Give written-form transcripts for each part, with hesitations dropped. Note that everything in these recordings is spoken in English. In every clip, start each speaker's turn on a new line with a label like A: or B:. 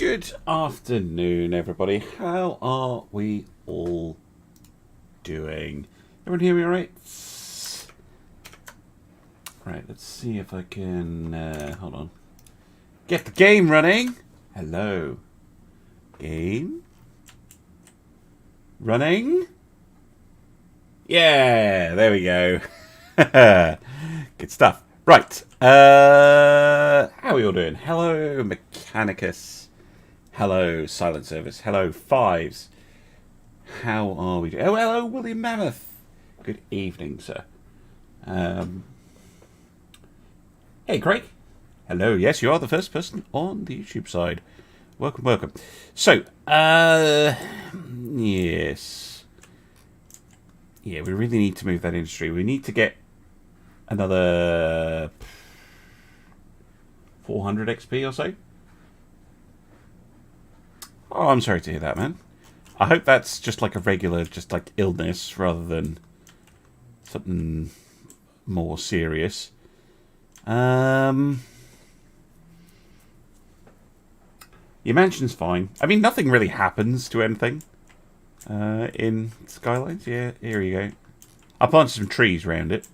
A: Good afternoon, everybody. How are we all doing? Everyone hear me all right? Right, let's see if I can... hold on. Get the game running. Hello. Game. Running. Yeah, there we go. Good stuff. Right. How are we all doing? Hello, Mechanicus. Hello, Silent Service. Hello, Fives. How are we doing? Oh, hello, William Mammoth. Good evening, sir. Hey, Craig. Hello. Yes, you are the first person on the YouTube side. Welcome, welcome. So, yes. Yeah, we really need to move that industry. We need to get another 400 XP or so. Oh, I'm sorry to hear that, man. I hope that's just like a regular, just like illness rather than something more serious. Your mansion's fine. I mean, nothing really happens to anything in Skylines. Yeah, here you go. I planted some trees around it.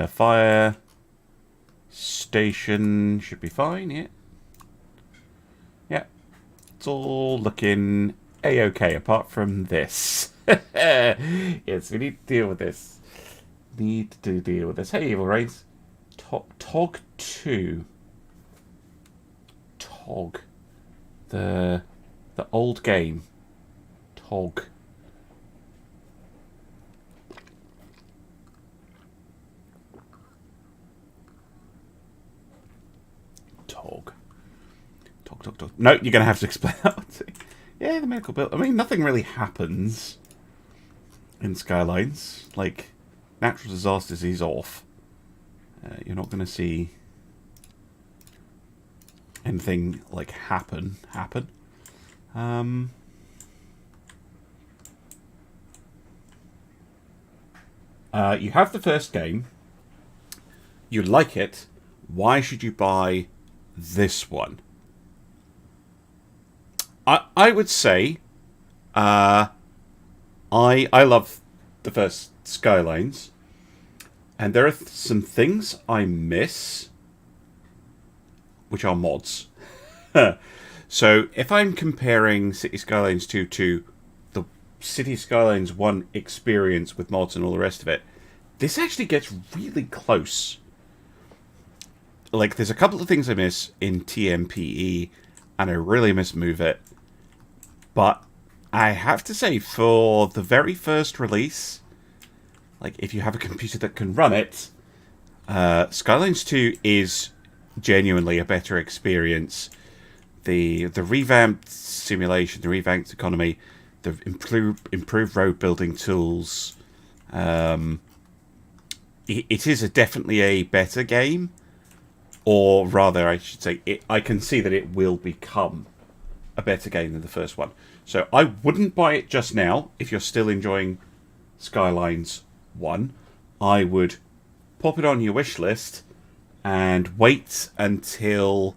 A: Fire station should be fine, yeah. Yeah, it's all looking a-okay apart from this. Yes, we need to deal with this. Need to deal with this. Hey, Evil Rains. Tog 2. Tog. The old game. Tog. Tog. Tog. No, you're going to have to explain that. Yeah, the medical bill. I mean, nothing really happens in Skylines. Like, natural disasters is off. You're not going to see anything like happen. You have the first game. You like it. Why should you buy this one? I would say I love the first Skylines, and there are some things I miss, which are mods. So if I'm comparing City Skylines 2 to the City Skylines 1 experience with mods and all the rest of it, this actually gets really close. Like, there's a couple of things I miss in TMPE, and I really miss Move It. But I have to say, for the very first release, like, if you have a computer that can run it, Skylines 2 is genuinely a better experience. The revamped simulation, the revamped economy, the improved road building tools, it is definitely a better game. Or rather, I should say, I can see that it will become a better game than the first one. So I wouldn't buy it just now. If you're still enjoying Skylines 1, I would pop it on your wish list and wait until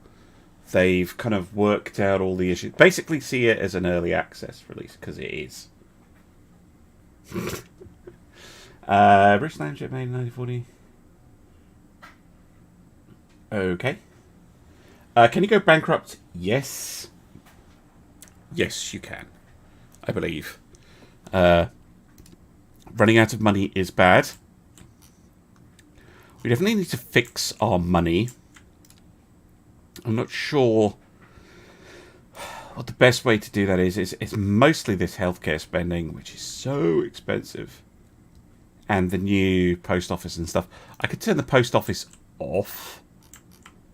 A: they've kind of worked out all the issues. Basically see it as an early access release, because it is. British Landship made in 1940. Okay. Can you go bankrupt? Yes. Yes, you can. I believe. Running out of money is bad. We definitely need to fix our money. I'm not sure what the best way to do that is. It's mostly this healthcare spending, which is so expensive. And the new post office and stuff. I could turn the post office off.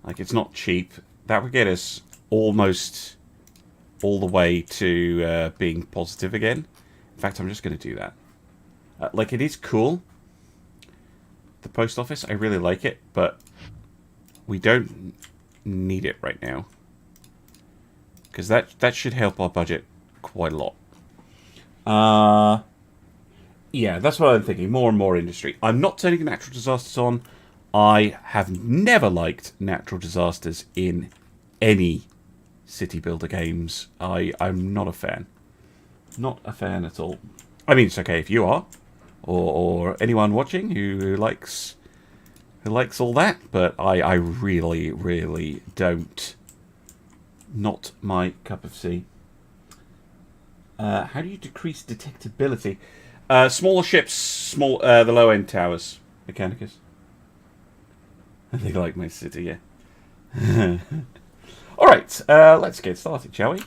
A: Like, it's not cheap. That would get us almost all the way to being positive again. In fact, I'm just going to do that. Like, it is cool. The post office, I really like it, but we don't need it right now. Because that should help our budget quite a lot. Yeah, that's what I'm thinking. More and more industry. I'm not turning natural disasters on. I have never liked natural disasters in any city builder games. I'm not a fan. Not a fan at all. I mean, it's okay if you are, or anyone watching who likes all that, but I really, really don't. Not my cup of tea. How do you decrease detectability? Smaller ships, the low end towers, Mechanicus. I think I like my city, yeah. All right, let's get started, shall we?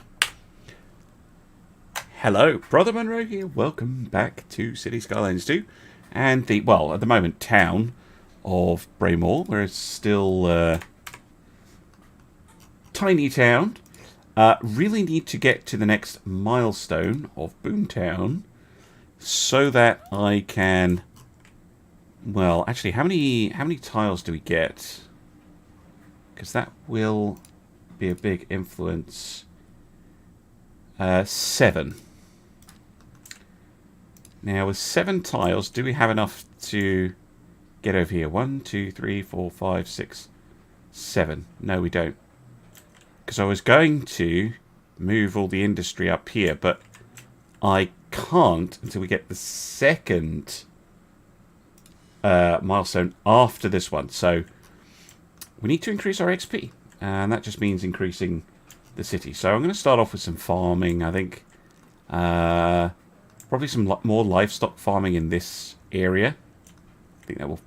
A: Hello, Brother Monroe here. Welcome back to City Skylines 2, and the at the moment town of Braemore. We're still tiny town. Really need to get to the next milestone of Boomtown so that I can. Well, actually, how many tiles do we get? Because that will be a big influence. 7. Now, with 7 tiles, do we have enough to get over here? 1, 2, 3, 4, 5, 6, 7. No, we don't. Because I was going to move all the industry up here, but I can't until we get the second milestone after this one. So we need to increase our XP, and that just means increasing the city. So I'm going to start off with some farming, I think. Probably some more livestock farming in this area. I think that will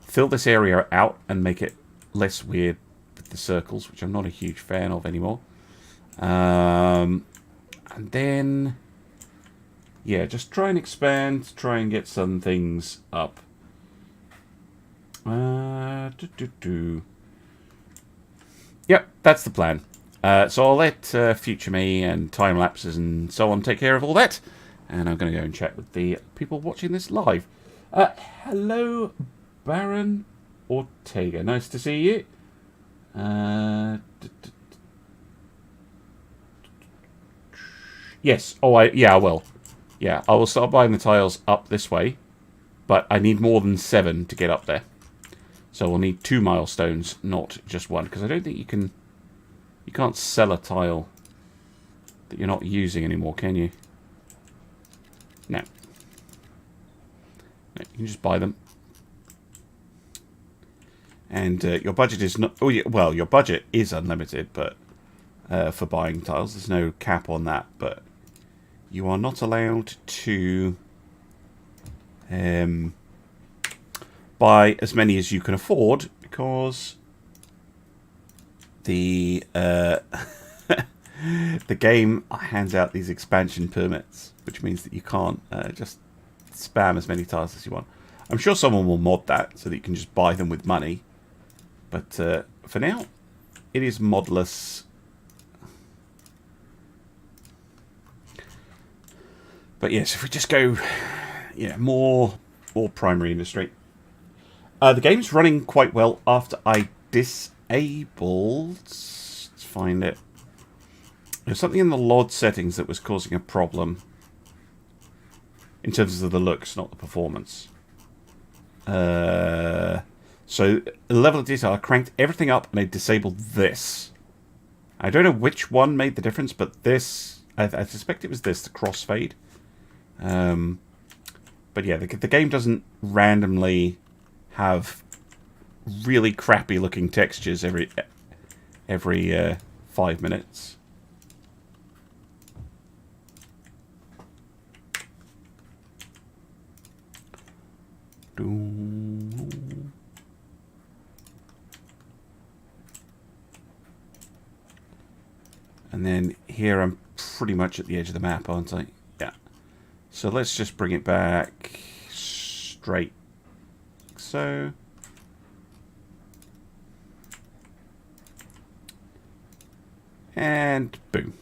A: fill this area out and make it less weird with the circles, which I'm not a huge fan of anymore. And then, yeah, just try and expand, try and get some things up. Yep, that's the plan. So I'll let future me and time lapses and so on take care of all that. And I'm going to go and chat with the people watching this live. Hello, Baron Ortega. Nice to see you. Yes. Oh, I will. Yeah, I will start buying the tiles up this way. But I need more than 7 to get up there. So we'll need 2 milestones, not just 1. Because I don't think you can. You can't sell a tile that you're not using anymore, can you? No. You can just buy them. And your budget is not... Oh, yeah, well, your budget is unlimited, but for buying tiles. There's no cap on that, but you are not allowed to buy as many as you can afford, because the the game hands out these expansion permits, which means that you can't just spam as many tiles as you want. I'm sure someone will mod that so that you can just buy them with money. But for now, it is modless. But yes, if we just go, yeah, more primary industry. The game's running quite well after I disabled. Let's find it. There's something in the LOD settings that was causing a problem in terms of the looks, not the performance. So the level of detail, I cranked everything up and I disabled this. I don't know which one made the difference, but this, I suspect it was this, the crossfade. But yeah, the game doesn't randomly have really crappy looking textures every 5 minutes. And then here I'm pretty much at the edge of the map, aren't I? Yeah. So let's just bring it back straight. So. And boom.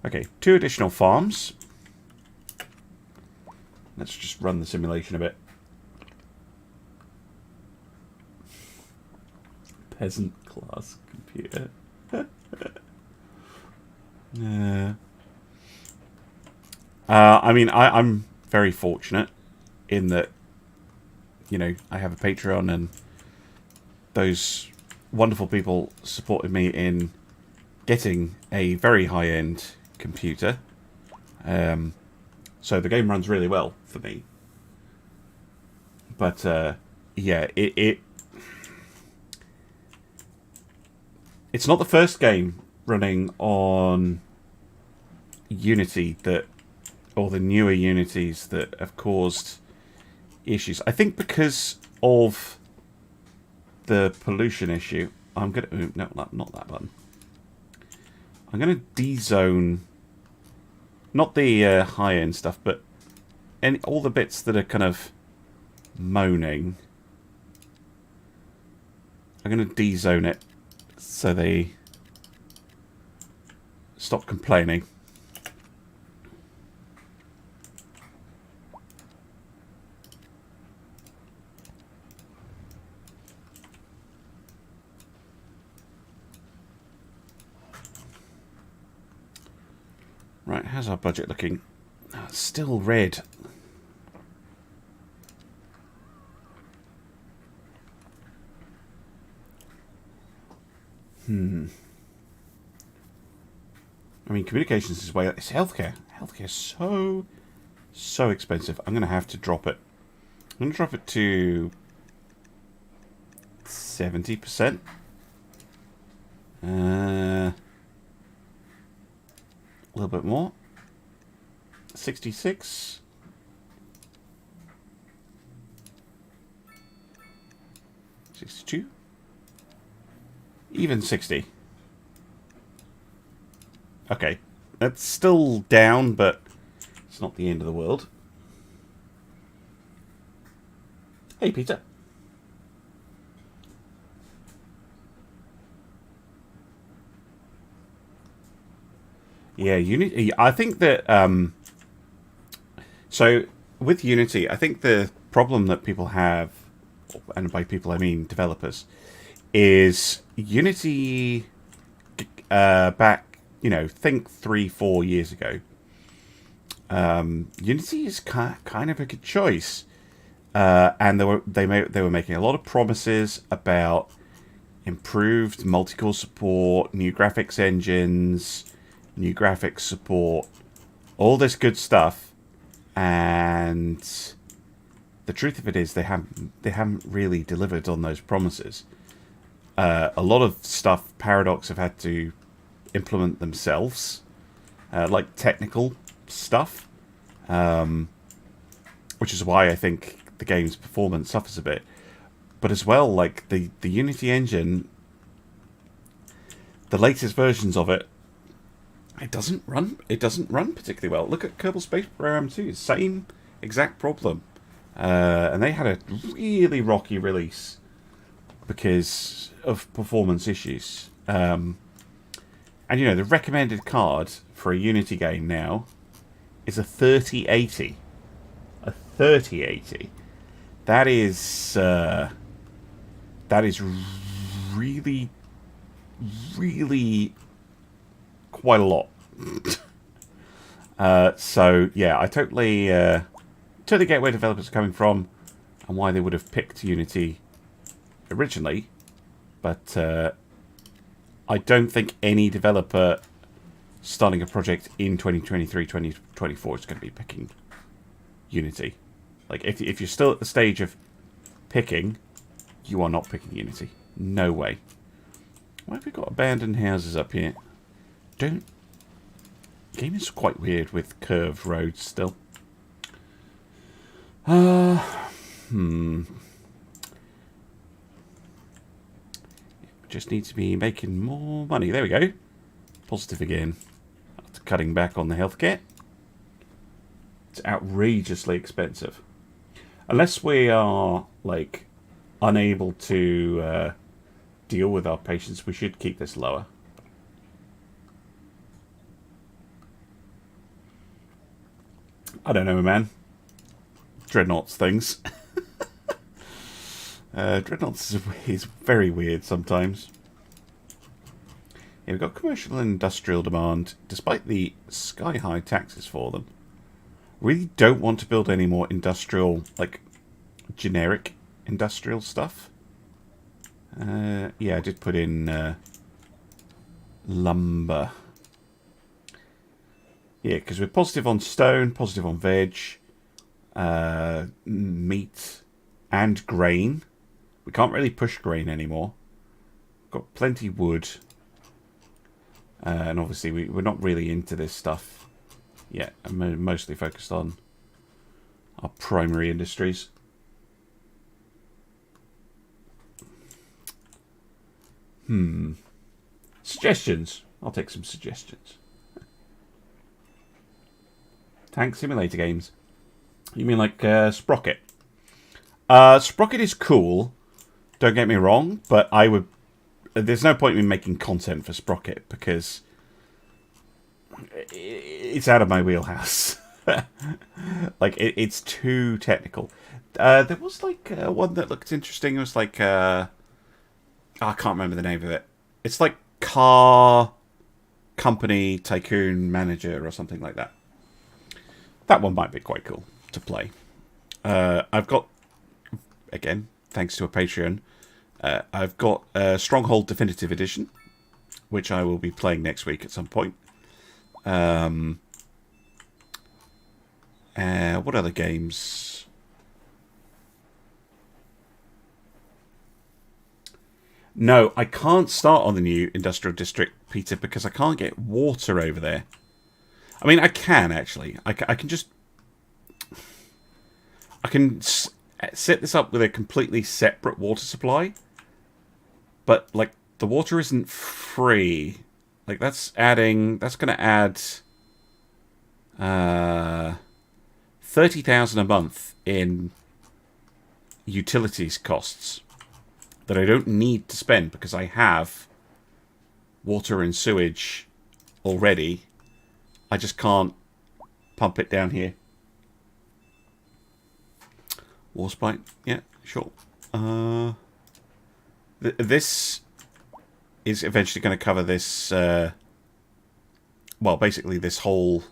A: Okay, 2 additional farms. Let's just run the simulation a bit. Peasant class computer. I mean, I'm very fortunate in that, you know, I have a Patreon and those wonderful people supported me in getting a very high-end computer. So the game runs really well for me. But yeah, it's not the first game running on Unity or the newer Unities that have caused issues. I think because of the pollution issue, I'm gonna no, not that button. I'm gonna dezone not the high end stuff, but all the bits that are kind of moaning. I'm gonna dezone it so they stop complaining. Right, how's our budget looking? Oh, it's still red. I mean, communications is way... It's healthcare. Healthcare is so expensive. I'm going to have to drop it. I'm going to drop it to 70%. A little bit more. 66. $62. Even 60. Okay. That's still down, but it's not the end of the world. Hey, Peter. Yeah, Unity. I think that so with Unity, I think the problem that people have, and by people I mean developers, is Unity back, think 3-4 years ago. Unity is kind of a good choice, and they were making a lot of promises about improved multi-core support, new graphics engines, new graphics support, all this good stuff, and the truth of it is they haven't really delivered on those promises. A lot of stuff Paradox have had to implement themselves, like technical stuff, which is why I think the game's performance suffers a bit. But as well, like the Unity engine, the latest versions of it, it doesn't run particularly well. Look at Kerbal Space Program 2, same exact problem. And they had a really rocky release because of performance issues. And the recommended card for a Unity game now is a 3080. A 3080. That is really, really quite a lot. So yeah, I totally get where developers are coming from and why they would have picked Unity originally, but I don't think any developer starting a project in 2023, 2024 is going to be picking Unity. Like, if you're still at the stage of picking, you are not picking Unity. No way. Why have we got abandoned houses up here? The game is quite weird with curved roads still. Just need to be making more money. There we go. Positive again. After cutting back on the healthcare. It's outrageously expensive. Unless we are, like, unable to deal with our patients, we should keep this lower. I don't know, man. Dreadnoughts things. Dreadnoughts is very weird sometimes. Yeah, we've got commercial and industrial demand, despite the sky-high taxes for them. Really don't want to build any more industrial, like, generic industrial stuff. Yeah, I did put in lumber. Yeah, because we're positive on stone, positive on veg, meat, and grain. We can't really push grain anymore. We've got plenty wood. And obviously we're not really into this stuff yet. I'm mostly focused on our primary industries. Suggestions. I'll take some suggestions. Tank simulator games. You mean like Sprocket? Sprocket is cool. Don't get me wrong, but I would. There's no point in me making content for Sprocket because it's out of my wheelhouse. Like it's too technical. There was like one that looked interesting. It was like I can't remember the name of it. It's like car company tycoon manager or something like that. That one might be quite cool to play. I've got, again, thanks to a Patreon, I've got Stronghold Definitive Edition, which I will be playing next week at some point. What other games? No, I can't start on the new Industrial District, Peter, because I can't get water over there. I mean, I can, actually. I can just... I can set this up with a completely separate water supply. But, like, the water isn't free. Like, that's adding... That's going to add... 30,000 a month in utilities costs that I don't need to spend because I have water and sewage already. I just can't pump it down here. Warspite, yeah, sure. This is eventually going to cover this, well, basically this whole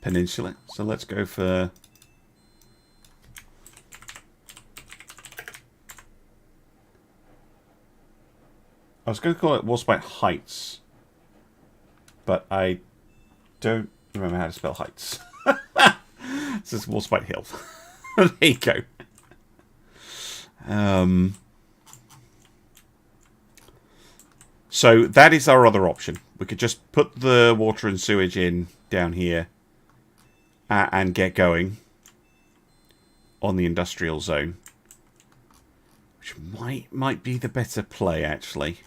A: peninsula. So let's go for... I was going to call it Warspite Heights, but I don't remember how to spell heights. This is Warspite Hill. There you go. So that is our other option. We could just put the water and sewage in down here and get going on the industrial zone, which might be the better play, actually.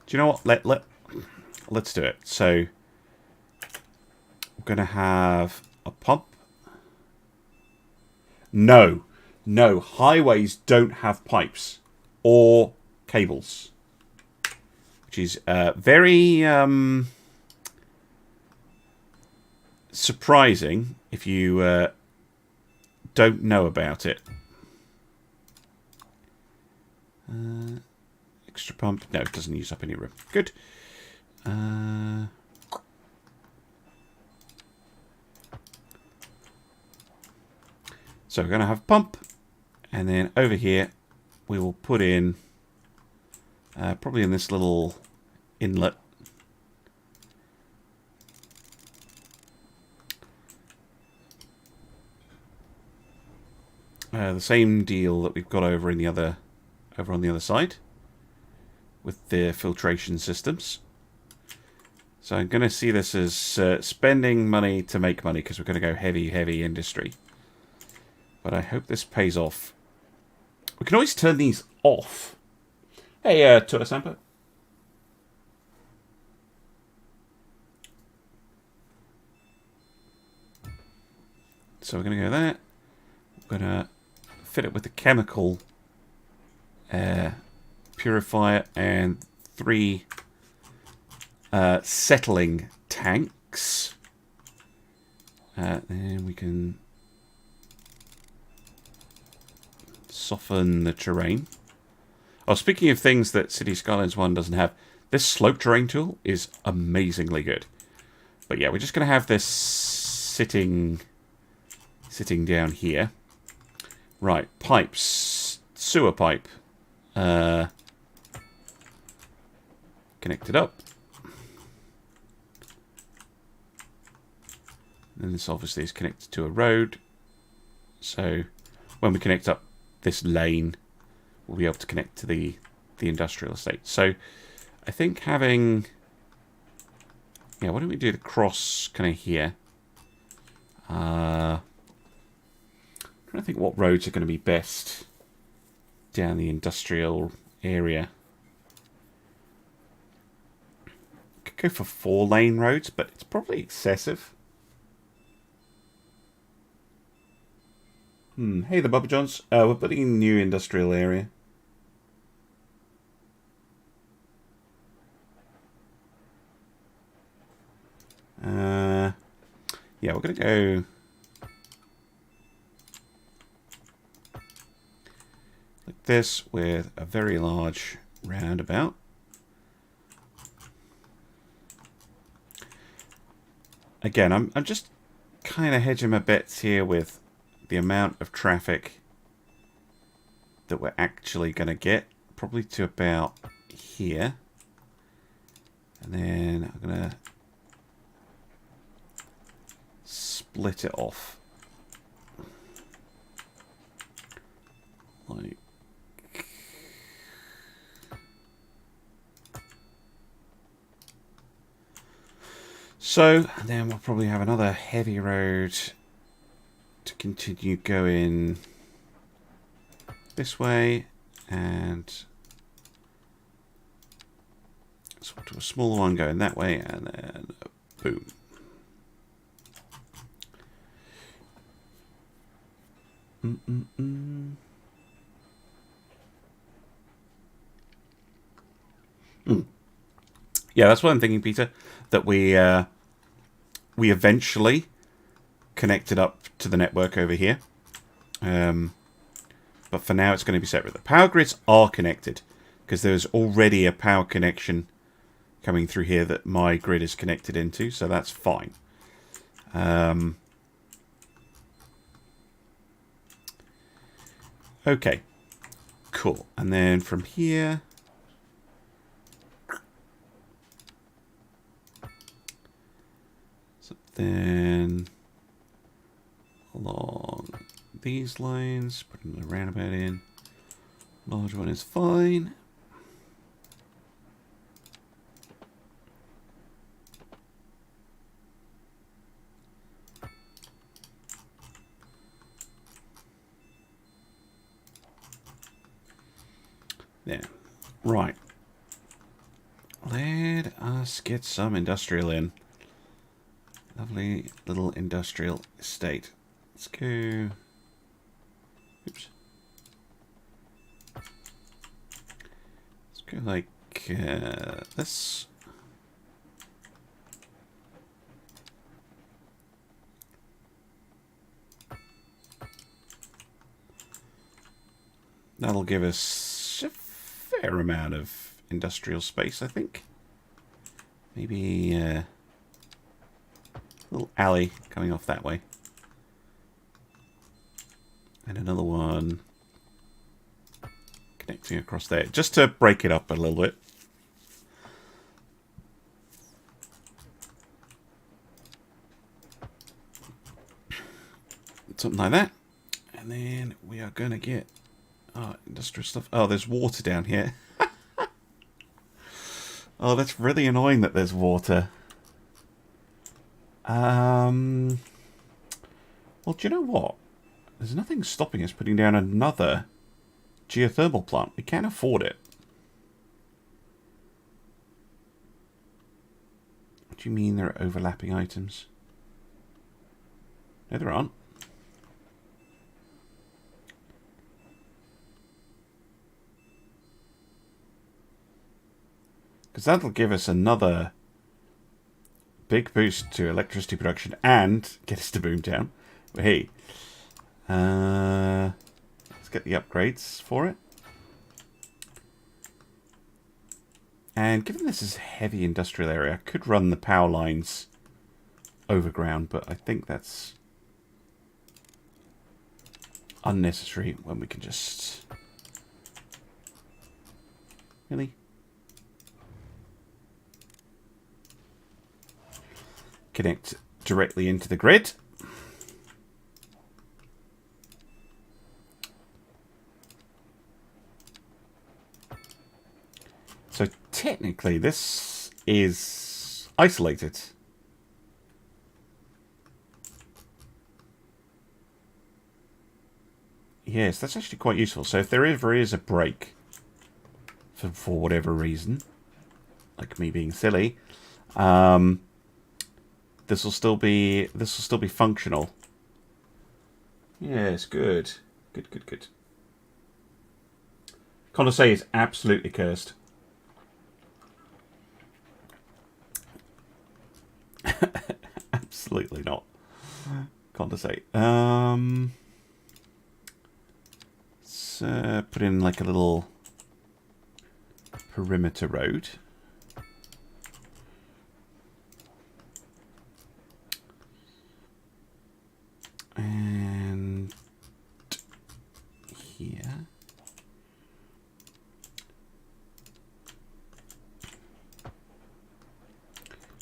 A: Do you know what? Let's do it. So we're going to have a pump. No, highways don't have pipes or cables, which is very surprising if you don't know about it. Extra pump. No, it doesn't use up any room. Good. So we're going to have a pump, and then over here we will put in, probably in this little inlet, the same deal that we've got over on the other side with the filtration systems. So I'm going to see this as spending money to make money because we're going to go heavy industry. But I hope this pays off. We can always turn these off. Hey, Twitter Sampo. So we're going to go there. We're going to fit it with the chemical purifier and 3 settling tanks. And we can soften the terrain. Oh, speaking of things that City Skylines 1 doesn't have, this slope terrain tool is amazingly good. But yeah, we're just going to have this sitting down here. Right, pipes. Sewer pipe. connected up. And this obviously is connected to a road. So when we connect up this lane, we'll be able to connect to the industrial estate. So I think having... Yeah, why don't we do the cross kind of here? I'm trying to think what roads are going to be best down the industrial area. Could go for 4-lane roads, but it's probably excessive. Hey the Bubba Johns. We're putting in a new industrial area. Yeah, we're going to go like this with a very large roundabout. Again, I'm just kind of hedging my bets here with the amount of traffic that we're actually going to get, probably to about here. And then I'm going to split it off. Like... So, and then we'll probably have another heavy road to continue going this way, and sort of a smaller one going that way, and then boom. Yeah, that's what I'm thinking, Peter. That we eventually connected up to the network over here, but for now it's going to be separate. The power grids are connected because there's already a power connection coming through here that my grid is connected into, so that's fine. Okay, cool. And then from here, so then along these lines, putting the roundabout in. Large one is fine. There. Right. Let us get some industrial in. Lovely little industrial estate. Let's go. Oops. Let's go like this. That'll give us a fair amount of industrial space, I think. Maybe a little alley coming off that way. And another one connecting across there, just to break it up a little bit. Something like that. And then we are going to get industrial stuff. Oh, there's water down here. Oh, that's really annoying that there's water. Well, do you know what? There's nothing stopping us putting down another geothermal plant. We can't afford it. What do you mean there are overlapping items? No, there aren't. Because that'll give us another big boost to electricity production and get us to Boomtown. But hey, let's get the upgrades for it. And given this is a heavy industrial area, I could run the power lines overground, but I think that's unnecessary when we can just Really? Connect directly into the grid. So technically this is isolated. Yes, that's actually quite useful. So if there ever is a break, for whatever reason, like me being silly, this will still be functional. Yes, good. Good. Condensate is absolutely cursed. Absolutely not. Condensate. Let's put in like a little perimeter road. And here.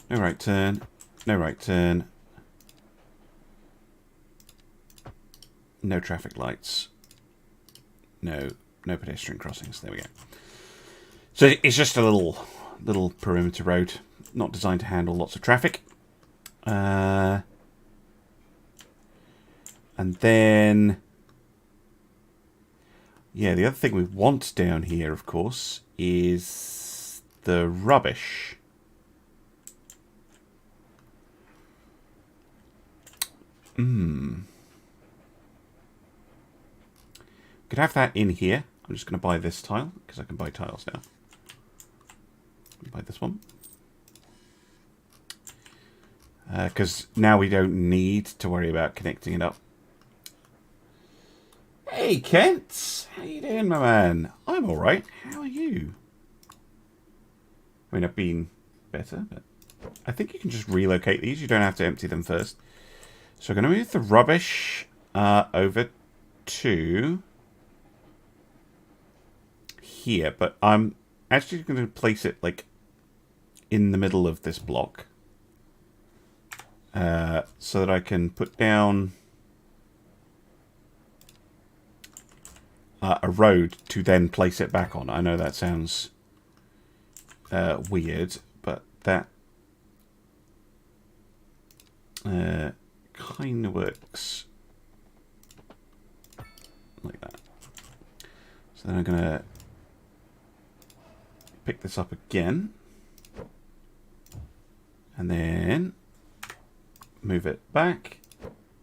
A: No right turn. No right turn. No traffic lights. No pedestrian crossings. There we go. So it's just a little perimeter road, not designed to handle lots of traffic. And then, yeah, the other thing we want down here, of course, is the rubbish. Could have that in here. I'm just going to buy this tile, because I can buy tiles now. Buy this one. Because now we don't need to worry about connecting it up. Hey, Kent! How you doing, my man? I'm alright. How are you? I mean, I've been better, but I think you can just relocate these. You don't have to empty them first. So we're going to move the rubbish over to here, but I'm actually going to place it like in the middle of this block so that I can put down a road to then place it back on. I know that sounds weird, but that kind of works like that. So then I'm going to pick this up again and then move it back,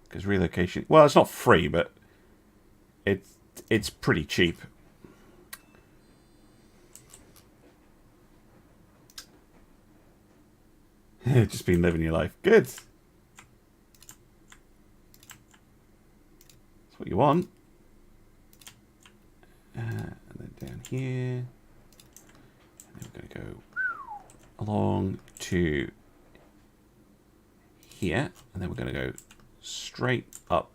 A: because relocation, well, it's not free, but it's pretty cheap. Just been living your life. Good. That's what you want. And then down here. And then we're going to go along to here. And then we're going to go straight up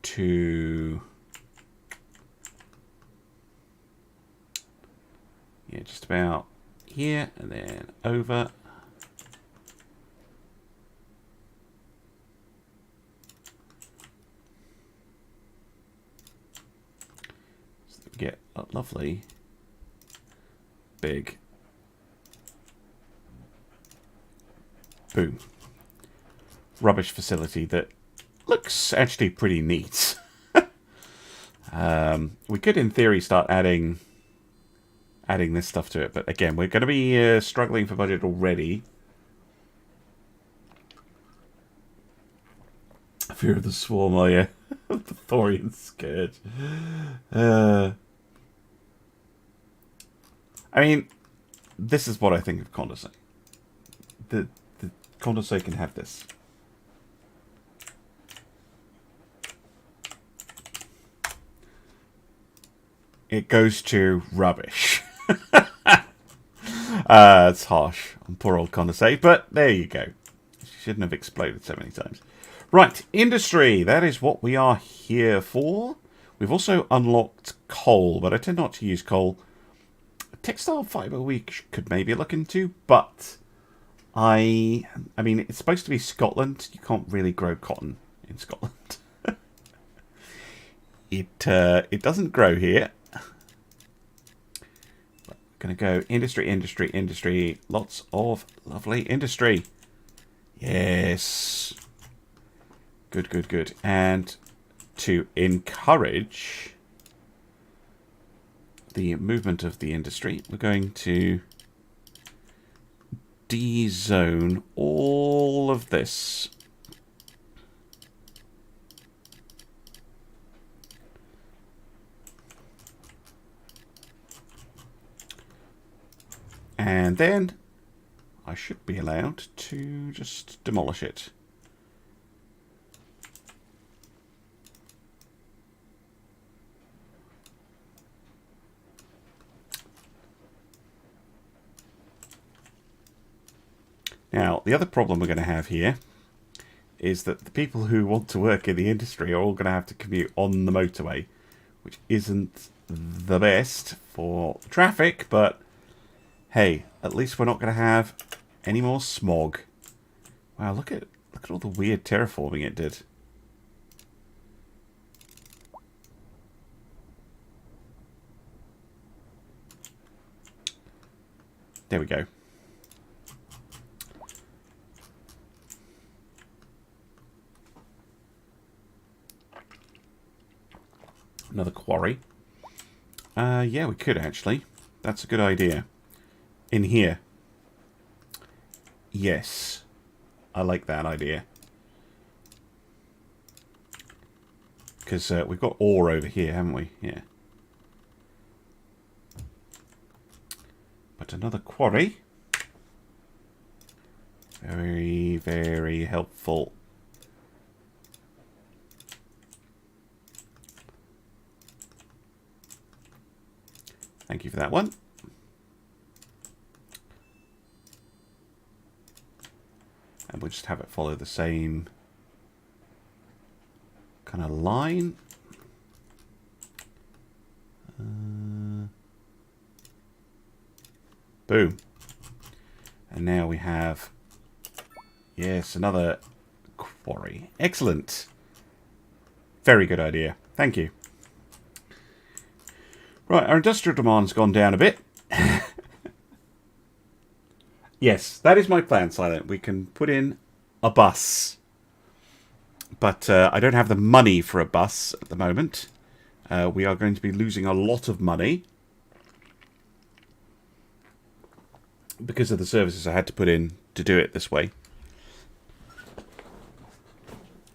A: to... yeah, just about here. And then over. Get a lovely big boom rubbish facility that looks actually pretty neat. We could in theory start adding this stuff to it, but again, we're going to be struggling for budget already. Fear of the Swarm, oh yeah. The Thorian Scourge. I mean, this is what I think of Condensate. The Condensate can have this. It goes to rubbish. It's harsh on poor old Condensate, but there you go. Shouldn't have exploded so many times. Right, industry. That is what we are here for. We've also unlocked coal, but I tend not to use coal. textile fibre we could maybe look into, but I mean, it's supposed to be Scotland. You can't really grow cotton in Scotland. It doesn't grow here. We're going to go industry, industry, industry. Lots of lovely industry. Yes. Good, good, good. And to encourage the movement of the industry, we're going to de-zone all of this. And then I should be allowed to just demolish it. Now, the other problem we're going to have here is that the people who want to work in the industry are all going to have to commute on the motorway, which isn't the best for traffic, but hey, at least we're not going to have any more smog. Wow, look at all the weird terraforming it did. There we go. Another quarry. Yeah, we could actually. That's a good idea. In here. Yes. I like that idea. Because we've got ore over here, haven't we? Yeah. But another quarry. Very, very helpful. Thank you for that one. And we'll just have it follow the same kind of line. Boom. And now we have, yes, another quarry. Excellent. Very good idea. Thank you. Right, our industrial demand's gone down a bit. Yes, that is my plan, Silent. We can put in a bus. But I don't have the money for a bus at the moment. We are going to be losing a lot of money because of the services I had to put in to do it this way.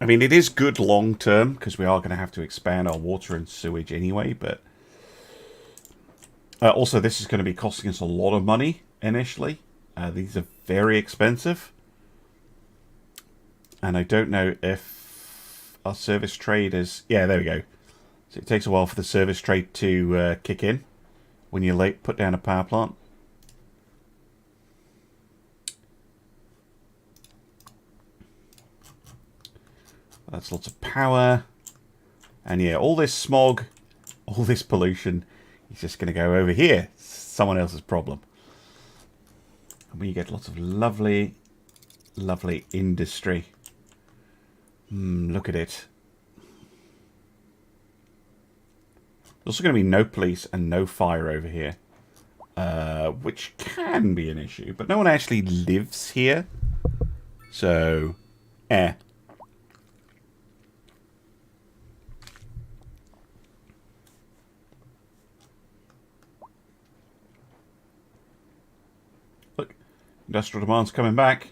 A: I mean, it is good long term because we are going to have to expand our water and sewage anyway, but also this is going to be costing us a lot of money initially. These are very expensive. And I don't know if our service trade is... Yeah, there we go. So it takes a while for the service trade to kick in when you put down a power plant. That's lots of power. And yeah, all this smog, all this pollution is just going to go over here. It's someone else's problem. And we get lots of lovely, lovely industry. Look at it. There's also going to be no police and no fire over here. Which can be an issue. But no one actually lives here. So, Look, industrial demand's coming back.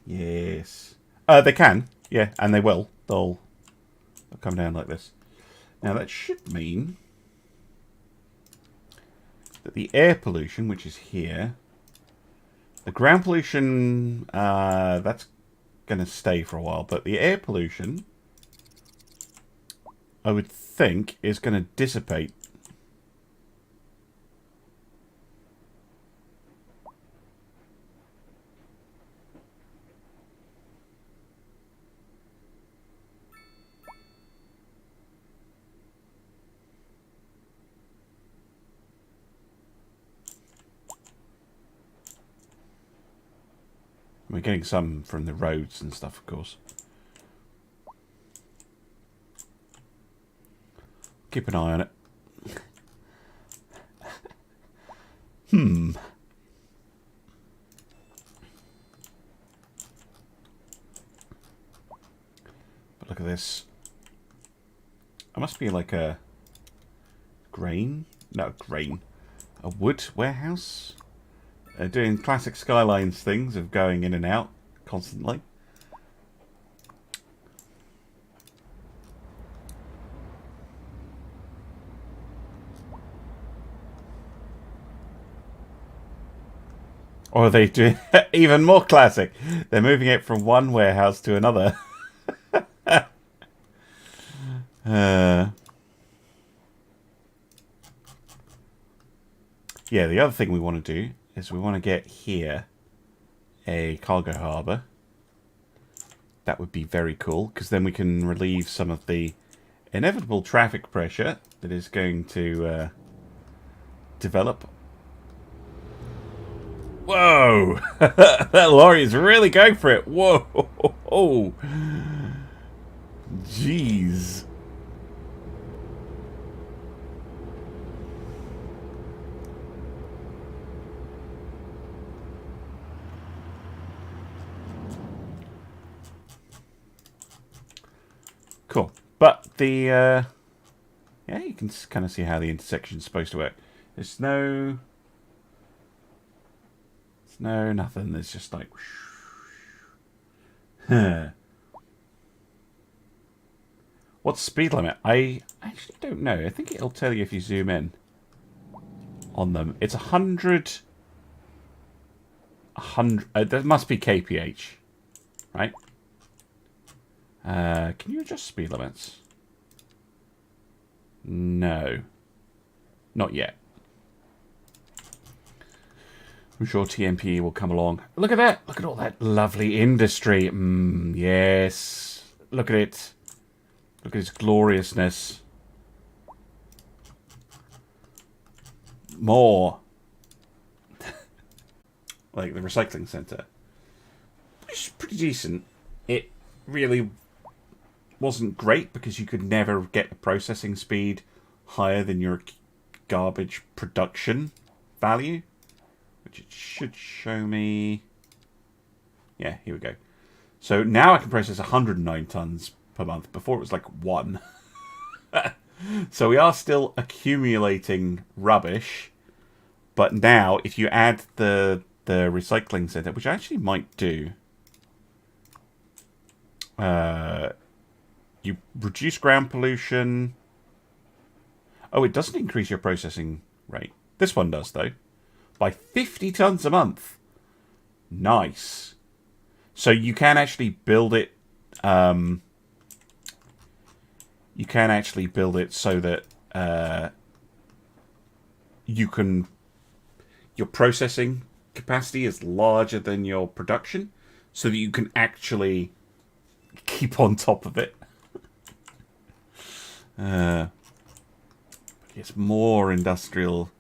A: Yes. They can. Yeah, and they will. They'll come down like this. Now, that should mean that the air pollution, which is here, the ground pollution, that's going to stay for a while, but the air pollution, I would think, is going to dissipate. We're getting some from the roads and stuff, of course. Keep an eye on it. But look at this. It must be like a grain? No, grain. A wood warehouse? Doing classic Skylines things of going in and out constantly. Or they do even more classic. They're moving it from one warehouse to another. Yeah, the other thing we want to do is we want to get here a cargo harbour. That would be very cool, because then we can relieve some of the inevitable traffic pressure that is going to develop. Whoa! That lorry is really going for it. Whoa! Jeez. Cool. But the... yeah, you can kind of see how the intersection is supposed to work. There's no... No, nothing. There's just like... What's speed limit? I actually don't know. I think it'll tell you if you zoom in on them. It's 100... 100... that must be kph, right? Can you adjust speed limits? No. Not yet. I'm sure TMP will come along. Look at that. Look at all that lovely industry. Yes. Look at it. Look at its gloriousness. More. Like the recycling centre. Which is pretty decent. It really wasn't great because you could never get a processing speed higher than your garbage production value. Which it should show me. Yeah, here we go. So now I can process 109 tons per month. Before it was like 1. So we are still accumulating rubbish. But now, if you add the recycling centre, which I actually might do, you reduce ground pollution. Oh, it doesn't increase your processing rate. This one does, though. By 50 tons a month. Nice. So you can actually build it. You can actually build it so that you can. Your processing capacity is larger than your production, so that you can actually keep on top of it. It's more industrial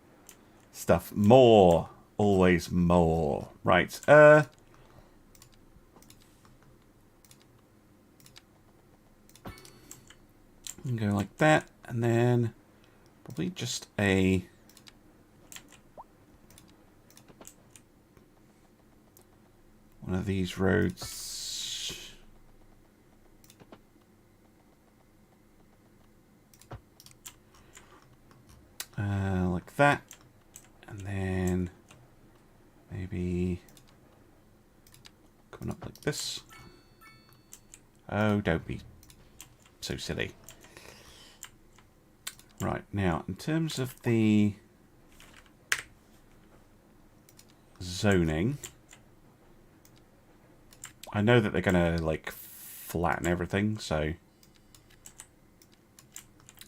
A: stuff. More. Always more. Right. Go like that. And then probably just a... one of these roads. Like that. And then maybe coming up like this. Oh, don't be so silly. Right, now, in terms of the zoning, I know that they're going to, like, flatten everything, so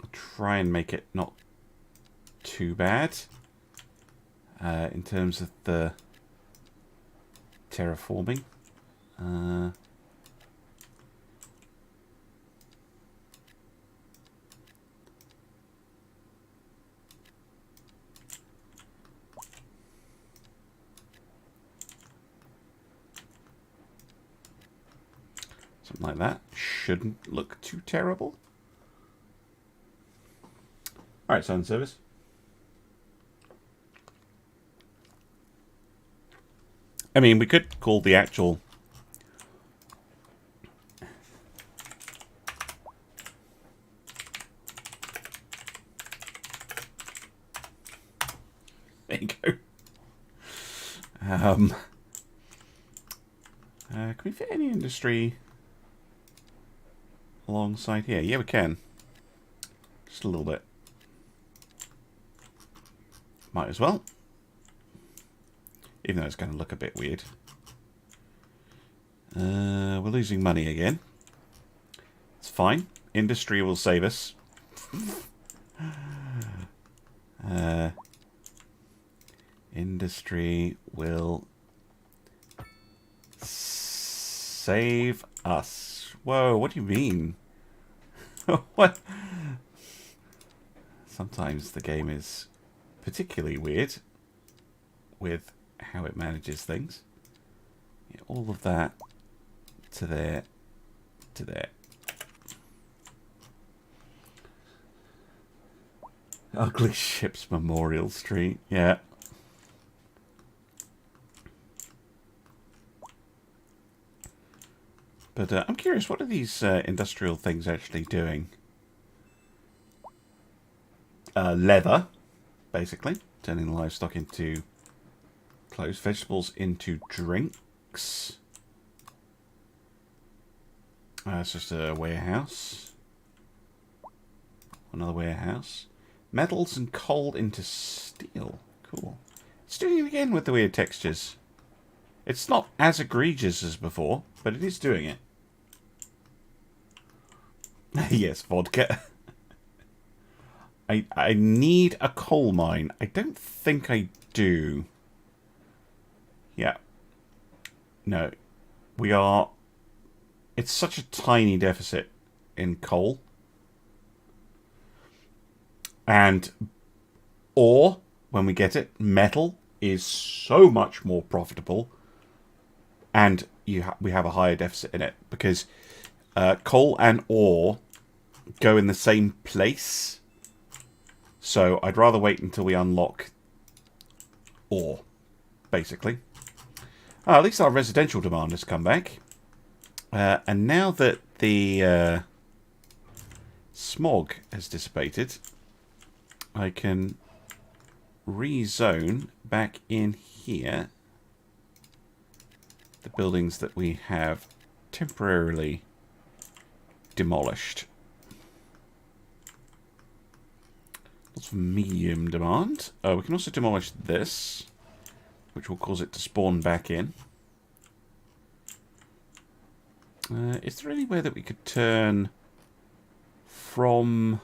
A: I'll try and make it not too bad. In terms of the terraforming. Something like that. Shouldn't look too terrible. Alright, sun service. I mean, we could call the actual... There you go. Can we fit any industry alongside here? Yeah, we can. Just a little bit. Might as well. Even though it's going to look a bit weird. We're losing money again. It's fine. Industry will save us. Industry will save us. Whoa, what do you mean? What? Sometimes the game is particularly weird with how it manages things. Yeah, all of that to there, to there. Ugly Ships Memorial Street, yeah. But I'm curious, what are these industrial things actually doing? Leather, basically. Turning the livestock into clothes. Vegetables into drinks. It's just a warehouse. Another warehouse. Metals and coal into steel. Cool. It's doing it again with the weird textures. It's not as egregious as before, but it is doing it. Yes, vodka. I need a coal mine. I don't think I do. Yeah. No. We are... It's such a tiny deficit in coal. And ore, when we get it, metal, is so much more profitable. And we have a higher deficit in it. Because coal and ore go in the same place. So I'd rather wait until we unlock ore, basically. At least our residential demand has come back. And now that the smog has dissipated, I can rezone back in here the buildings that we have temporarily demolished. Lots of medium demand. We can also demolish this, which will cause it to spawn back in. Is there anywhere that we could turn from...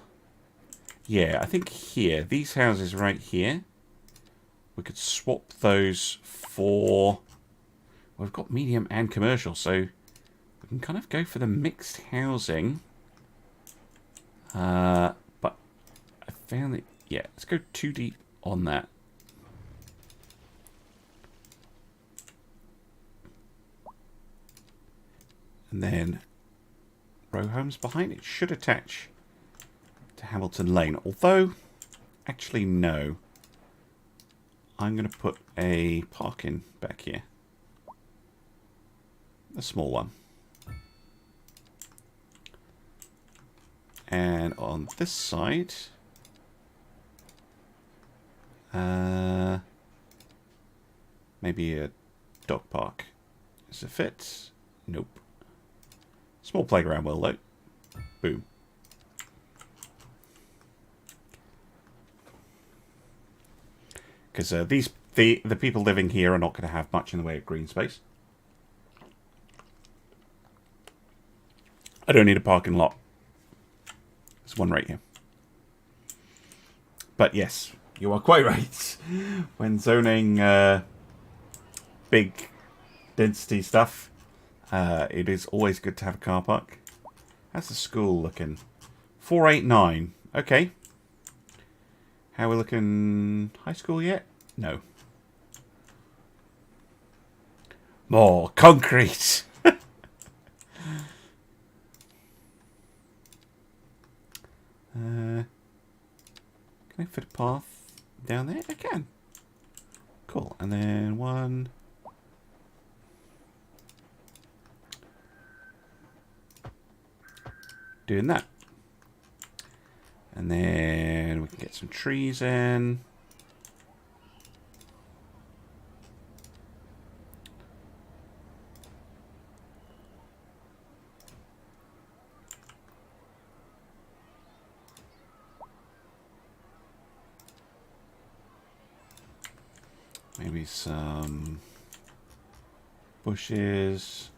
A: Yeah, I think here. These houses right here. We could swap those for... We've got medium and commercial, so we can kind of go for the mixed housing. But I found that... Yeah, let's go too deep on that. And then row homes behind it should attach to Hamilton Lane. Although, actually no. I'm going to put a parking back here. A small one. And on this side... maybe a dog park. Does it fit? Nope. Small playground will though. Boom. Because the people living here are not going to have much in the way of green space. I don't need a parking lot. There's one right here. But yes, you are quite right. When zoning big density stuff, it is always good to have a car park. How's the school looking? 489. Okay. How are we looking? High school yet? No. More concrete. Can I fit a path down there? I can. Cool. And then one. Doing that. And then we can get some trees in. Maybe some bushes.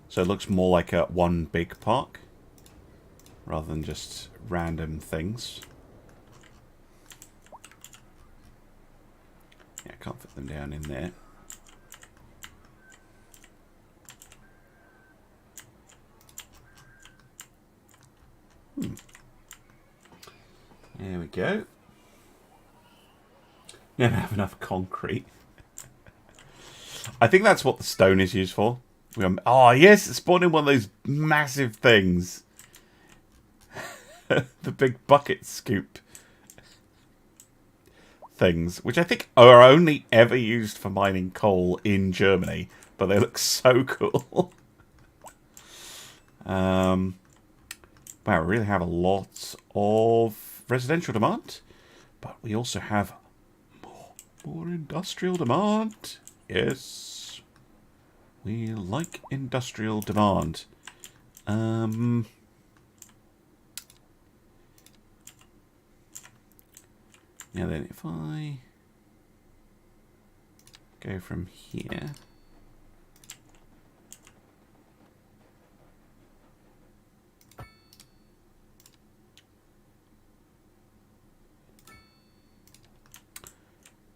A: So it looks more like a one big park rather than just random things. Yeah, I can't fit them down in there. There we go. Never have enough concrete. I think that's what the stone is used for. Oh, yes, it's spawned in one of those massive things. The big bucket scoop things, which I think are only ever used for mining coal in Germany, but they look so cool. Wow, we really have a lot of residential demand, but we also have more industrial demand. Yes, we like industrial demand. Now then, if I go from here.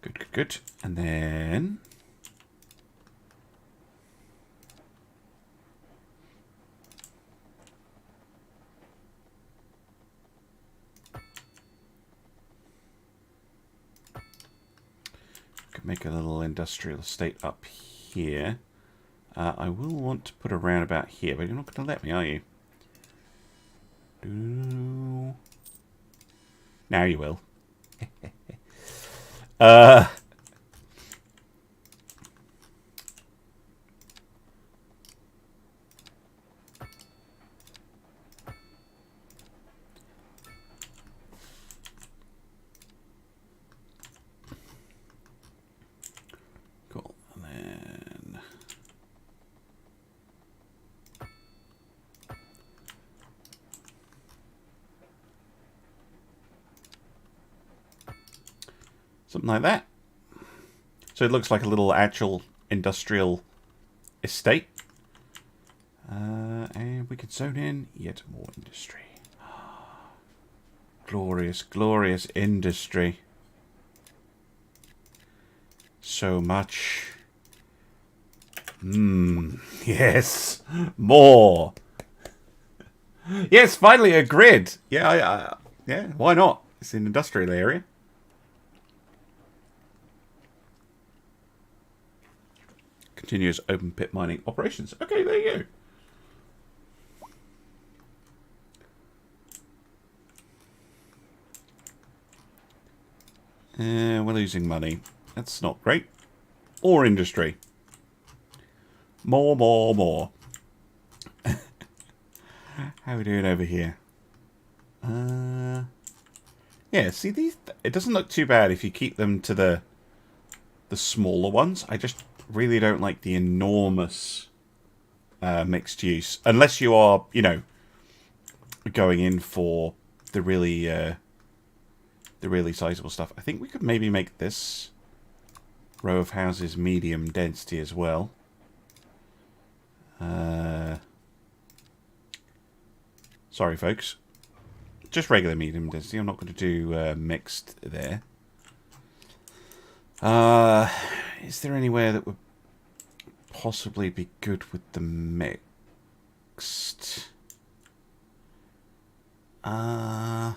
A: Good, good, good. And then could make a little industrial estate up here. I will want to put a roundabout here, but you're not going to let me, are you? Now you will. Cool. And then something like that. So it looks like a little actual industrial estate. And we could zone in yet more industry. Glorious, glorious industry. So much. Yes. More. Yes, finally a grid. Yeah, yeah, why not? It's an industrial area. Continuous open pit mining operations. Okay, there you go. We're losing money. That's not great. Or industry. More, more, more. How are we doing over here? Yeah, see these. It doesn't look too bad if you keep them to the smaller ones. I just really don't like the enormous mixed use, unless you are, you know, going in for the really sizable stuff. I think we could maybe make this row of houses medium density as well. Sorry, folks. Just regular medium density. I'm not going to do mixed there. Is there anywhere that would possibly be good with the mixed? I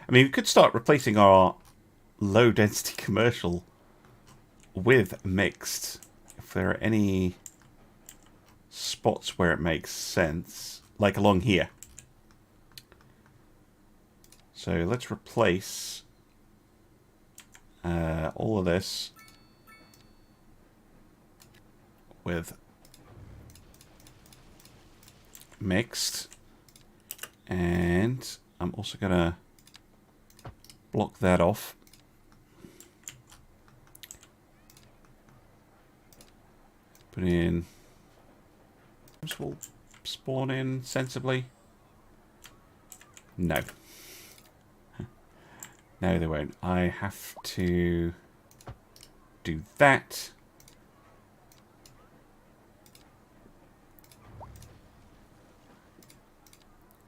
A: mean, we could start replacing our low-density commercial with mixed, if there are any spots where it makes sense, like along here. So let's replace all of this with mixed, and I'm also going to block that off. Put in, this will spawn in sensibly. No. No, they won't. I have to do that.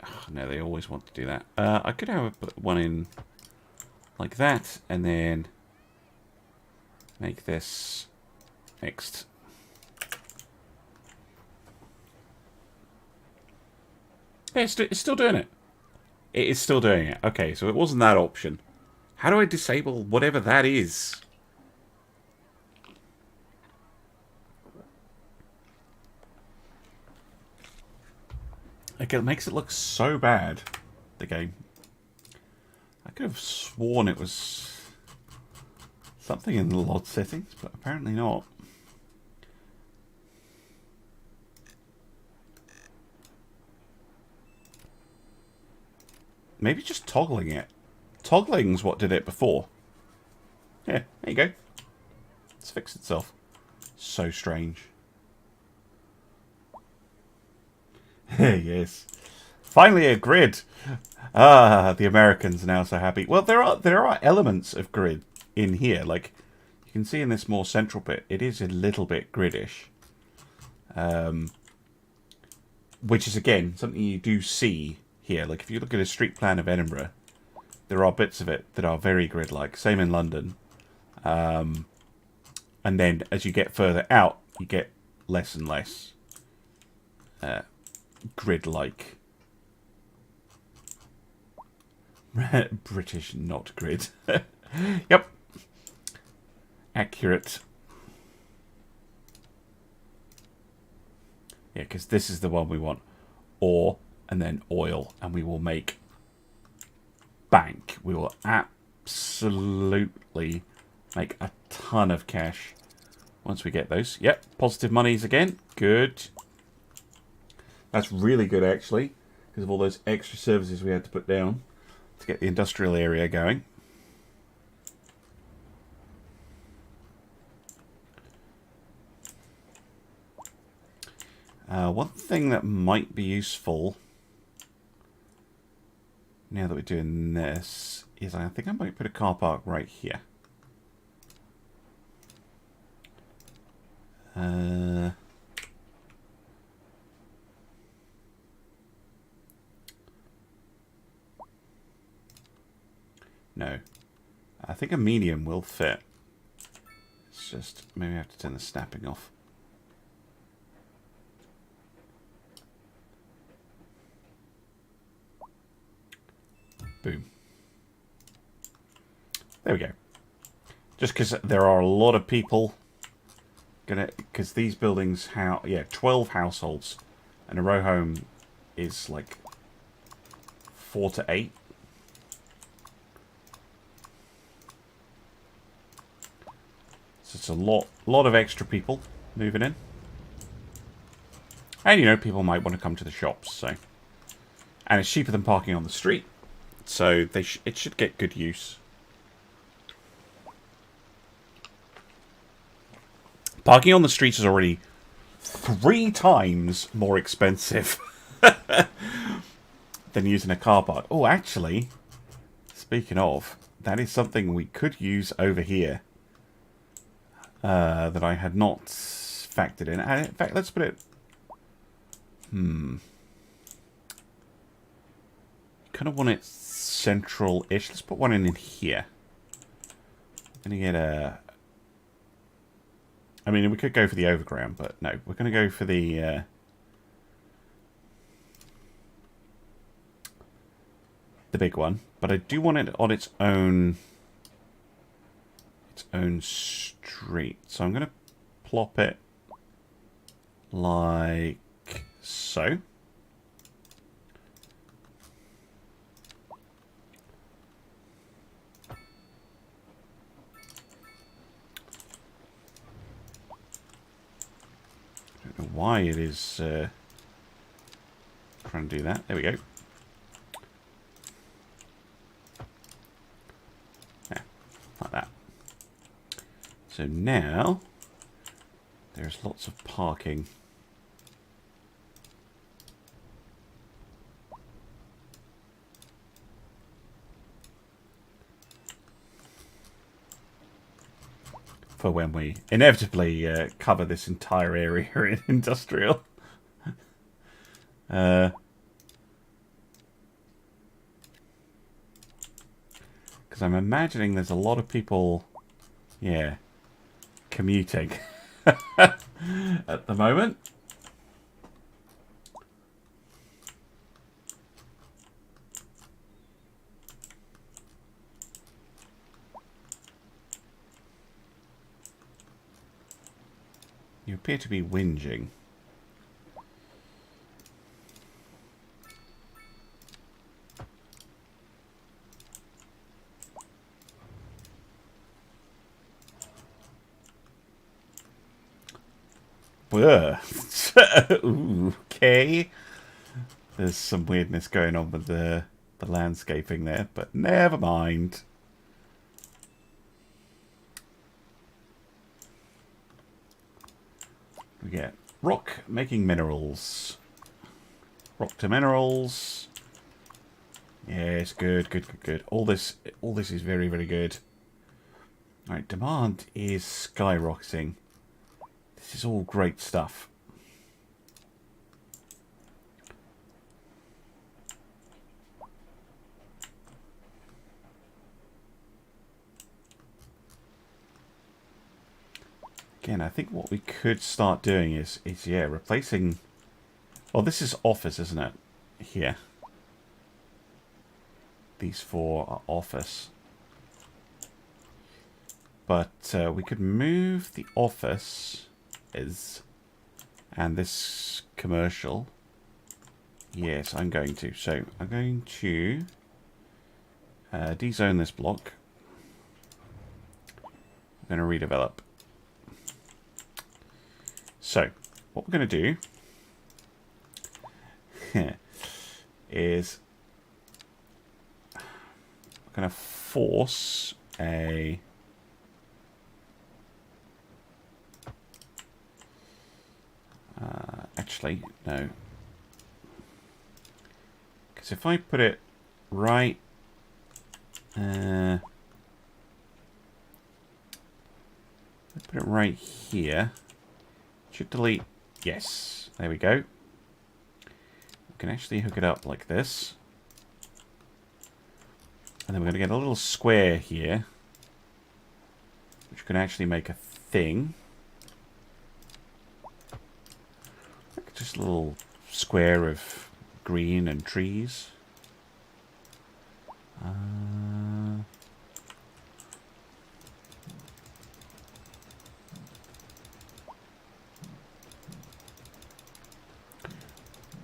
A: Oh, no, they always want to do that. I could have one in like that, and then make this mixed. Yeah, it's still doing it. It is still doing it. Okay, so it wasn't that option. How do I disable whatever that is? Like, it makes it look so bad, the game. I could have sworn it was something in the LOD settings, but apparently not. Maybe just toggling it. Toggling's what did it before. Yeah, there you go. It's fixed itself. So strange. Yes. Finally a grid. Ah, the Americans are now so happy. Well, there are elements of grid in here. Like, you can see in this more central bit, it is a little bit gridish. Which is, again, something you do see here. Like, if you look at a street plan of Edinburgh, there are bits of it that are very grid-like. Same in London. And then, as you get further out, you get less and less grid-like. British, not grid. Yep. Accurate. Yeah, because this is the one we want. Ore, and then oil. And we will make bank. We will absolutely make a ton of cash once we get those. Yep, positive monies again. Good. That's really good, actually, because of all those extra services we had to put down to get the industrial area going. One thing that might be useful now that we're doing this is I think I might put a car park right here. No. I think a medium will fit. It's just, maybe I have to turn the snapping off. Boom. There we go. Just because there are a lot of people because these buildings, 12 households, and a row home is like 4 to 8. So it's a lot of extra people moving in. And, you know, people might want to come to the shops, so. And it's cheaper than parking on the street, so it should get good use. Parking on the streets is already 3 times more expensive than using a car park. Oh, actually, speaking of, that is something we could use over here that I had not factored in. And in fact, let's put it... Kind of want it central-ish. Let's put one in here. Gonna get a... I mean, we could go for the overground, but no. We're going to go for the big one. But I do want it on its own own street. So I'm going to plop it like so. I don't know why it is trying to do that. There we go. Yeah, like that. So now there's lots of parking. For when we inevitably cover this entire area in industrial. Because I'm imagining there's a lot of people, yeah, commuting at the moment. You appear to be whinging. Ooh, okay. There's some weirdness going on with the landscaping there, but never mind. We get rock making minerals. Rock to minerals. Yes, good, good, good, good. All this is very, very good. Alright, demand is skyrocketing. This is all great stuff. Again, I think what we could start doing is yeah, replacing... Oh, this is office, isn't it? Here. These four are office. But we could move the office and this commercial. Yes, I'm going to. So I'm going to dezone this block. I'm going to redevelop. So what we're going to do is we're going to force a actually no, because if I put it right put it right here, it should delete. Yes, there we go. We can actually hook it up like this. And then we're going to get a little square here, which can actually make a thing. Like just a little square of green and trees.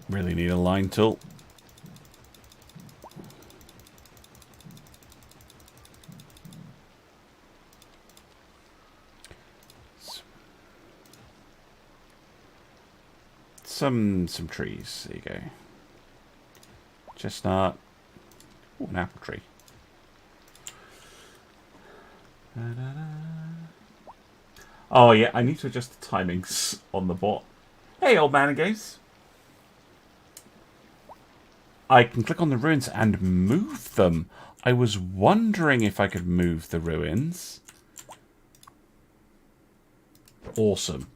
A: Really need a line tool. Some trees. There you go. Chestnut. Ooh, an apple tree. Oh yeah, I need to adjust the timings on the bot. Hey, old man and goes. I can click on the ruins and move them. I was wondering if I could move the ruins. Awesome.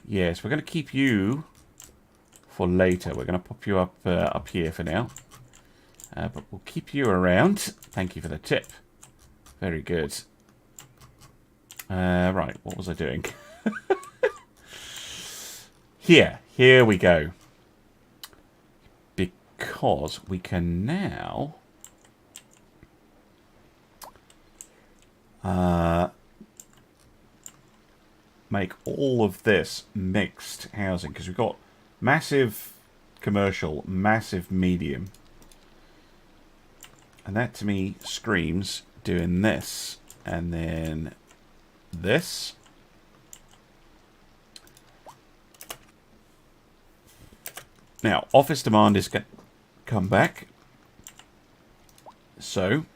A: Yes, we're going to keep you for later. We're going to pop you up here for now. But we'll keep you around. Thank you for the tip. Very good. Right, what was I doing? Here we go. Because we can now make all of this mixed housing, because we've got massive commercial, massive medium. And that to me screams doing this. And then this. Now, office demand is going to come back. So,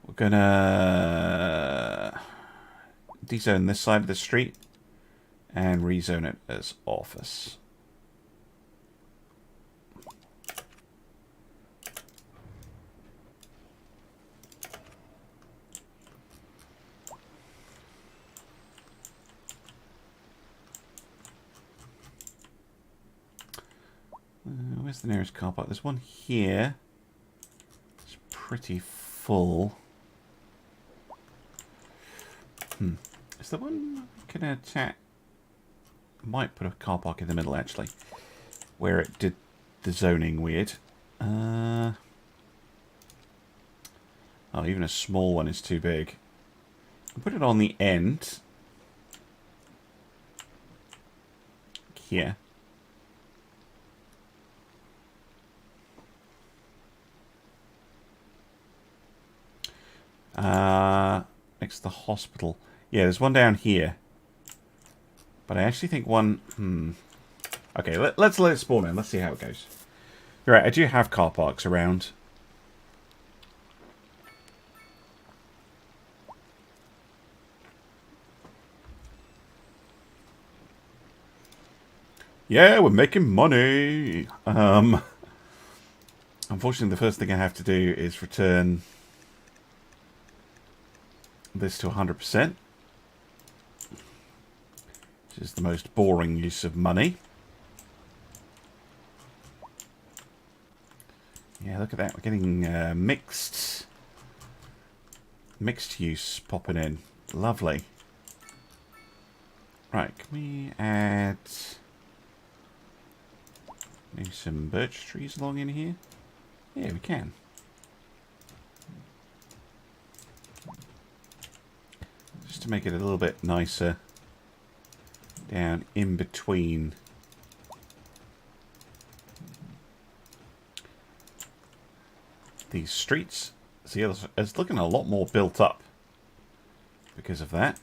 A: we're going to dezone this side of the street and rezone it as office. Where's the nearest car park? There's one here. It's pretty full. Is there one I can attack? Might put a car park in the middle, actually. Where it did the zoning weird. Oh, even a small one is too big. I'll put it on the end. Here. Next to the hospital. Yeah, there's one down here. But I actually think one... Okay, let's let it spawn in. Let's see how it goes. You're right, I do have car parks around. Yeah, we're making money. Unfortunately, the first thing I have to do is return this to 100%. Which is the most boring use of money. Yeah, look at that. We're getting mixed use popping in. Lovely. Right, can we add maybe some birch trees along in here? Yeah, we can. Just to make it a little bit nicer down in between. These streets. See, it's looking a lot more built up because of that.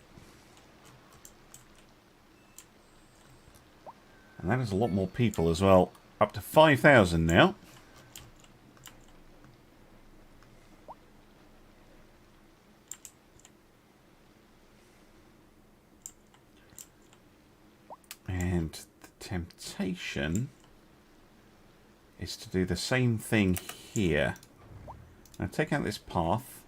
A: And that is a lot more people as well. Up to 5,000 now. And the temptation is to do the same thing here. Now take out this path.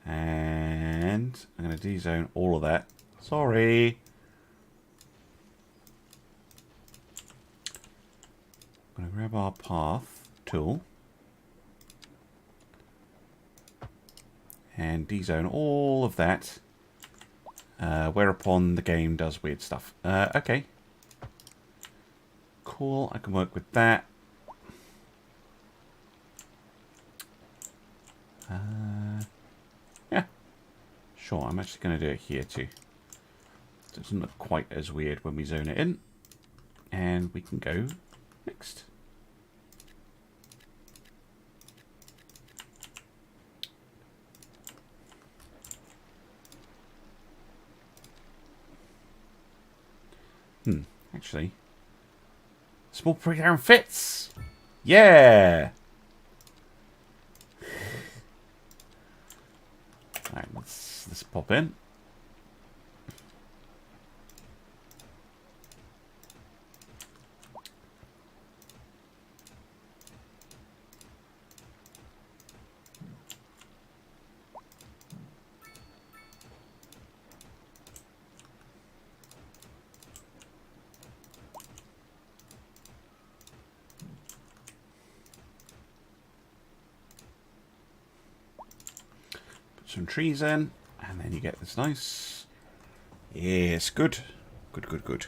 A: And I'm going to dezone all of that. Sorry. I'm going to grab our path tool. And dezone all of that. Whereupon the game does weird stuff. Okay. Cool, I can work with that. Yeah. Sure, I'm actually going to do it here too. It doesn't look quite as weird when we zone it in. And we can go next. Actually, small breakdown fits. Yeah. Alright, let's pop in. Some trees in, and then you get this nice. Yes, good. Good.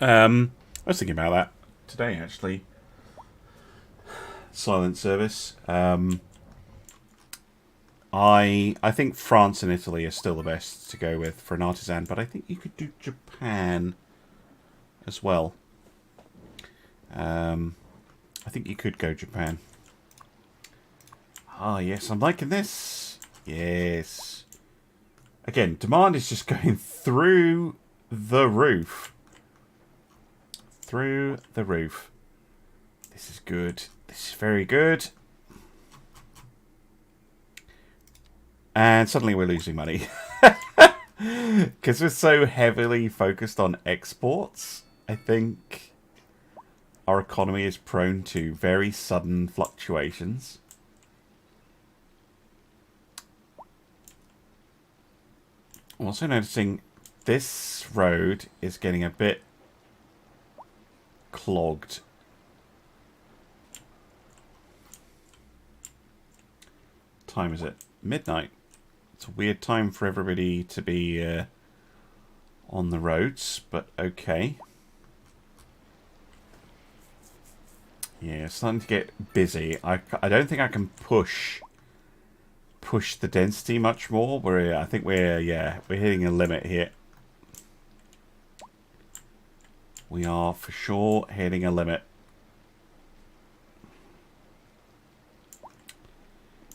A: I was thinking about that today, actually. Silent service. I think France and Italy are still the best to go with for an artisan, but I think you could do Japan as well. I think you could go Japan. Ah, yes, I'm liking this. Yes. Again, demand is just going through the roof. Through the roof. This is good. This is very good. And suddenly we're losing money. Because we're so heavily focused on exports, I think our economy is prone to very sudden fluctuations. I'm also noticing this road is getting a bit clogged. What time is it? Midnight. It's a weird time for everybody to be on the roads, but okay. Yeah, it's starting to get busy. I don't think I can push the density much more. I think we're hitting a limit here. We are for sure hitting a limit.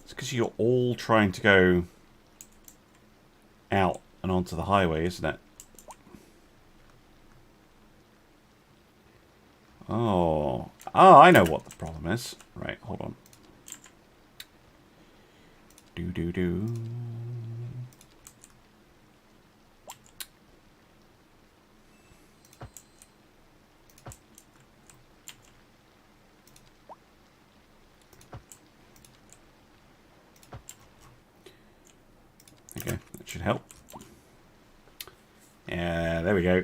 A: It's because you're all trying to go out and onto the highway, isn't it? Oh, I know what the problem is. Right, hold on. Do. Okay, that should help. Yeah, there we go.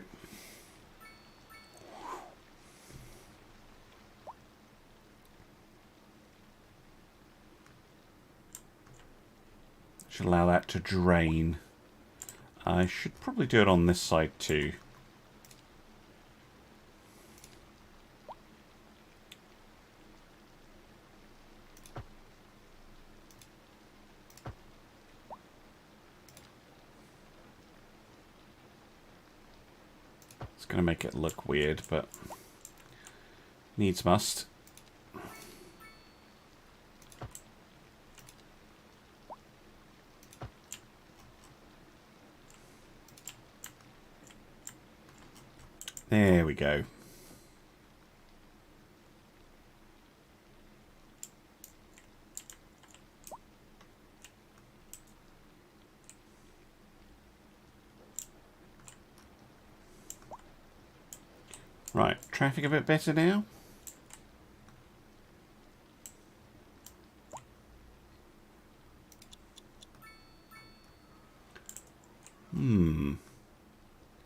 A: Should allow that to drain. I should probably do it on this side too. It's going to make it look weird, but needs must. There we go. Right, traffic a bit better now.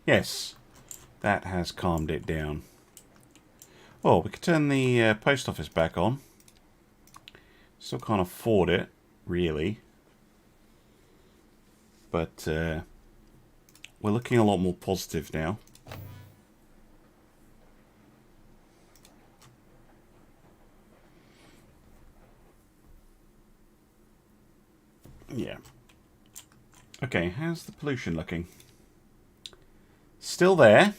A: Yes, that has calmed it down. Well, we could turn the post office back on. Still can't afford it, really. But we're looking a lot more positive now. Yeah. Okay, how's the pollution looking? Still there.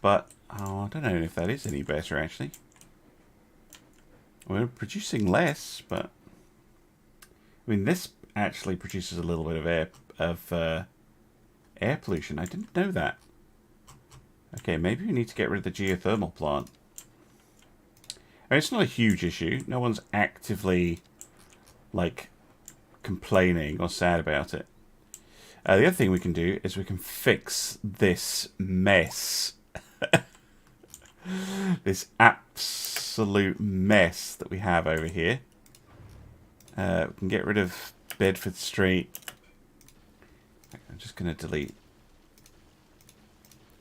A: But, oh, I don't know if that is any better, actually. We're producing less, but... I mean, this actually produces a little bit of air pollution. I didn't know that. Okay, maybe we need to get rid of the geothermal plant. I mean, it's not a huge issue. No one's actively, like, complaining or sad about it. The other thing we can do is we can fix this mess. This absolute mess that we have over here. We can get rid of Bedford Street. I'm just going to delete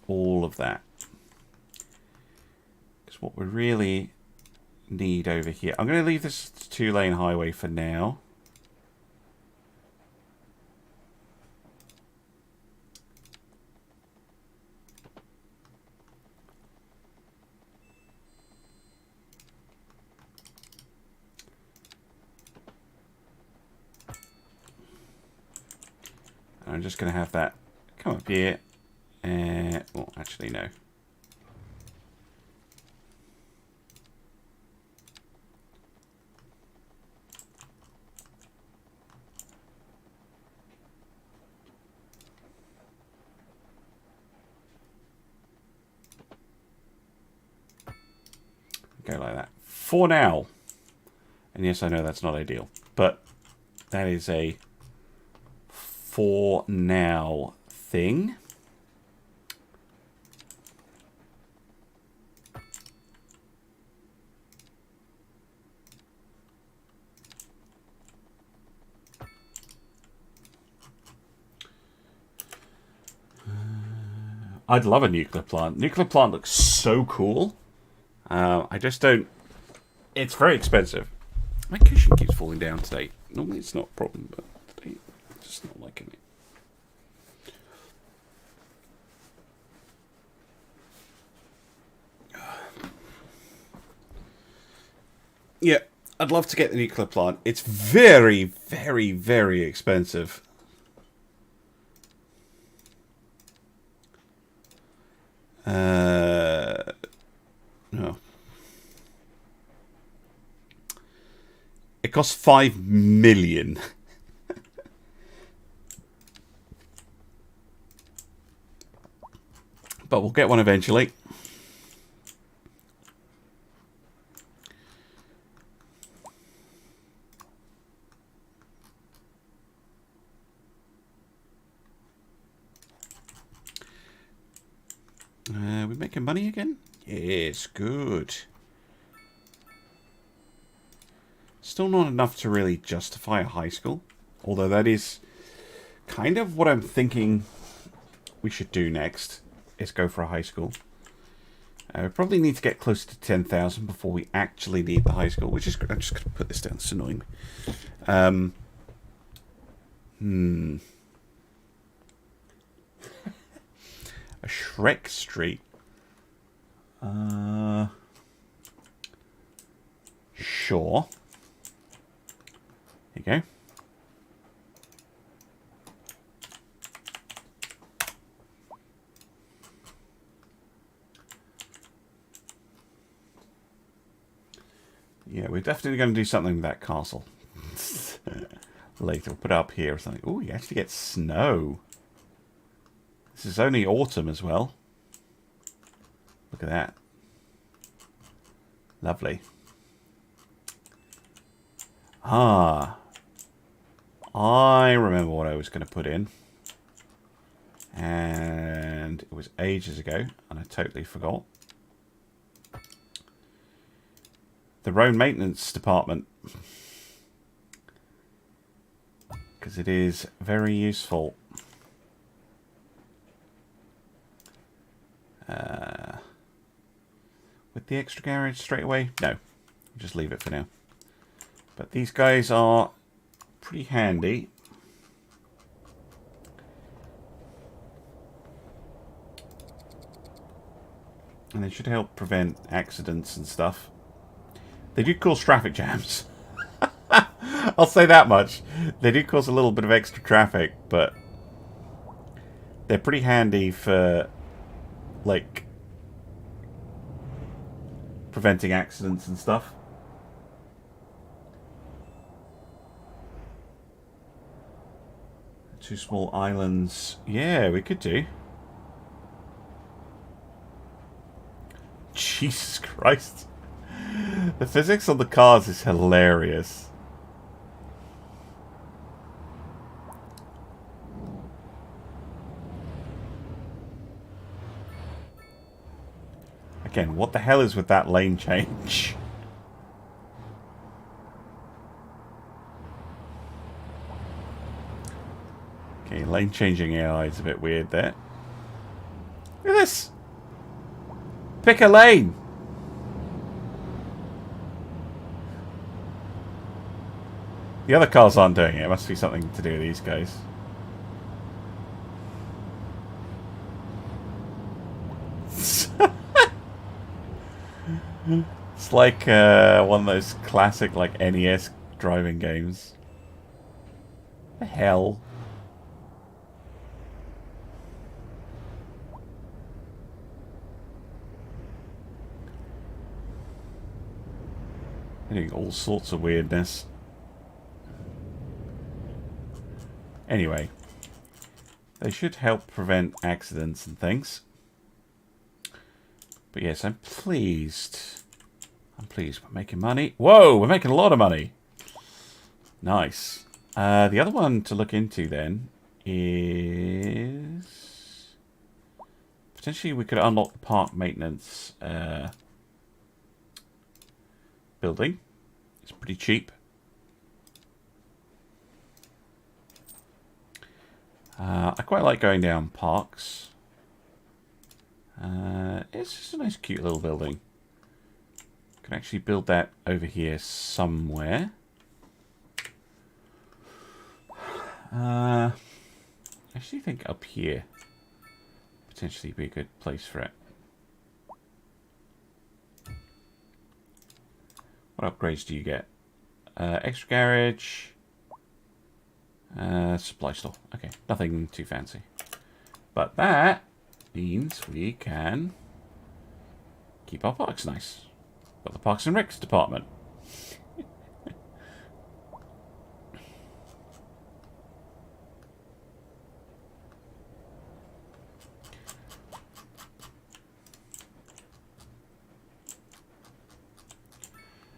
A: all of that. Because what we really need over here... I'm going to leave this 2-lane highway for now. I'm just going to have that come up here. Well, actually, no. Go like that. For now. And yes, I know that's not ideal. But that is a for now thing. I'd love a nuclear plant. Nuclear plant looks so cool. I just don't... It's very expensive. My cushion keeps falling down today. Normally it's not a problem, but today I'm just not liking it. Yeah, I'd love to get the nuclear plant. It's very, very, very expensive. No. It costs 5 million. But we'll get one eventually. We making money again? Yes, good. Still not enough to really justify a high school. Although that is kind of what I'm thinking we should do next. Is go for a high school. We probably need to get close to 10,000 before we actually need the high school. Which is, I'm just going to put this down. It's annoying me. A Shrek Street. Sure. There you go. Yeah, we're definitely going to do something with that castle. Later, we'll put it up here or something. Oh, you actually get snow. This is only autumn as well. Look at that. Lovely. Ah. I remember what I was going to put in. And it was ages ago, and I totally forgot. The road maintenance department. Because it is very useful. With the extra garage straight away? No. Just leave it for now. But these guys are pretty handy. And they should help prevent accidents and stuff. They do cause traffic jams. I'll say that much. They do cause a little bit of extra traffic, but they're pretty handy for, like, preventing accidents and stuff. Two small islands. Yeah, we could do. Jesus Christ. The physics on the cars is hilarious. Again, what the hell is with that lane change? Okay, lane changing AI is a bit weird there. Look at this! Pick a lane! The other cars aren't doing it. It must be something to do with these guys. It's like one of those classic like NES driving games. The hell? They're doing all sorts of weirdness. Anyway, they should help prevent accidents and things. But yes, I'm pleased. I'm pleased we're making money. Whoa, we're making a lot of money. Nice. The other one to look into then is... potentially we could unlock the park maintenance building. It's pretty cheap. I quite like going down parks. It's just a nice cute little building. Can actually build that over here somewhere. I actually think up here potentially be a good place for it. What upgrades do you get? Extra garage. Supply store. Okay, nothing too fancy. But that means we can keep our parks nice. Got the Parks and Recs department.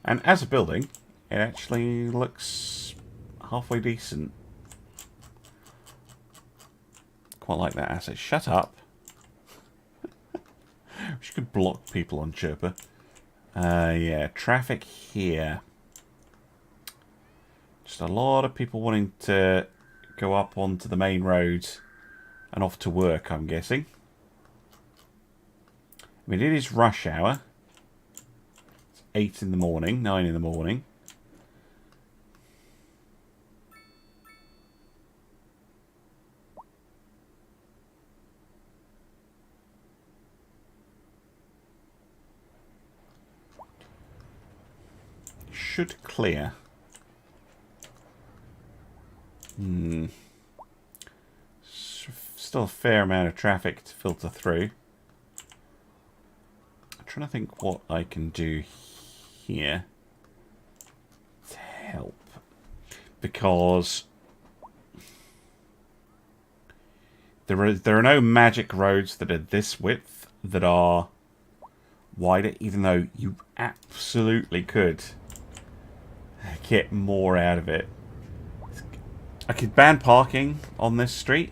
A: And as a building, it actually looks halfway decent. Quite like that asset. Shut up. Wish you could block people on Chirper. Yeah, traffic here. Just a lot of people wanting to go up onto the main road and off to work, I'm guessing. I mean, it is rush hour. 8 in the morning, 9 in the morning. Should clear. Still a fair amount of traffic to filter through. I'm trying to think what I can do here to help, because there are no magic roads that are this width that are wider, even though you absolutely could get more out of it. I could ban parking on this street.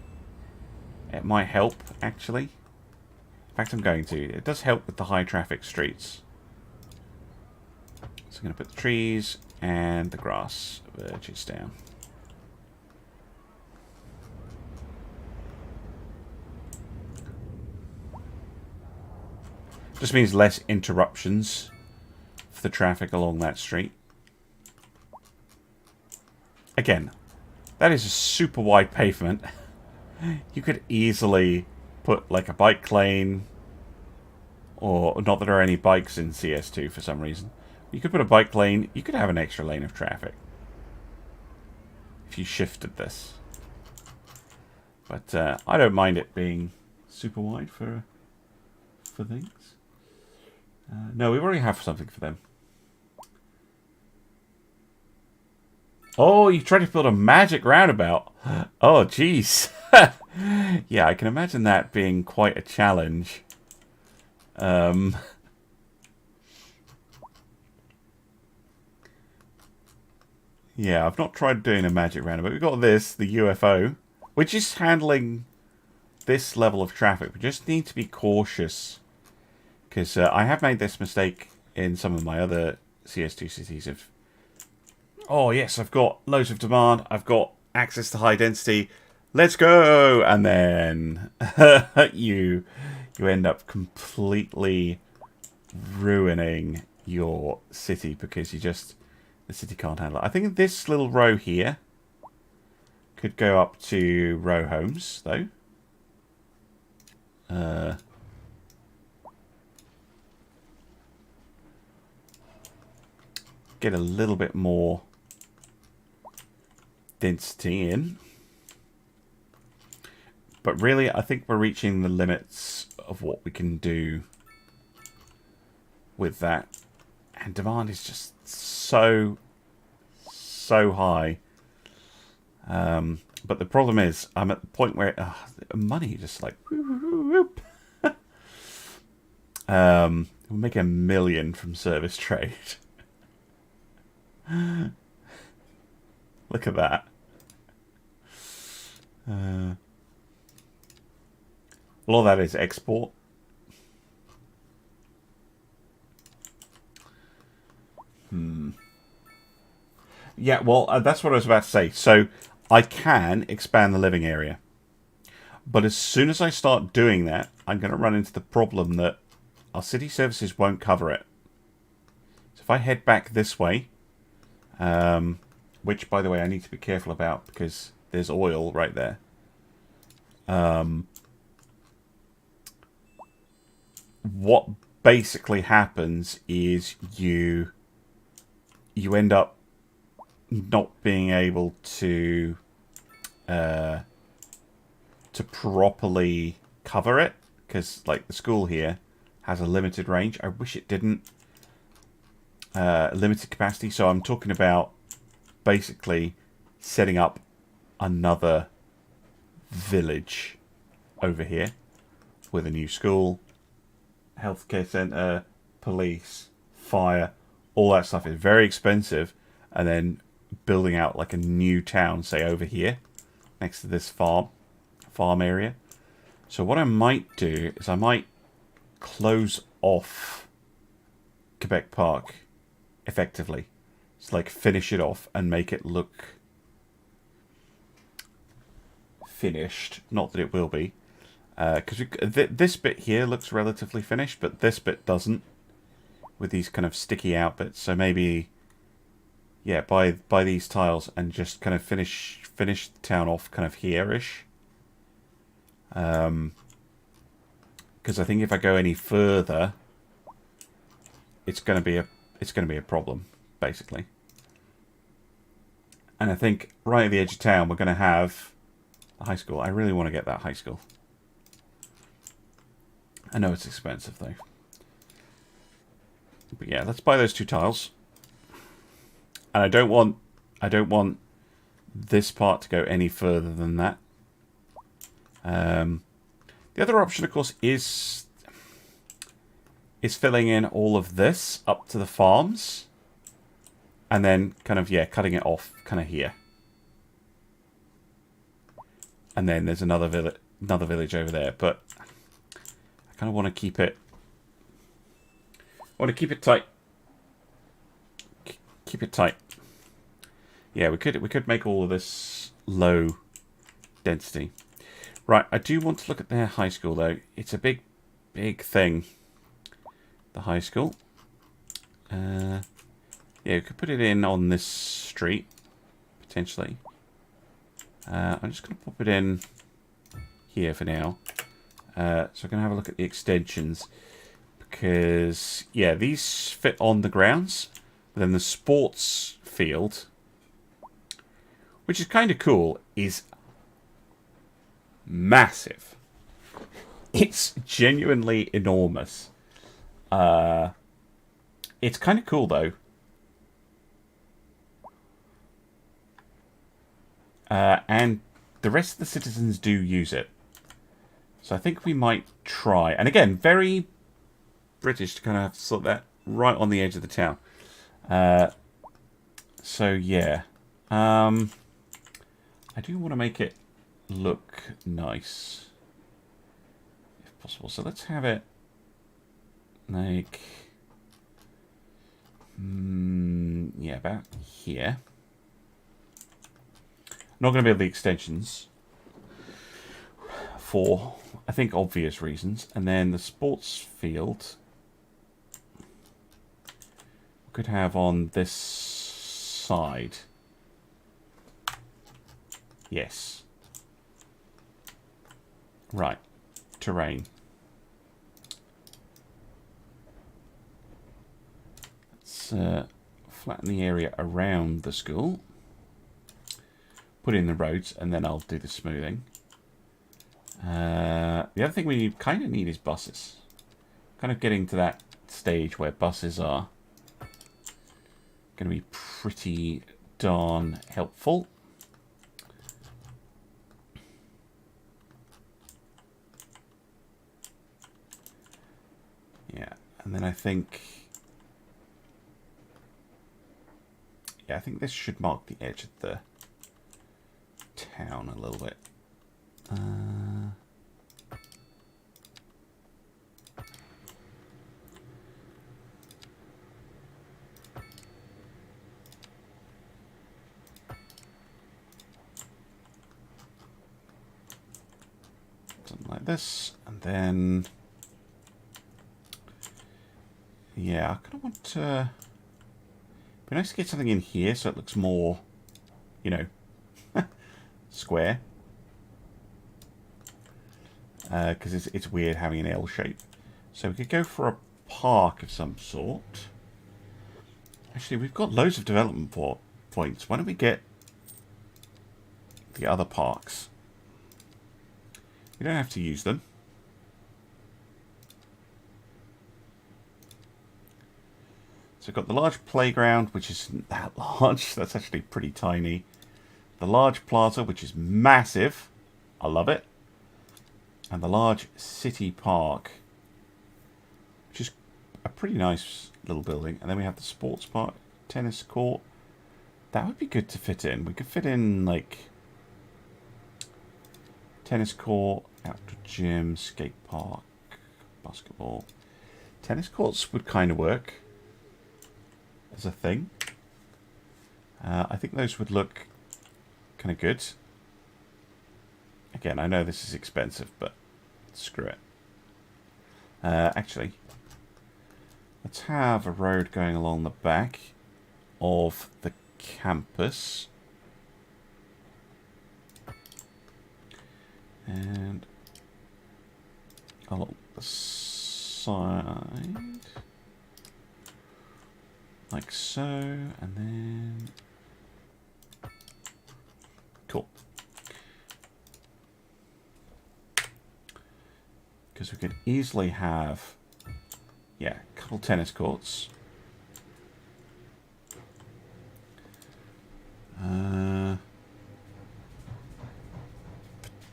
A: It might help, actually. In fact, I'm going to. It does help with the high traffic streets. So I'm going to put the trees and the grass verges down. Just means less interruptions for the traffic along that street. Again, that is a super wide pavement. You could easily put like a bike lane, or not that there are any bikes in CS2 for some reason. You could put a bike lane, you could have an extra lane of traffic if you shifted this. But I don't mind it being super wide for things. No, we already have something for them. Oh, you tried to build a magic roundabout. Oh, jeez. Yeah, I can imagine that being quite a challenge. Yeah, I've not tried doing a magic roundabout. We've got this, the UFO, which is handling this level of traffic. We just need to be cautious, because I have made this mistake in some of my other CS2 cities of, oh yes, I've got loads of demand, I've got access to high density, let's go, and then you end up completely ruining your city because the city can't handle it. I think this little row here could go up to row homes, though. Get a little bit more density in. But really, I think we're reaching the limits of what we can do with that. And demand is just so high. But the problem is, I'm at the point where money just like whoop. We'll make $1 million from service trade. Look at that. Well, all that is export. Yeah, well, that's what I was about to say. So I can expand the living area. But as soon as I start doing that, I'm going to run into the problem that our city services won't cover it. So if I head back this way, which, by the way, I need to be careful about because there's oil right there. What basically happens is you end up not being able to properly cover it because, like, the school here has a limited range. I wish it didn't. Limited capacity. So I'm talking about basically setting up another village over here with a new school, healthcare centre, police, fire, all that stuff is very expensive. And then building out like a new town, say over here, next to this farm area. So what I might do is I might close off Quebec Park effectively. It's like finish it off and make it look finished. Not that it will be. Because this bit here looks relatively finished, but this bit doesn't. With these kind of sticky out bits. So maybe, yeah, buy these tiles and just kind of finish the town off kind of here-ish. Because I think if I go any further, it's going to be a problem, basically. And I think right at the edge of town we're going to have a high school. I really want to get that high school. I know it's expensive though. But yeah, let's buy those 2 tiles. And I don't want this part to go any further than that. The other option, of course, is filling in all of this up to the farms. And then kind of, yeah, cutting it off kind of here. And then there's another village over there. But I kind of want to keep it... tight. Keep it tight. Yeah, we could make all of this low density. Right, I do want to look at their high school though. It's a big thing. The high school. Yeah, we could put it in on this street potentially. I'm just going to pop it in here for now. So I'm going to have a look at the extensions. Because, yeah, these fit on the grounds. But then the sports field, which is kind of cool, is massive. It's genuinely enormous. It's kind of cool, though. And the rest of the citizens do use it. So I think we might try. And again, very British to kind of have to sort that right on the edge of the town. So yeah, I do want to make it look nice if possible. So let's have it like yeah, about here. Not going to build the extensions for, I think, obvious reasons. And then the sports field we could have on this side. Yes. Right. Terrain. Let's flatten the area around the school. Put in the roads, and then I'll do the smoothing. The other thing we kind of need is buses. Kind of getting to that stage where buses are going to be pretty darn helpful. Yeah, and then I think... Yeah, I think this should mark the edge of the town a little bit. Something like this, and then... Yeah, I kind of want to... It'd be nice to get something in here so it looks more, you know, square. Because it's weird having an L shape. So we could go for a park of some sort. Actually, we've got loads of development points. Why don't we get the other parks? We don't have to use them. So we've got the large playground, which isn't that large. That's actually pretty tiny. The large plaza, which is massive. I love it. And the large city park, which is a pretty nice little building. And then we have the sports park, tennis court. That would be good to fit in. We could fit in, like, tennis court, outdoor gym, skate park, basketball. Tennis courts would kind of work as a thing. I think those would look kind of good. Again, I know this is expensive, but screw it. Actually, let's have a road going along the back of the campus. And along the side. Like so, and then... Cool. Because we could easily have, yeah, a couple tennis courts.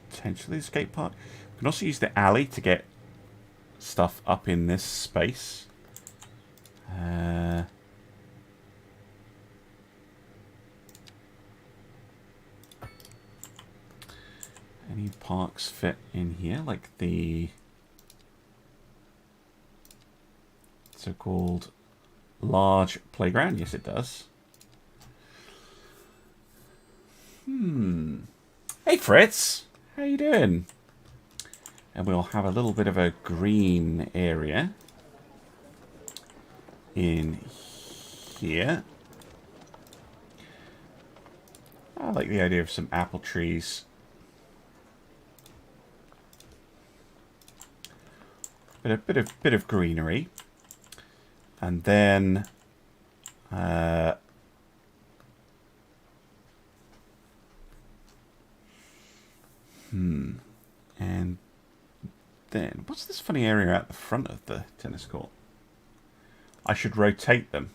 A: Potentially a skate park. We can also use the alley to get stuff up in this space. Any parks fit in here, like the so-called large playground? Yes, it does. Hey, Fritz. How you doing? And we'll have a little bit of a green area in here. I like the idea of some apple trees. But a bit of greenery. And then and then what's this funny area at the front of the tennis court? I should rotate them.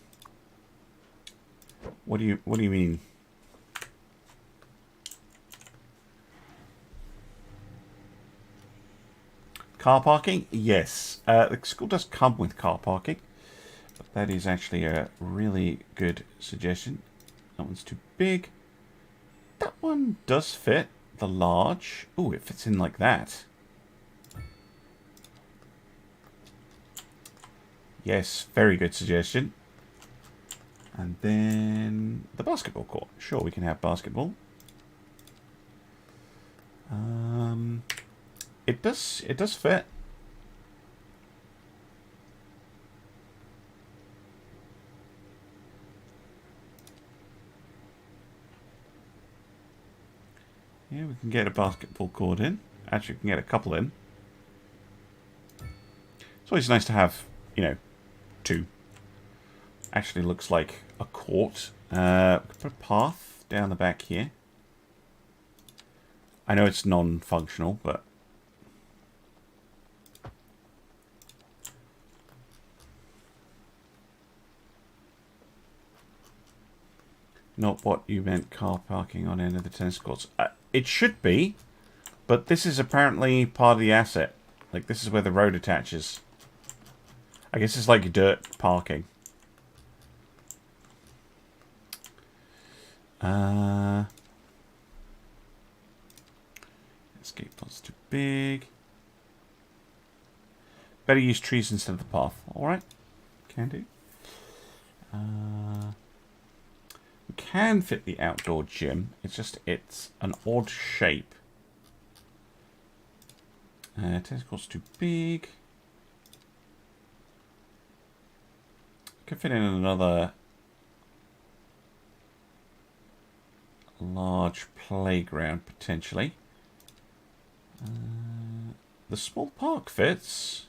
A: What do you mean? Car parking? Yes. The school does come with car parking. But that is actually a really good suggestion. That one's too big. That one does fit. The large. Oh, it fits in like that. Yes, very good suggestion. And then the basketball court. Sure, we can have basketball. It does fit. Yeah, we can get a basketball court in. Actually, we can get a couple in. It's always nice to have, you know, two. Actually looks like a court. We could put a path down the back here. I know it's non-functional, but... Not what you meant, car parking on end of the tennis courts. It should be, but this is apparently part of the asset. Like, this is where the road attaches. I guess it's like dirt parking. Escape pod's too big. Better use trees instead of the path. Alright. Can do. We can fit the outdoor gym. It's just, it's an odd shape. Tennis court's too big. Could fit in another large playground, potentially. The small park fits.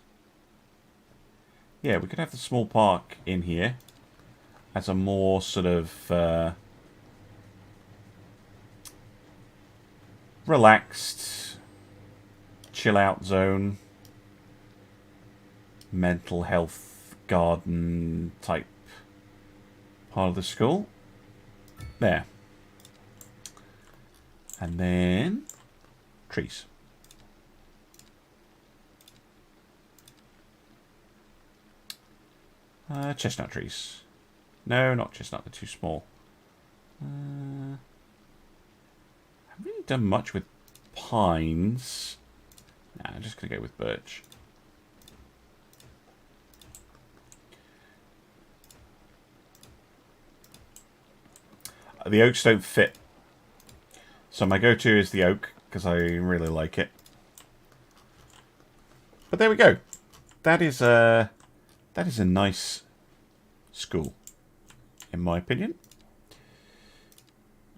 A: Yeah, we could have the small park in here as a more sort of relaxed, chill-out zone, mental health garden type part of the school. There. And then trees. Chestnut trees. No, not chestnut. They're too small. I haven't really done much with pines. Nah, I'm just going to go with birch. The oaks don't fit. So my go-to is the oak, because I really like it. But there we go. That is a nice school, in my opinion.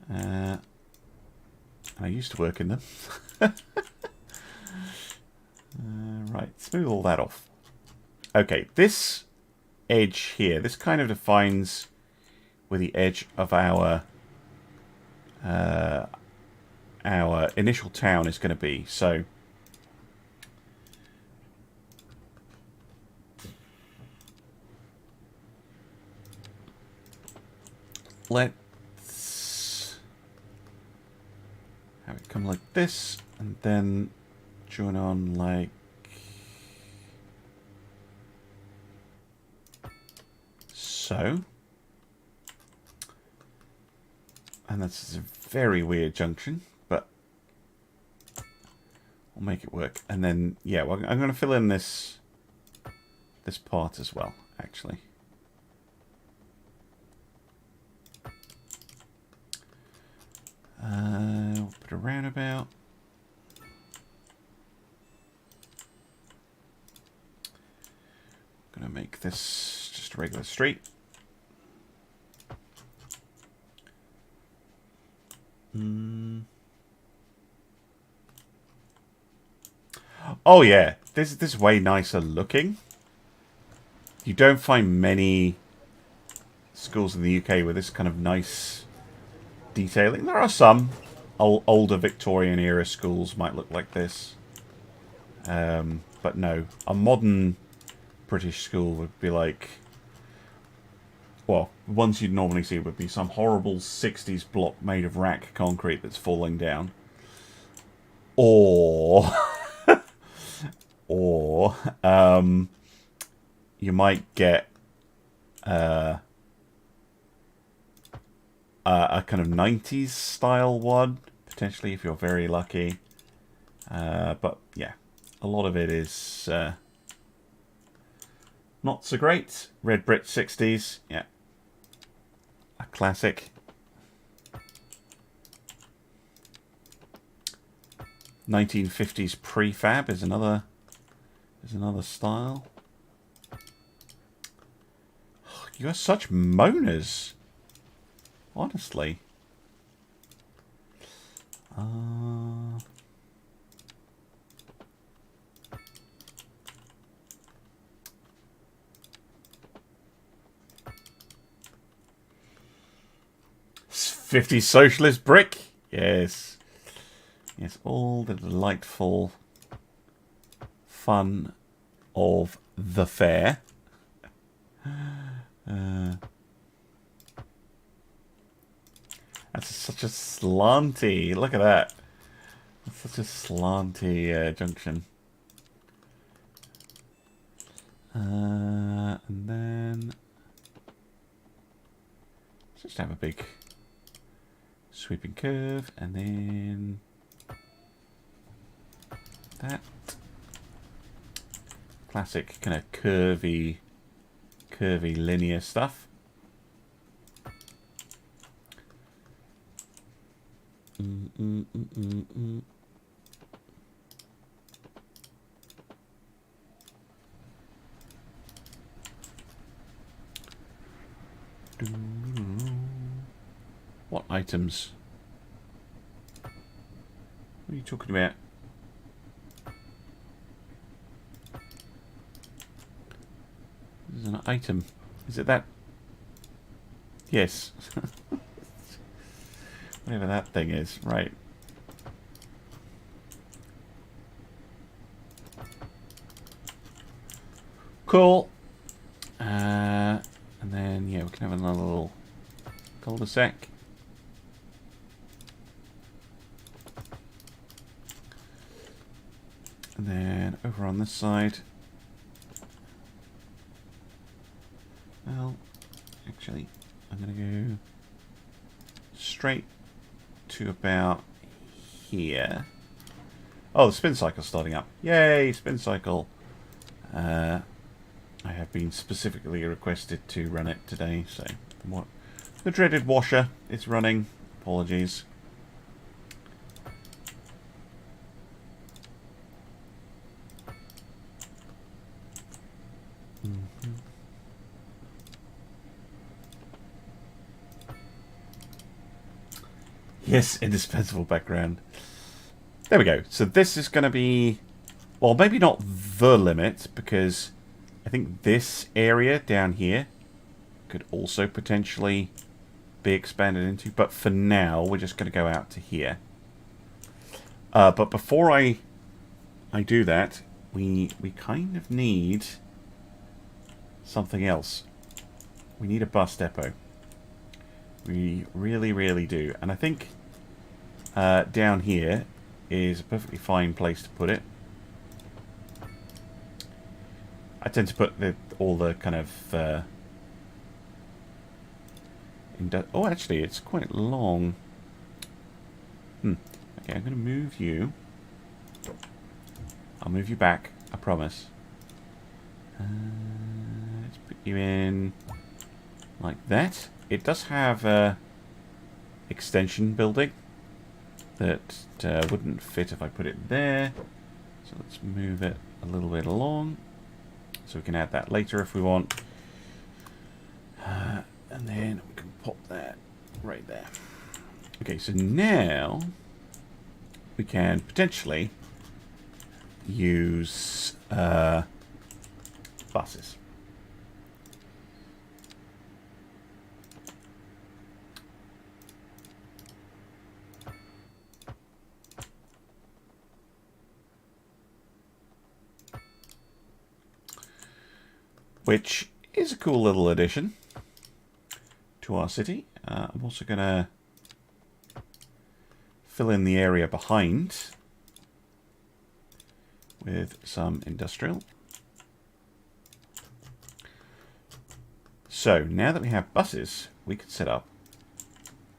A: I used to work in them. Right, smooth all that off. Okay, this edge here, this kind of defines where the edge of our initial town is going to be. So let's have it come like this, and then join on like so. And that's a very weird junction, but we'll make it work. And then, yeah, well, I'm going to fill in this part as well, actually. We'll put a roundabout. I'm going to make this just a regular street. Oh yeah, this is way nicer looking. You don't find many schools in the UK with this kind of nice detailing. There are some older Victorian era schools might look like this, but no, a modern British school would be like, well, the ones you'd normally see would be some horrible 60s block made of rack concrete that's falling down. Or you might get a kind of 90s style one, potentially, if you're very lucky. But yeah, a lot of it is not so great. Red Brit 60s, yeah. A classic. 1950s prefab is another style. You are such moaners. Honestly. '50s socialist brick. Yes. Yes, all the delightful fun of the fair. That's such a slanty. Look at that. That's such a slanty junction. And then just have a big sweeping curve, and then that classic kind of curvy linear stuff. What items? What are you talking about? This is an item. Is it that? Yes. Whatever that thing is. Right. Cool. And then, yeah, we can have another little cul-de-sac. And then over on this side. Well, actually, I'm going to go straight to about here. Oh, the spin cycle's starting up. Yay, spin cycle. I have been specifically requested to run it today, so the dreaded washer is running. Apologies. Yes, indispensable background. There we go. So this is going to be, well, maybe not the limit, because I think this area down here could also potentially be expanded into. But for now, we're just going to go out to here. But before I do that, we kind of need something else. We need a bus depot. We really, really do. And I think down here is a perfectly fine place to put it. I tend to put all the kind of... oh, actually, it's quite long. Okay, I'm going to move you. I'll move you back, I promise. Let's put you in like that. It does have a extension building that wouldn't fit if I put it there. So let's move it a little bit along. So we can add that later if we want. And then we can pop that right there. Okay, so now we can potentially use buses. Which is a cool little addition to our city. I'm also going to fill in the area behind with some industrial. So now that we have buses, we can set up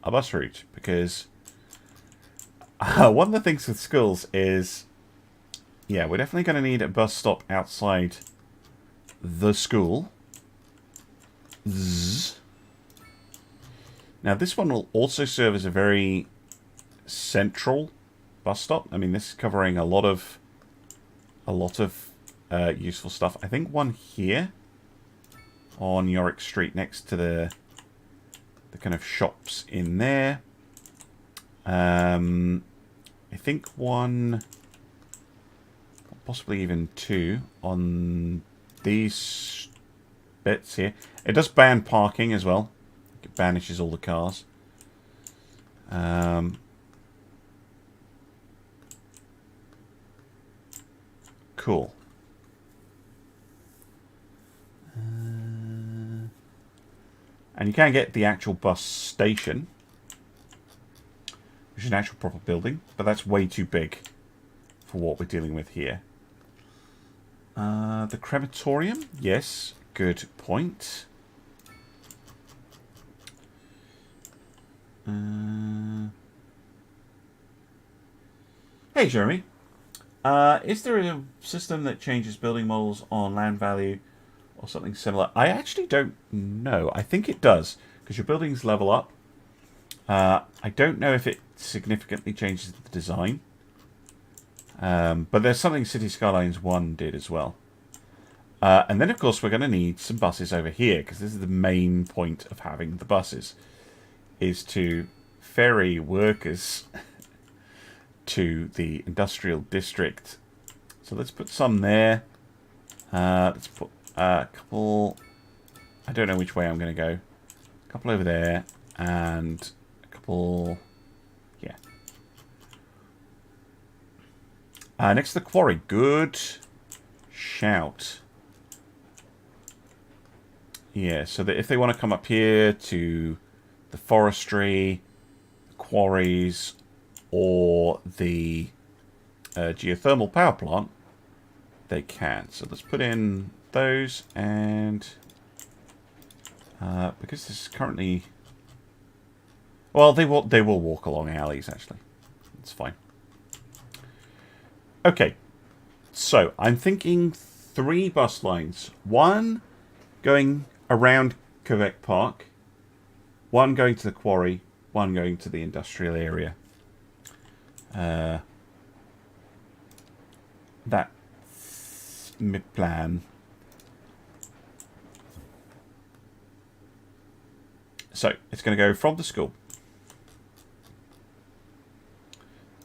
A: a bus route, because one of the things with schools is, yeah, we're definitely going to need a bus stop outside the school. Zzz. Now this one will also serve as a very central bus stop. I mean, this is covering a lot of useful stuff. I think one here on Yorick Street next to the kind of shops in there. I think one, possibly even two on these bits here. It does ban parking as well. It banishes all the cars. Cool. And you can get the actual bus station which is an actual proper building, but that's way too big for what we're dealing with here. The crematorium, yes, good point. Hey, Jeremy. Is there a system that changes building models on land value or something similar? I actually don't know. I think it does, because your buildings level up. I don't know if it significantly changes the design. But there's something City Skylines 1 did as well. And then, of course, we're going to need some buses over here, because this is the main point of having the buses, is to ferry workers to the industrial district. So let's put some there. Let's put a couple... I don't know which way I'm going to go. A couple over there, and a couple... yeah. Next to the quarry. Good shout. Yeah, so that if they want to come up here to the forestry, the quarries, or the geothermal power plant, they can. So let's put in those, and because this is currently... well, they will walk along alleys, actually. It's fine. Okay, so I'm thinking 3 bus lines. 1 going around Quebec Park, 1 going to the quarry, 1 going to the industrial area. That's my plan. So, it's going to go from the school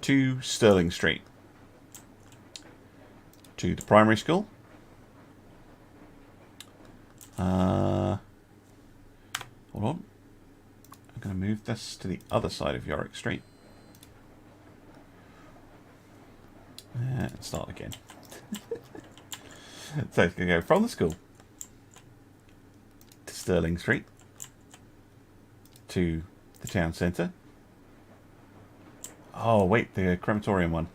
A: to Stirling Street, to the primary school. Hold on. I'm going to move this to the other side of Yorick Street. And start again. So it's going to go from the school to Stirling Street, to the town centre. Oh, wait, the crematorium one.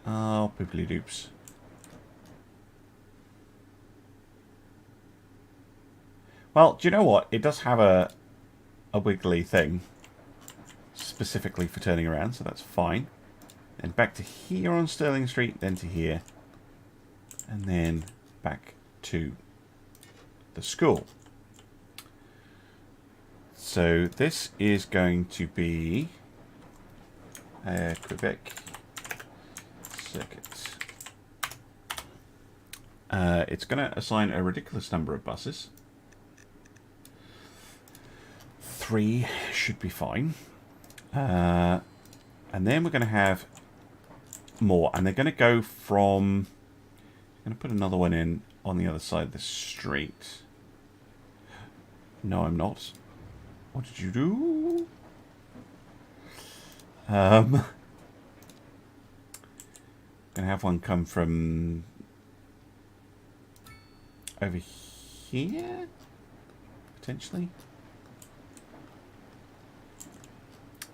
A: Oh, poopily doops. Well, do you know what? It does have a wiggly thing specifically for turning around, so that's fine. And back to here on Stirling Street, then to here, and then back to the school. So this is going to be Quebec Circuit. It's going to assign a ridiculous number of buses. 3 should be fine. And then we're going to have more. And they're going to go from... I'm going to put another one in on the other side of the street. No, I'm not. What did you do? Going to have one come from over here, potentially.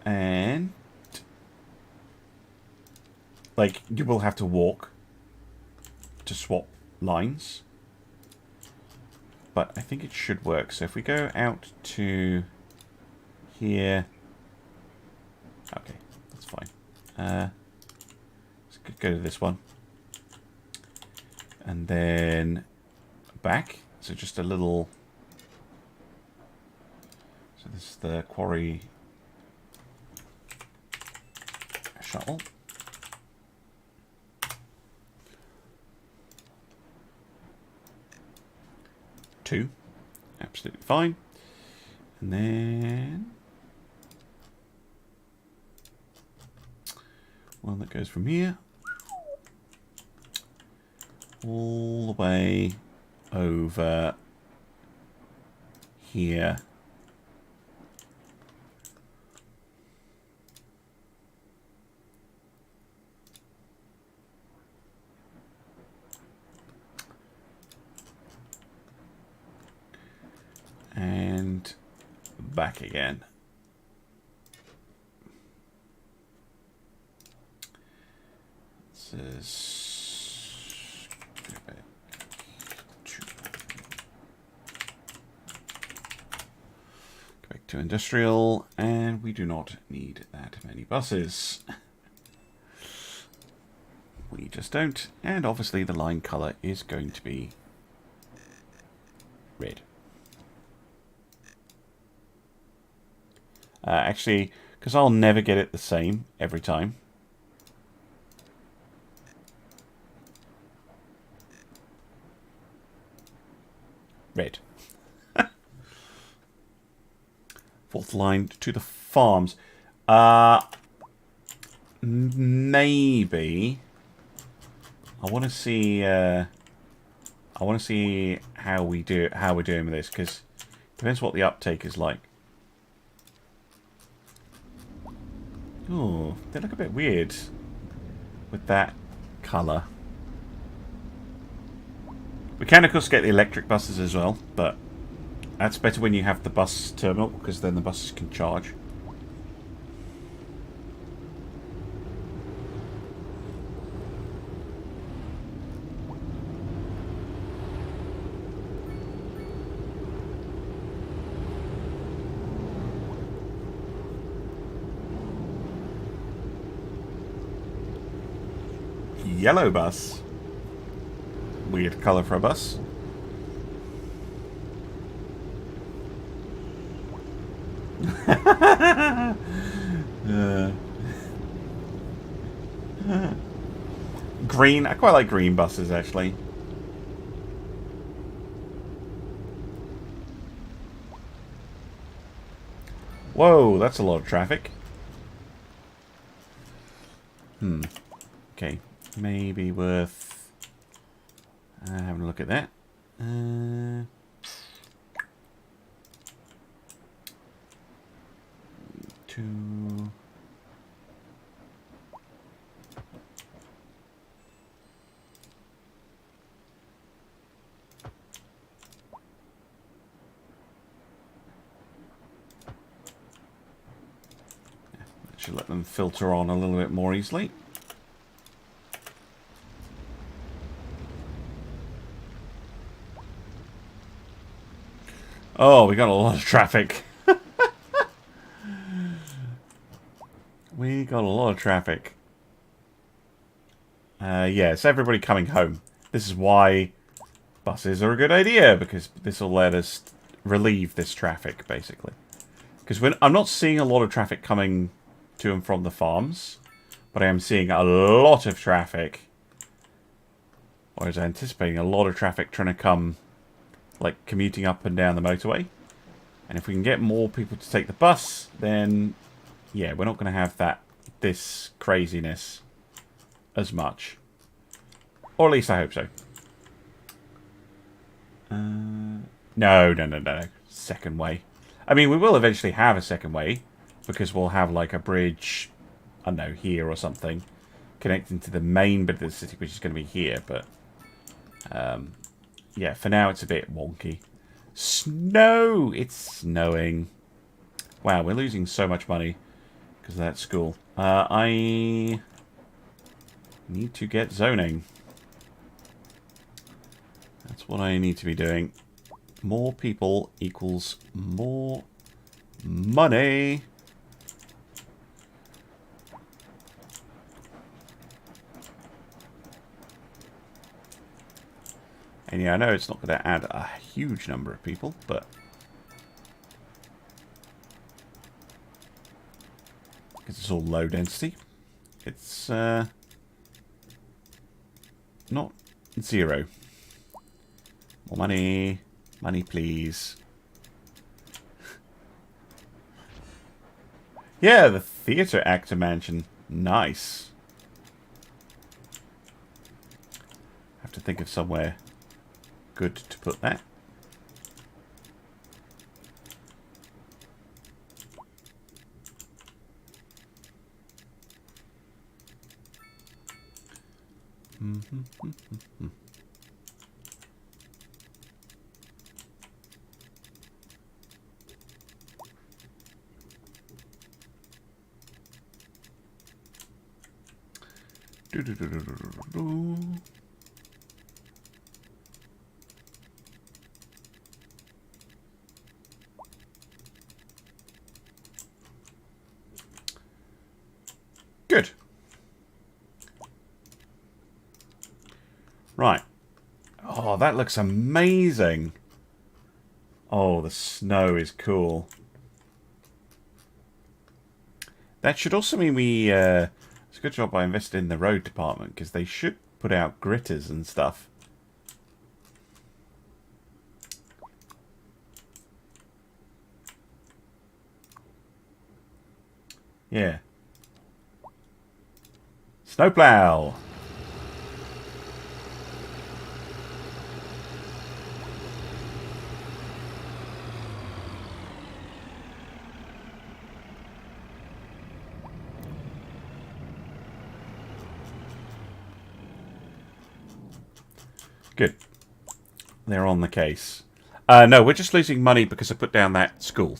A: And like you will have to walk to swap lines, but I think it should work. So if we go out to here, okay, that's fine. Let's go to this one, and then back. So just a little. So this is the quarry shuttle. Two, absolutely fine. And then one that goes from here all the way over here. And back again. to industrial, and we do not need that many buses. We just don't. And obviously the line colour is going to be red. Actually, because I'll never get it the same every time. Red. Fourth line to the farms. Maybe. I want to see. I want to see how we're doing with this, because it depends what the uptake is like. Oh, they look a bit weird with that colour. We can, of course, get the electric buses as well, but that's better when you have the bus terminal, because then the buses can charge. Yellow bus. Weird colour for a bus. Green. I quite like green buses, actually. Whoa, that's a lot of traffic. Okay. Maybe worth having a look at that. Two. Should let them filter on a little bit more easily. Oh, we got a lot of traffic. We got a lot of traffic. Yeah, it's everybody coming home. This is why buses are a good idea, because this will let us relieve this traffic, basically. Because I'm not seeing a lot of traffic coming to and from the farms, but I am seeing a lot of traffic, or I was anticipating a lot of traffic trying to come, like, commuting up and down the motorway. And if we can get more people to take the bus, then yeah, we're not going to have this craziness as much. Or at least I hope so. No. Second way. I mean, we will eventually have a second way, because we'll have like a bridge, I don't know, here or something, connecting to the main bit of the city, which is going to be here. But yeah, for now it's a bit wonky. Snow! It's snowing. Wow, we're losing so much money because of that school. I need to get zoning. That's what I need to be doing. More people equals more money. And yeah, I know it's not going to add a huge number of people, but because it's all low density, it's not zero. More money. Money, please. Yeah, the theatre actor mansion. Nice. Have to think of somewhere good to put that. Good. Right. Oh, that looks amazing. Oh, the snow is cool. That should also mean we... it's a good job I invested in the road department, because they should put out gritters and stuff. Yeah. Snowplow. Good. They're on the case. No, we're just losing money because I put down that school.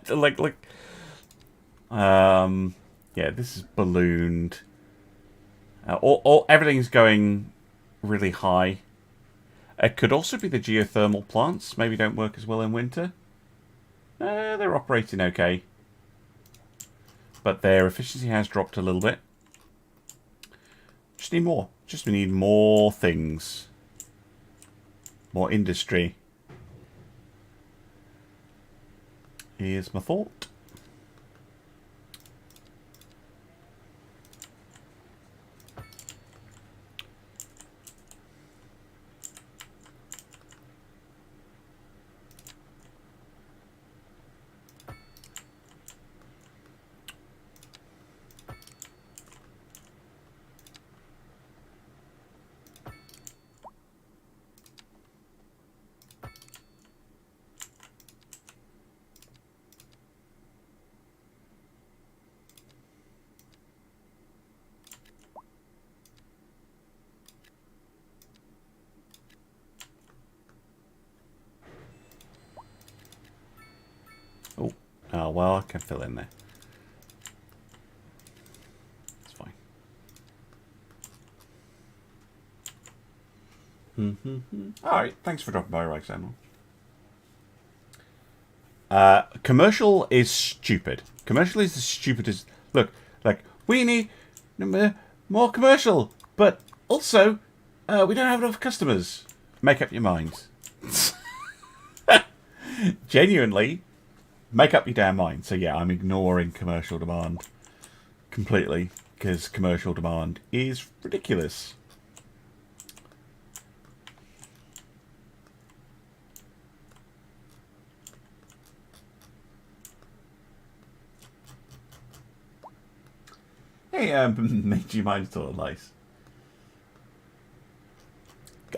A: like, yeah, this is ballooned. Everything's going really high. It could also be the geothermal plants. Maybe don't work as well in winter. They're operating okay. But their efficiency has dropped a little bit. Just need more. We need more things. More industry. Here's my thought. Oh, well, I can fill in there. It's fine. Alright, thanks for dropping by, Right Samuel. Commercial is stupid. Commercial is as stupid as... Look, like, we need more commercial, but also, we don't have enough customers. Make up your mind. Genuinely... Make up your damn mind. So yeah, I'm ignoring commercial demand completely because commercial demand is ridiculous. Hey, made you mind it's all nice.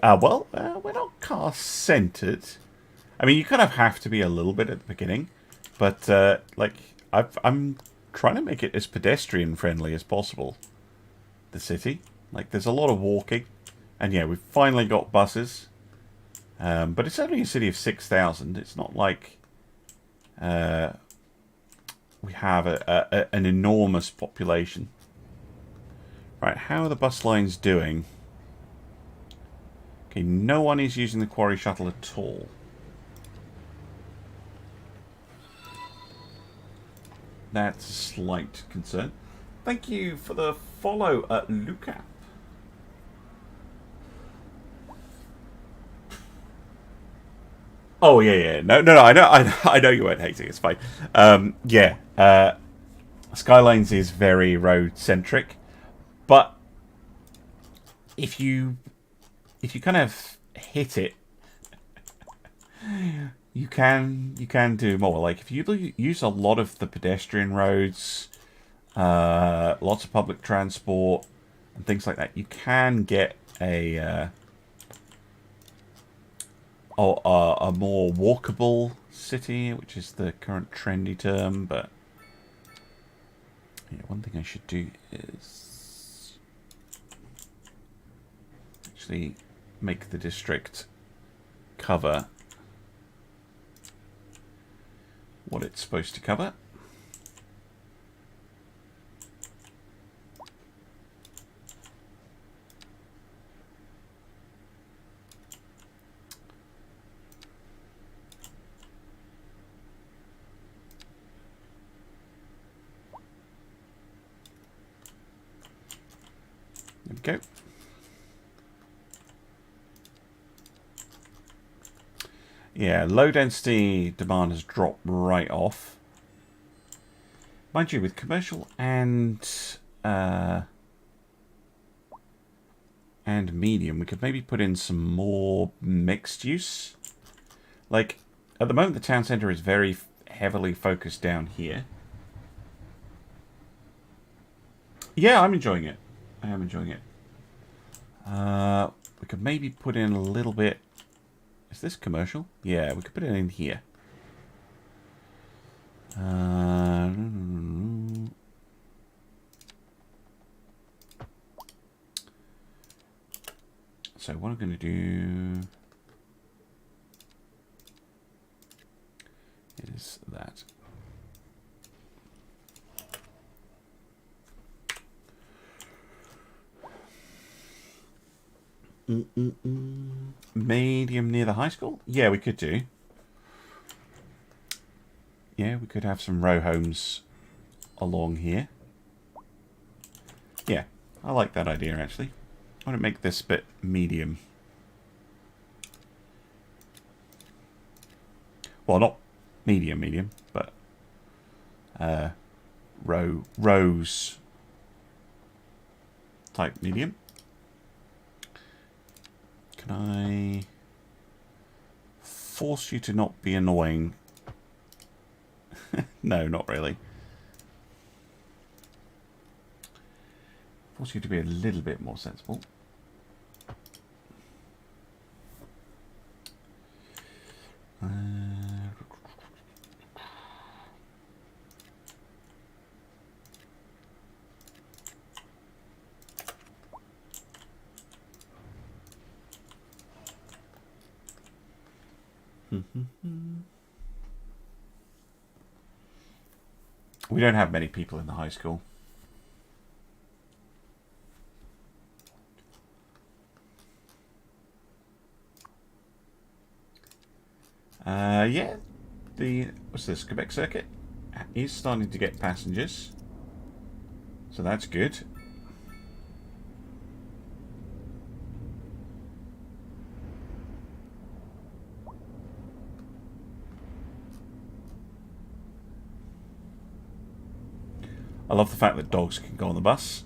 A: Well, we're not car-centered. I mean, you kind of have to be a little bit at the beginning. But, like, I'm trying to make it as pedestrian-friendly as possible. The city. Like, there's a lot of walking. And, yeah, we've finally got buses. But it's only a city of 6,000. It's not like we have an enormous population. Right, how are the bus lines doing? Okay, no one is using the quarry shuttle at all. That's a slight concern. Thank you for the follow, Luca. Oh yeah. No. I know you weren't hating. It's fine. Yeah. Skylines is very road centric, but if you kind of hit it, you can do more. Like if you use a lot of the pedestrian roads, lots of public transport and things like that, you can get a more walkable city, which is the current trendy term. But yeah, one thing I should do is actually make the district cover what it's supposed to cover. go. Yeah, low density demand has dropped right off. Mind you, with commercial and medium, we could maybe put in some more mixed use. Like, at the moment, the town centre is very heavily focused down here. Yeah, I'm enjoying it. I am enjoying it. We could maybe put in a little bit... Is this commercial? Yeah, we could put it in here. So what I'm going to do is that. Medium near the high school? Yeah, we could do. Yeah, we could have some row homes along here. Yeah, I like that idea, actually. I want to make this bit medium. Well, not medium, but rows type medium. Can I force you to not be annoying? No, not really. Force you to be a little bit more sensible. We don't have many people in the high school. Yeah, what's this, Quebec Circuit is starting to get passengers, so that's good. I love the fact that dogs can go on the bus.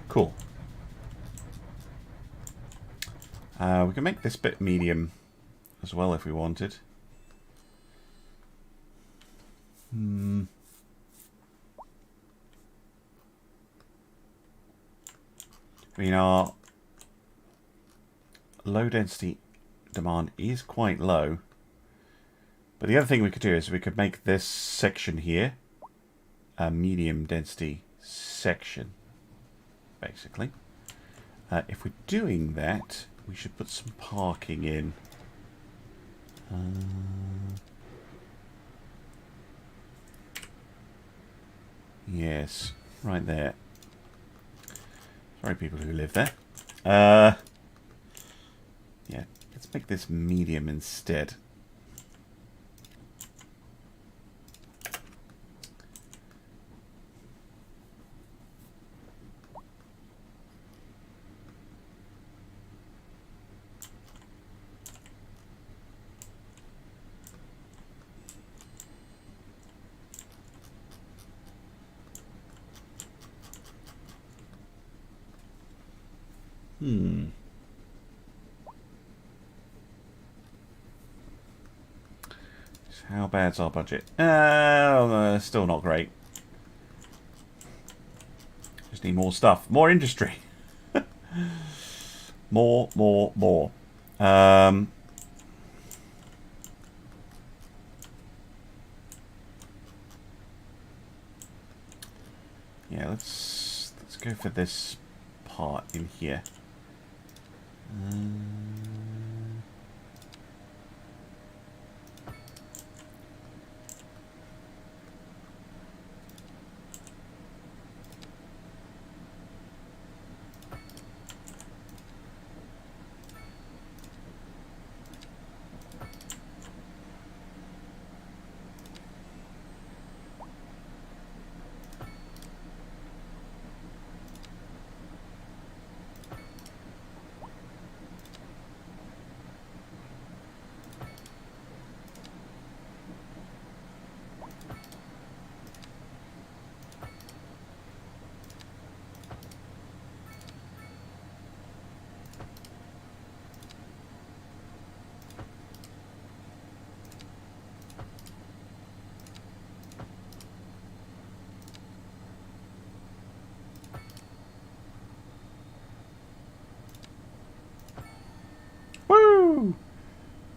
A: Cool. We can make this bit medium as well if we wanted. I mean, our low density demand is quite low. But the other thing we could do is we could make this section here a medium density section, basically. If we're doing that, we should put some parking in. Yes, right there. Sorry, people who live there. Yeah, let's make this medium instead. How bad's our budget? Still not great. Just need more stuff. More industry. more. Yeah, let's go for this part in here.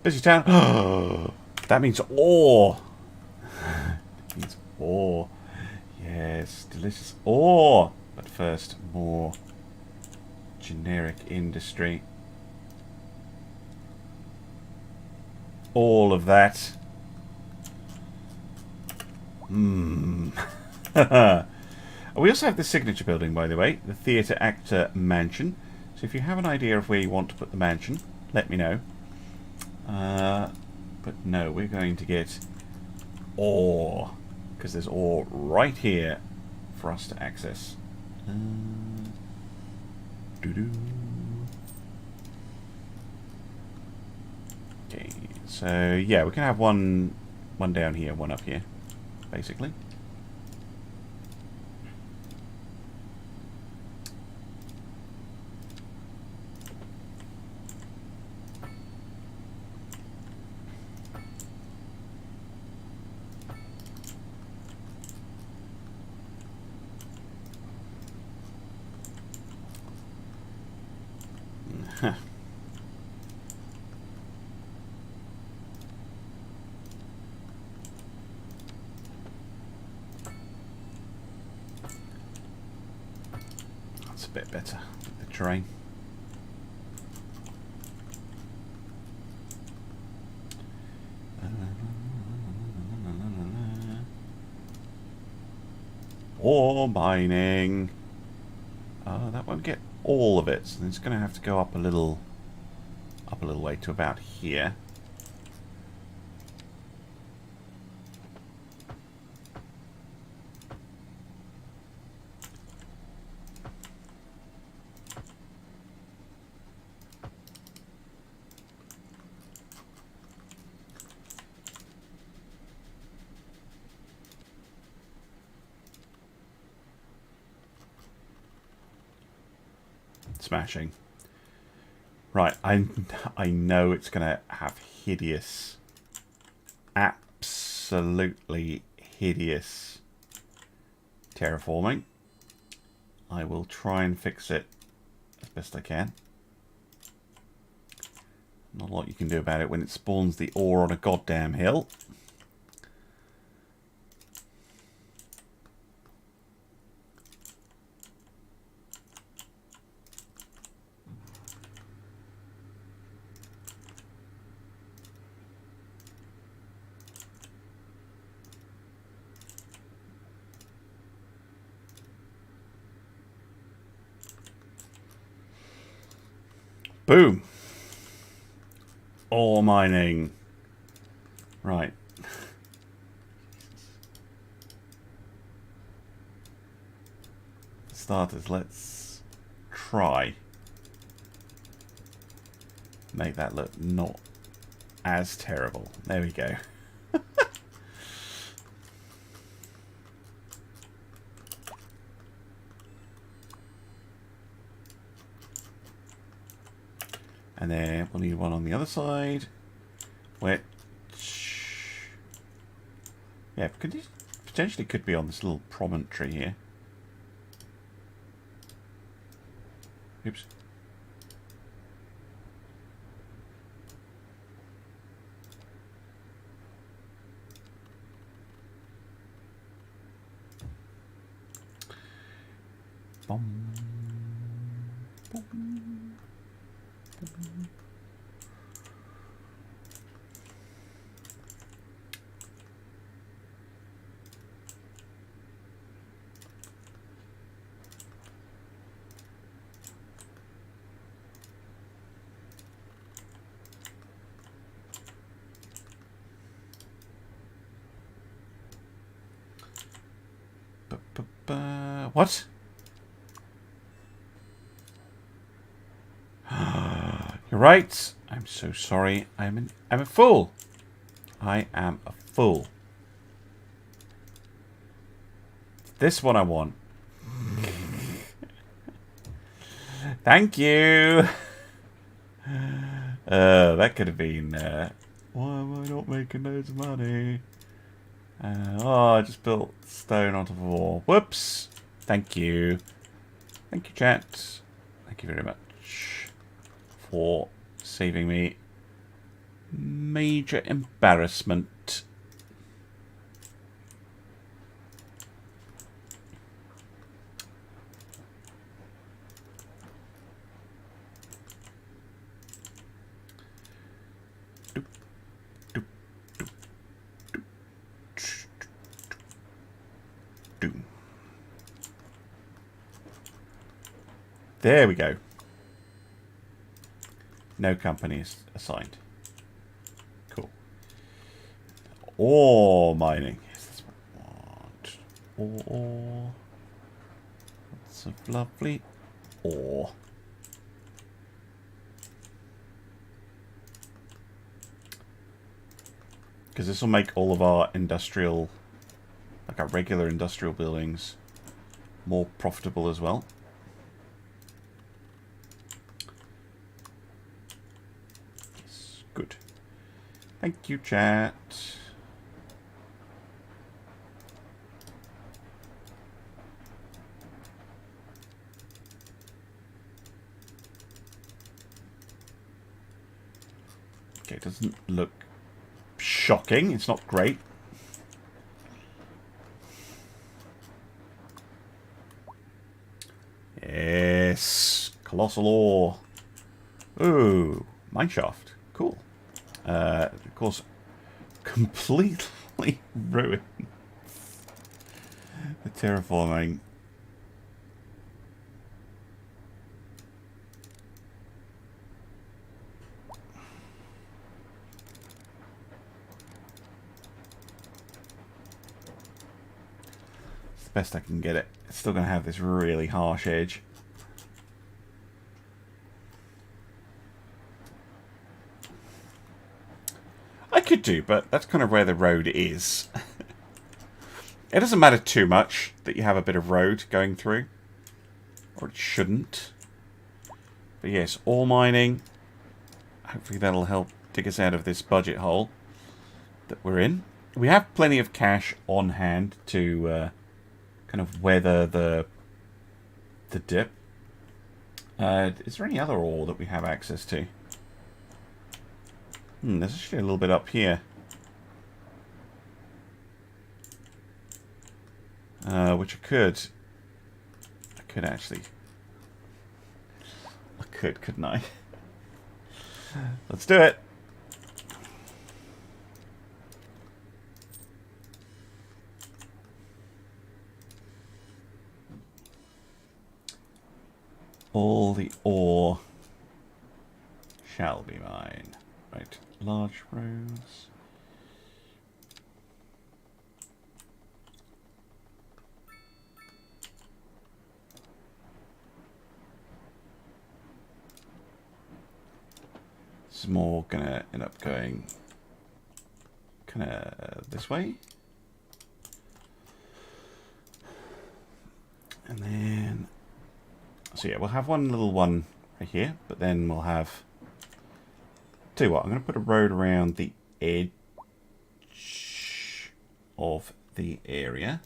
A: Busy town. That means ore. That means ore. Yes, delicious ore. But first, more generic industry. All of that. We also have the signature building, by the way, the Theatre Actor Mansion. So if you have an idea of where you want to put the mansion, let me know. But no, we're going to get ore, because there's ore right here for us to access. Okay, so yeah, we can have one down here, one up here, basically. That's a bit better with the terrain. Ore mining. That won't get all of it, so it's going to have to go up a little way to about here. Smashing. Right, I know it's going to have hideous, absolutely hideous terraforming. I will try and fix it as best I can. Not a lot you can do about it when it spawns the ore on a goddamn hill. Boom. Ore mining. Right. For starters, let's try make that look not as terrible. There we go. And then we'll need one on the other side, which, yeah, potentially could be on this little promontory here. Oops. Boom. Boom. What? You're right. I'm so sorry. I'm a fool. I am a fool. This one I want. Thank you. That could have been. Why am I not making loads of money? Oh, I just built stone onto the wall. Whoops. Thank you. Thank you, chat. Thank you very much for saving me major embarrassment. There we go. No company is assigned. Cool. Ore mining. Yes, that's what I want. Ore. Lots of lovely ore. Because this will make all of our industrial, like our regular industrial buildings, more profitable as well. Good. Thank you, chat. Okay, it doesn't look shocking. It's not great. Yes. Colossal ore. Ooh. Mineshaft. Cool. Of course, completely ruined the terraforming. It's the best I can get it. It's still going to have this really harsh edge. I could do, but that's kind of where the road is. It doesn't matter too much that you have a bit of road going through. Or it shouldn't. But yes, ore mining. Hopefully that'll help dig us out of this budget hole that we're in. We have plenty of cash on hand to kind of weather the dip. Is there any other ore that we have access to? There's actually a little bit up here. Which I could actually. I couldn't I? Let's do it. All the ore shall be mine. Right, large roads. It's more gonna end up going kind of this way. And then, so yeah, we'll have one little one right here, but then we'll have, tell you what, I'm going to put a road around the edge of the area.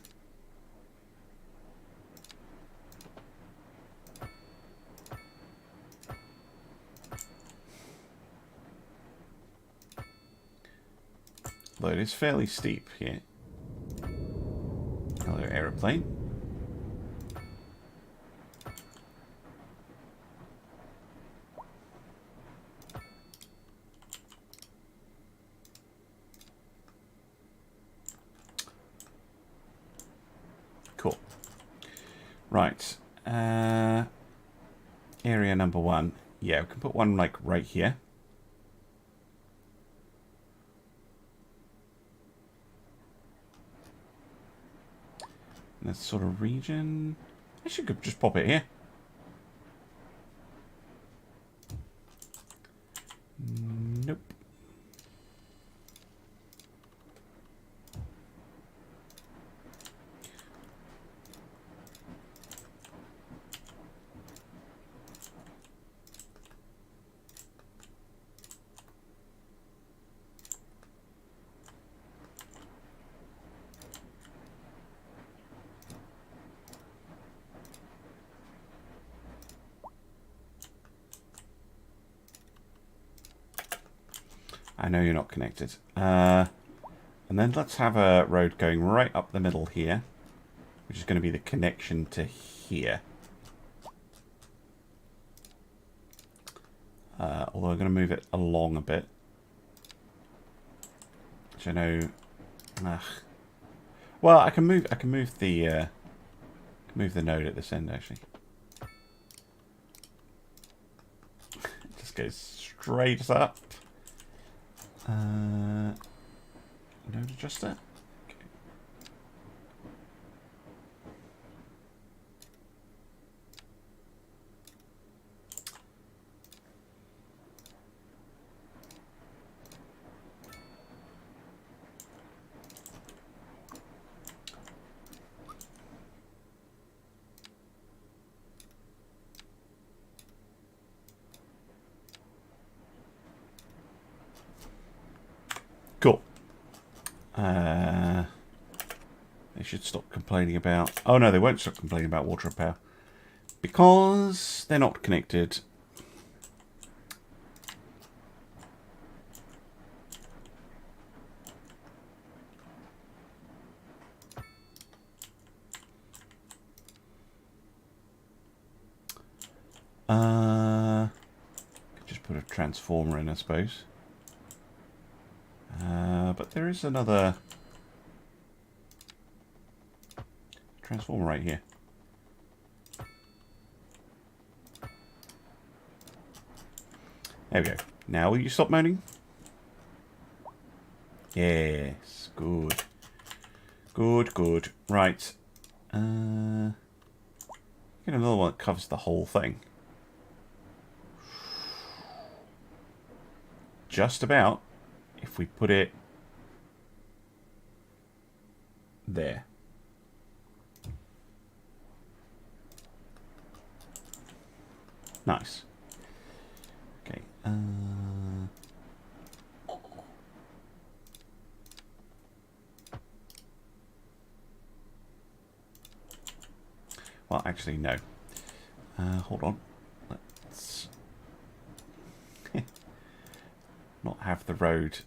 A: Though it is fairly steep here. Hello, aeroplane. Cool. Right. Area number 1. Yeah, we can put one like right here. That sort of region. I should could just pop it here. Nope. I know you're not connected. And then let's have a road going right up the middle here, which is going to be the connection to here. Although I'm going to move it along a bit. Which I know... well, I can move the node at this end, actually. It just goes straight up. Node adjuster. Okay. Cool. They should stop complaining about... oh no, they won't stop complaining about water and power. Because they're not connected. Just put a transformer in, I suppose. But there is another transformer right here. There we go. Now will you stop moaning? Yes, good. Good, good. Right. Get another one that covers the whole thing. Just about. If we put it there. Nice. Okay. Well, actually, no. Hold on. Let's not have the road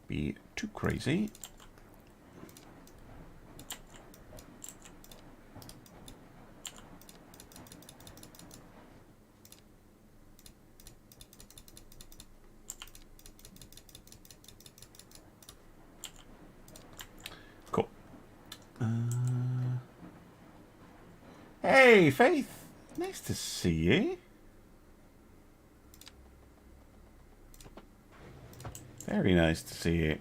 A: be too crazy. Cool. Hey, Faith. Nice to see you. Very nice to see you.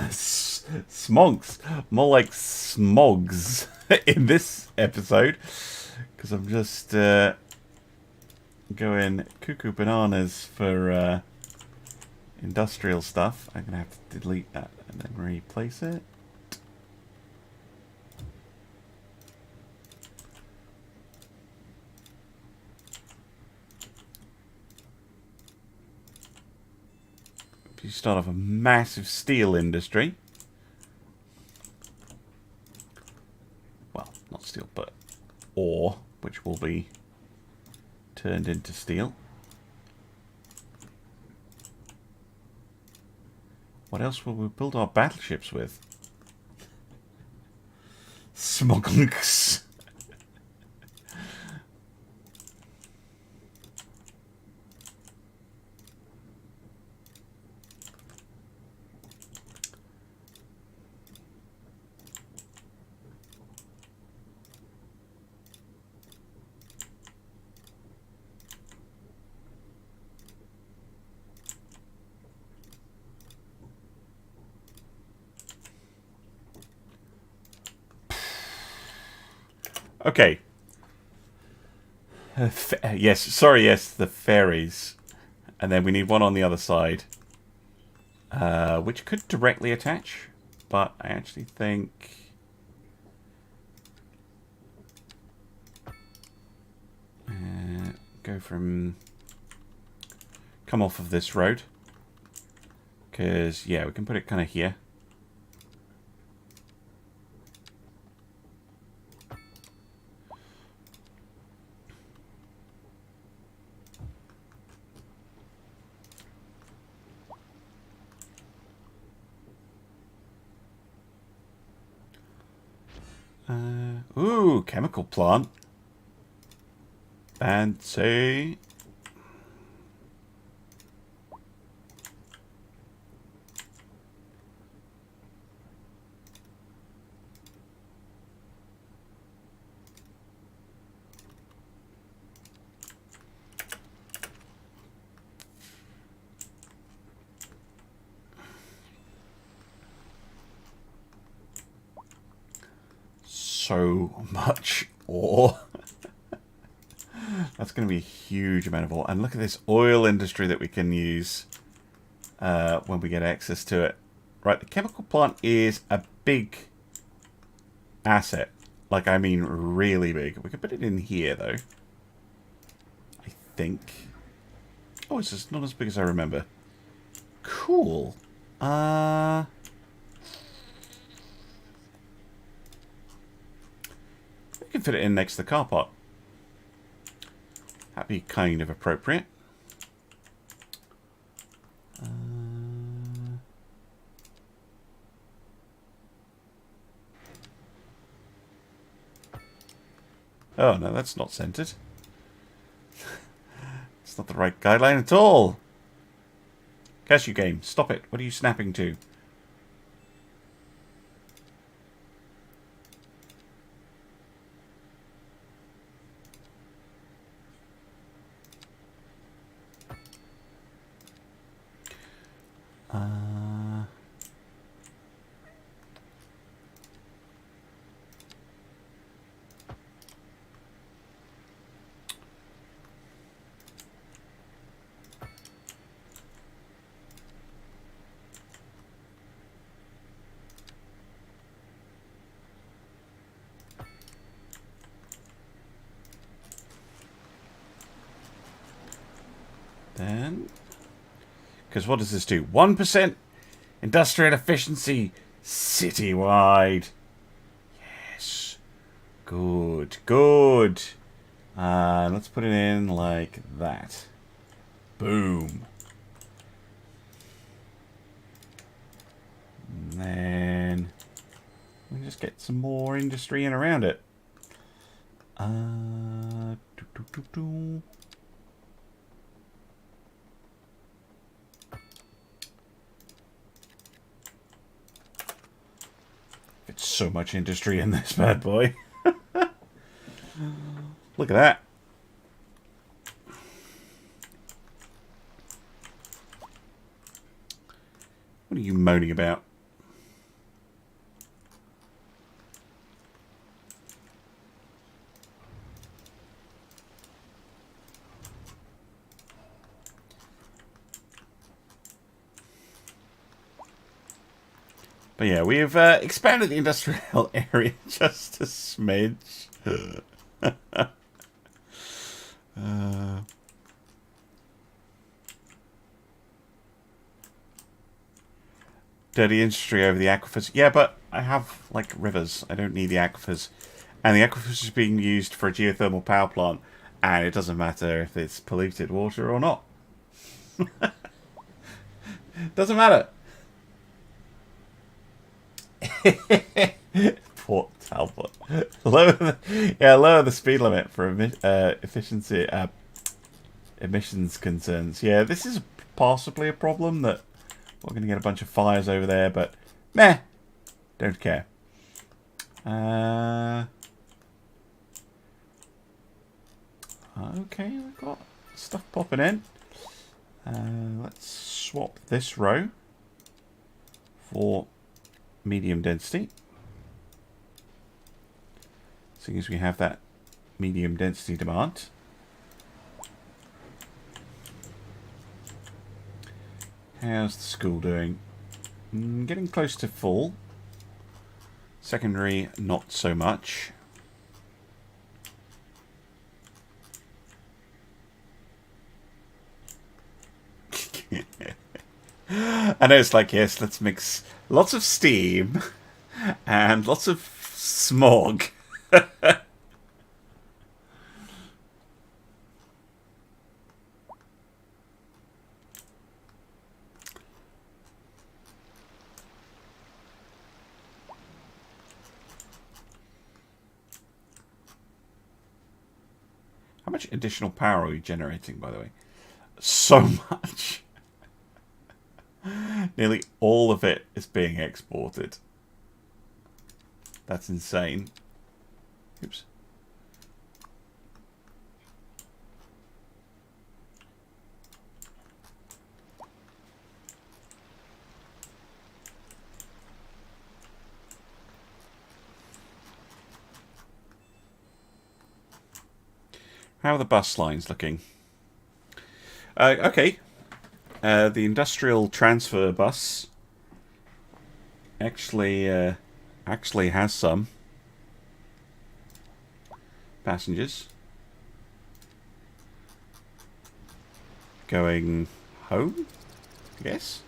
A: Smogs. More like smogs in this episode. Because I'm just going cuckoo bananas for industrial stuff. I'm going to have to delete that and then replace it. You start off a massive steel industry. Well, not steel, but ore, which will be turned into steel. What else will we build our battleships with? Smugglers. Okay. Yes, sorry, yes, the ferries. And then we need one on the other side. Which could directly attach. But I actually think... go from... come off of this road. Because, yeah, we can put it kind of here. Ooh, chemical plant. Fancy. So much ore. That's going to be a huge amount of ore. And look at this oil industry that we can use when we get access to it. Right, the chemical plant is a big asset. Like, I mean, really big. We could put it in here, though. I think. Oh, it's just not as big as I remember. Cool. We can fit it in next to the car park. That'd be kind of appropriate. Oh, no, that's not centered. It's not the right guideline at all. Cashew game, stop it. What are you snapping to? Then, because what does this do? 1% industrial efficiency citywide. Yes. Good, good. Let's put it in like that. Boom. And then we just get some more industry in around it. It's so much industry in this bad boy. Look at that. What are you moaning about? But yeah, we've expanded the industrial area just a smidge. Dirty industry over the aquifers. Yeah, but I have, like, rivers. I don't need the aquifers. And the aquifers is being used for a geothermal power plant. And it doesn't matter if it's polluted water or not. Doesn't matter. Port Talbot. Lower the speed limit for efficiency emissions concerns. Yeah, this is possibly a problem that we're going to get a bunch of fires over there, but meh, don't care. Okay, we've got stuff popping in. Let's swap this row for medium density. Seeing as we have that medium density demand. How's the school doing? Getting close to full. Secondary, not so much. I know it's like, yes, let's mix lots of steam and lots of smog. How much additional power are we generating, by the way? So much. Nearly all of it is being exported. That's insane. Oops. How are the bus lines looking? Okay. The industrial transfer bus actually has some passengers going home, I guess.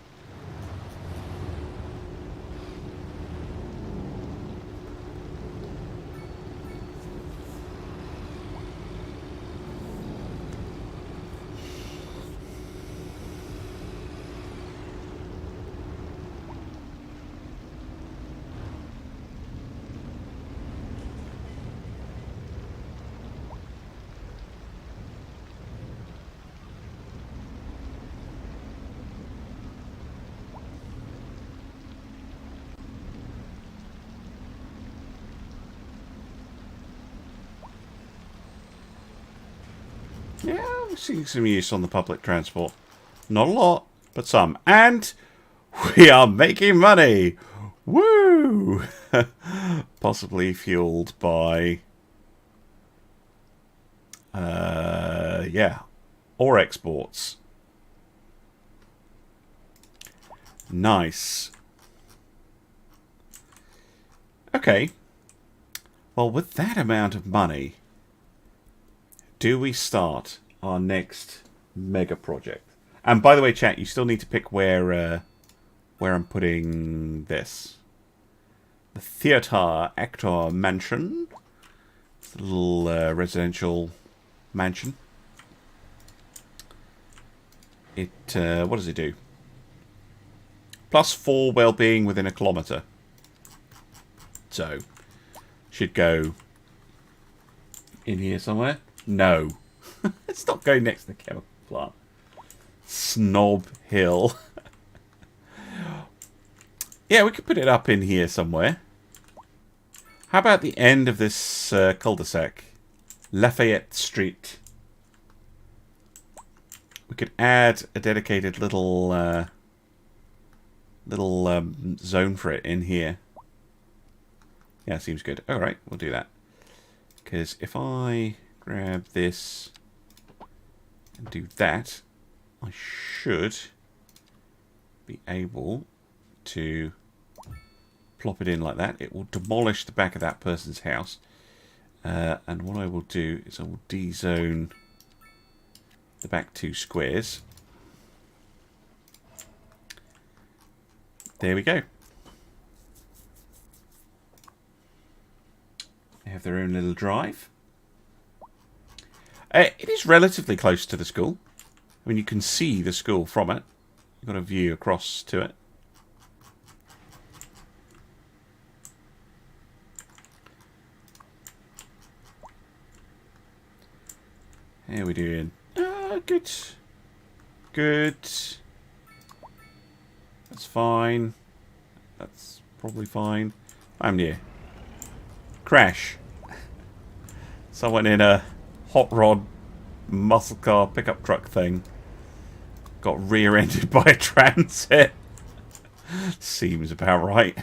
A: Yeah, we're seeing some use on the public transport. Not a lot, but some. And we are making money! Woo! Possibly fueled by... yeah. Ore exports. Nice. Okay. Well, with that amount of money... do we start our next mega project? And by the way, chat, you still need to pick where I'm putting this. The Theatre Actor Mansion. It's a little residential mansion. It what does it do? +4 well-being within a kilometre. So, should go in here somewhere. No. It's not going next to the chemical plant. Snob Hill. Yeah, we could put it up in here somewhere. How about the end of this cul-de-sac? Lafayette Street. We could add a dedicated little zone for it in here. Yeah, seems good. Alright, we'll do that. Because if I... grab this and do that, I should be able to plop it in like that. It will demolish the back of that person's house. And what I will do is I will de-zone the back 2 squares. There we go. They have their own little drive. It is relatively close to the school. I mean, you can see the school from it. You've got a view across to it. How are we doing? Good. Good. That's fine. That's probably fine. I'm near. Crash. Someone in a hot rod muscle car pickup truck thing got rear-ended by a transit. Seems about right.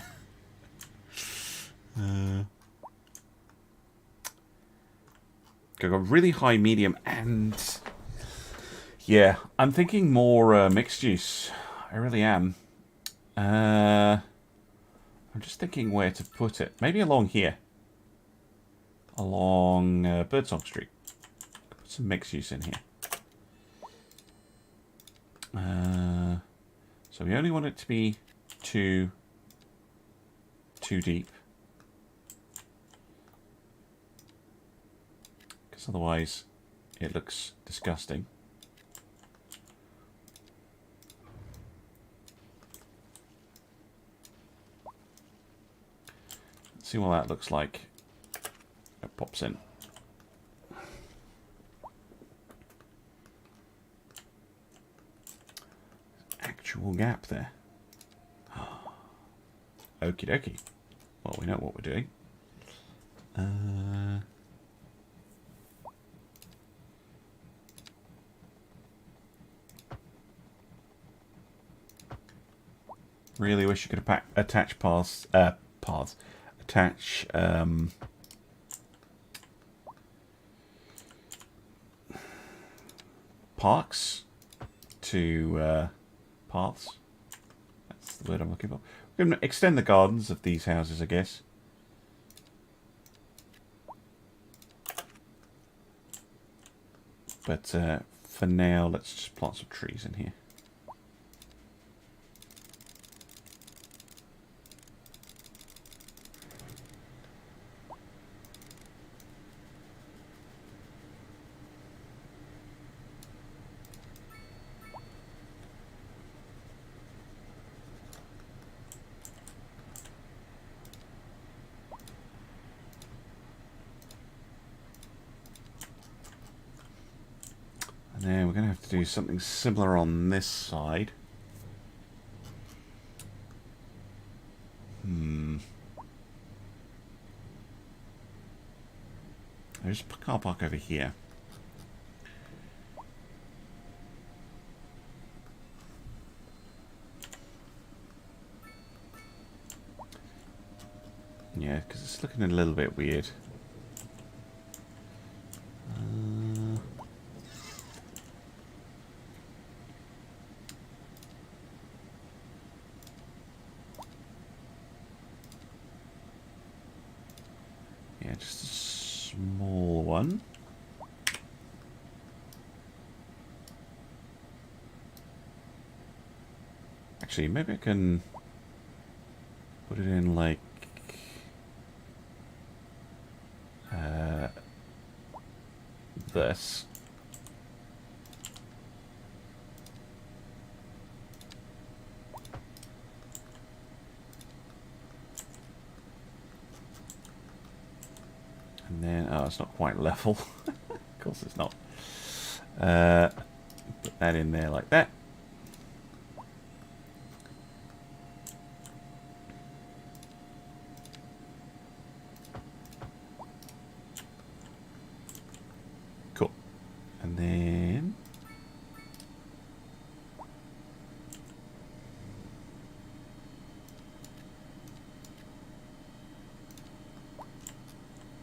A: Got really high, medium, and yeah, I'm thinking more mixed use. I really am. I'm just thinking where to put it. Maybe along here, along Birdsong Street. Put some mixed use in here. So we only want it to be too deep, because otherwise it looks disgusting. Let's see what that looks like. It pops in. little gap there. Okie dokie. Well, we know what we're doing. Really wish you could attach paths. Attach parks to paths. That's the word I'm looking for. We're going to extend the gardens of these houses, I guess. But for now, let's just plant some trees in here. And then we're going to have to do something similar on this side. There's a car park over here. Yeah, because it's looking a little bit weird. Yeah, just a small one. Actually, maybe I can put it in like this. And then, oh, it's not quite level. Of course it's not. Put that in there like that. Cool. And then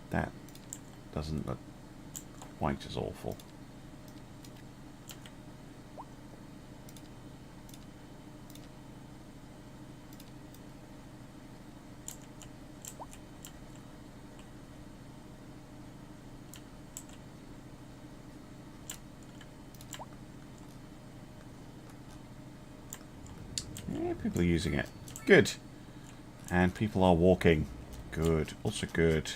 A: that doesn't look quite as awful. Yeah, people are using it. Good. And people are walking. Good. Also good.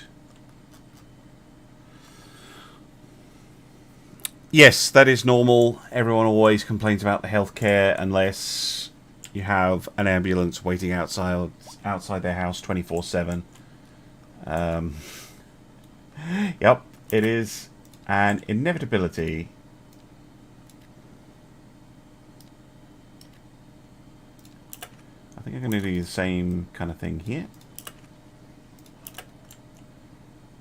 A: Yes, that is normal. Everyone always complains about the healthcare unless you have an ambulance waiting outside their house 24/7. Yep, it is an inevitability. I think I'm going to do the same kind of thing here.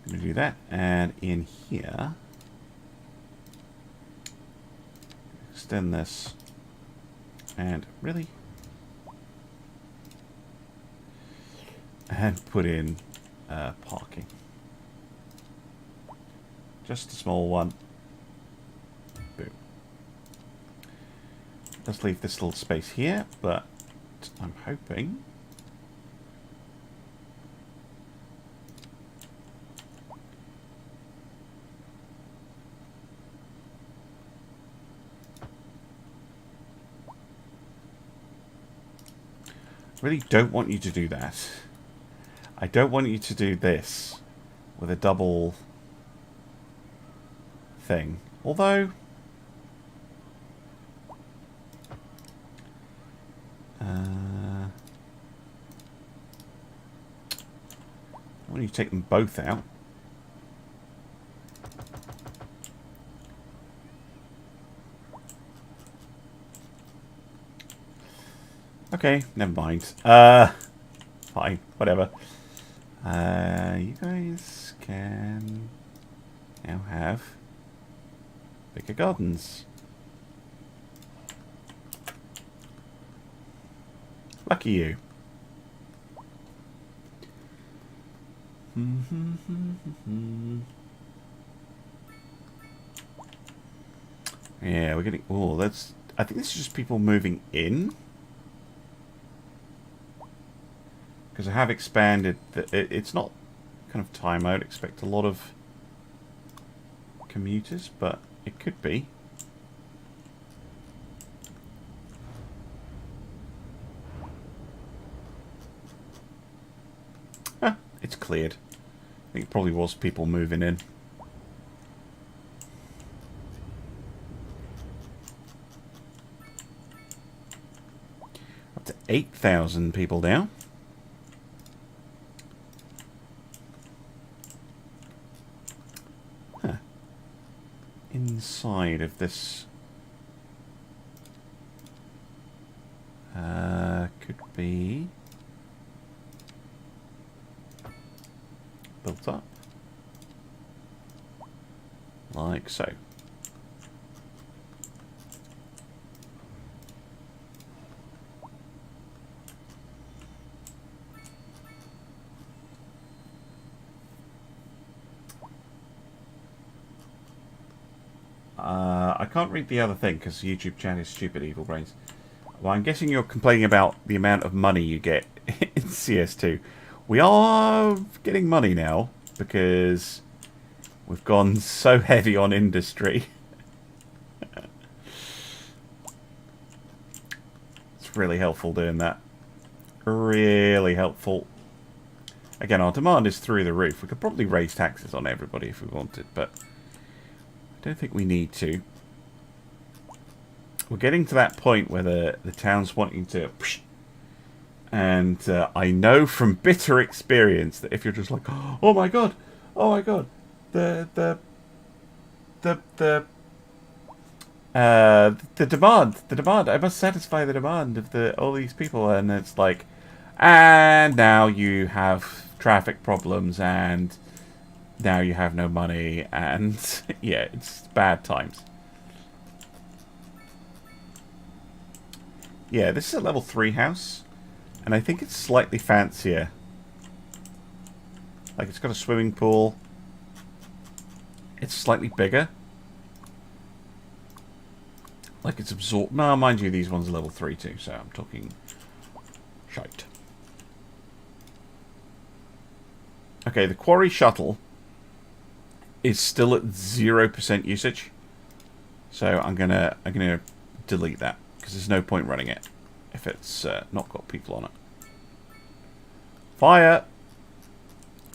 A: I'm going to do that, and in here, extend this, and really, and put in parking. Just a small one. Boom. Let's leave this little space here, but I'm hoping really don't want you to do that. I don't want you to do this with a double thing. Although when you take them both out, Okay, never mind. Fine, whatever. You guys can now have bigger gardens. Lucky you. Yeah, we're getting... Oh, that's... I think this is just people moving in. Because I have expanded... It's not kind of time. I would expect a lot of commuters, but it could be. Ah, it's cleared. I think it probably was people moving in. Up to 8,000 people now. Huh. Inside of this... could be... built up. Like so. I can't read the other thing because YouTube chat is stupid, evil brains. Well, I'm guessing you're complaining about the amount of money you get in CS2. We are getting money now because we've gone so heavy on industry. It's really helpful doing that. Really helpful. Again, our demand is through the roof. We could probably raise taxes on everybody if we wanted, but I don't think we need to. We're getting to that point where the town's wanting to... And I know from bitter experience that if you're just like, oh my god, the demand, I must satisfy the demand of all these people, and it's like, and now you have traffic problems, and now you have no money, and yeah, it's bad times. Yeah, this is a level 3 house. And I think it's slightly fancier. Like, it's got a swimming pool. It's slightly bigger. Like, it's absorbed. No, mind you, these ones are level 3 too, so I'm talking shite. Okay, the quarry shuttle is still at 0% usage. So I'm gonna delete that, because there's no point running it if it's not got people on it. Fire!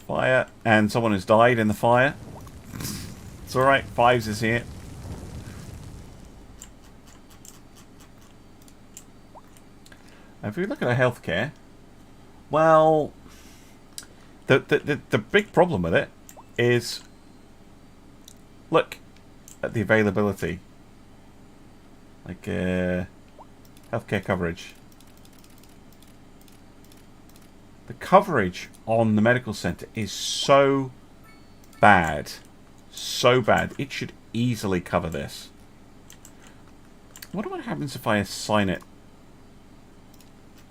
A: Fire! And someone has died in the fire. It's alright, Fives is here. If we look at our healthcare, well, the big problem with it is, look at the availability. Like, healthcare coverage. The coverage on the medical center is so bad. So bad. It should easily cover this. I wonder what happens if I assign it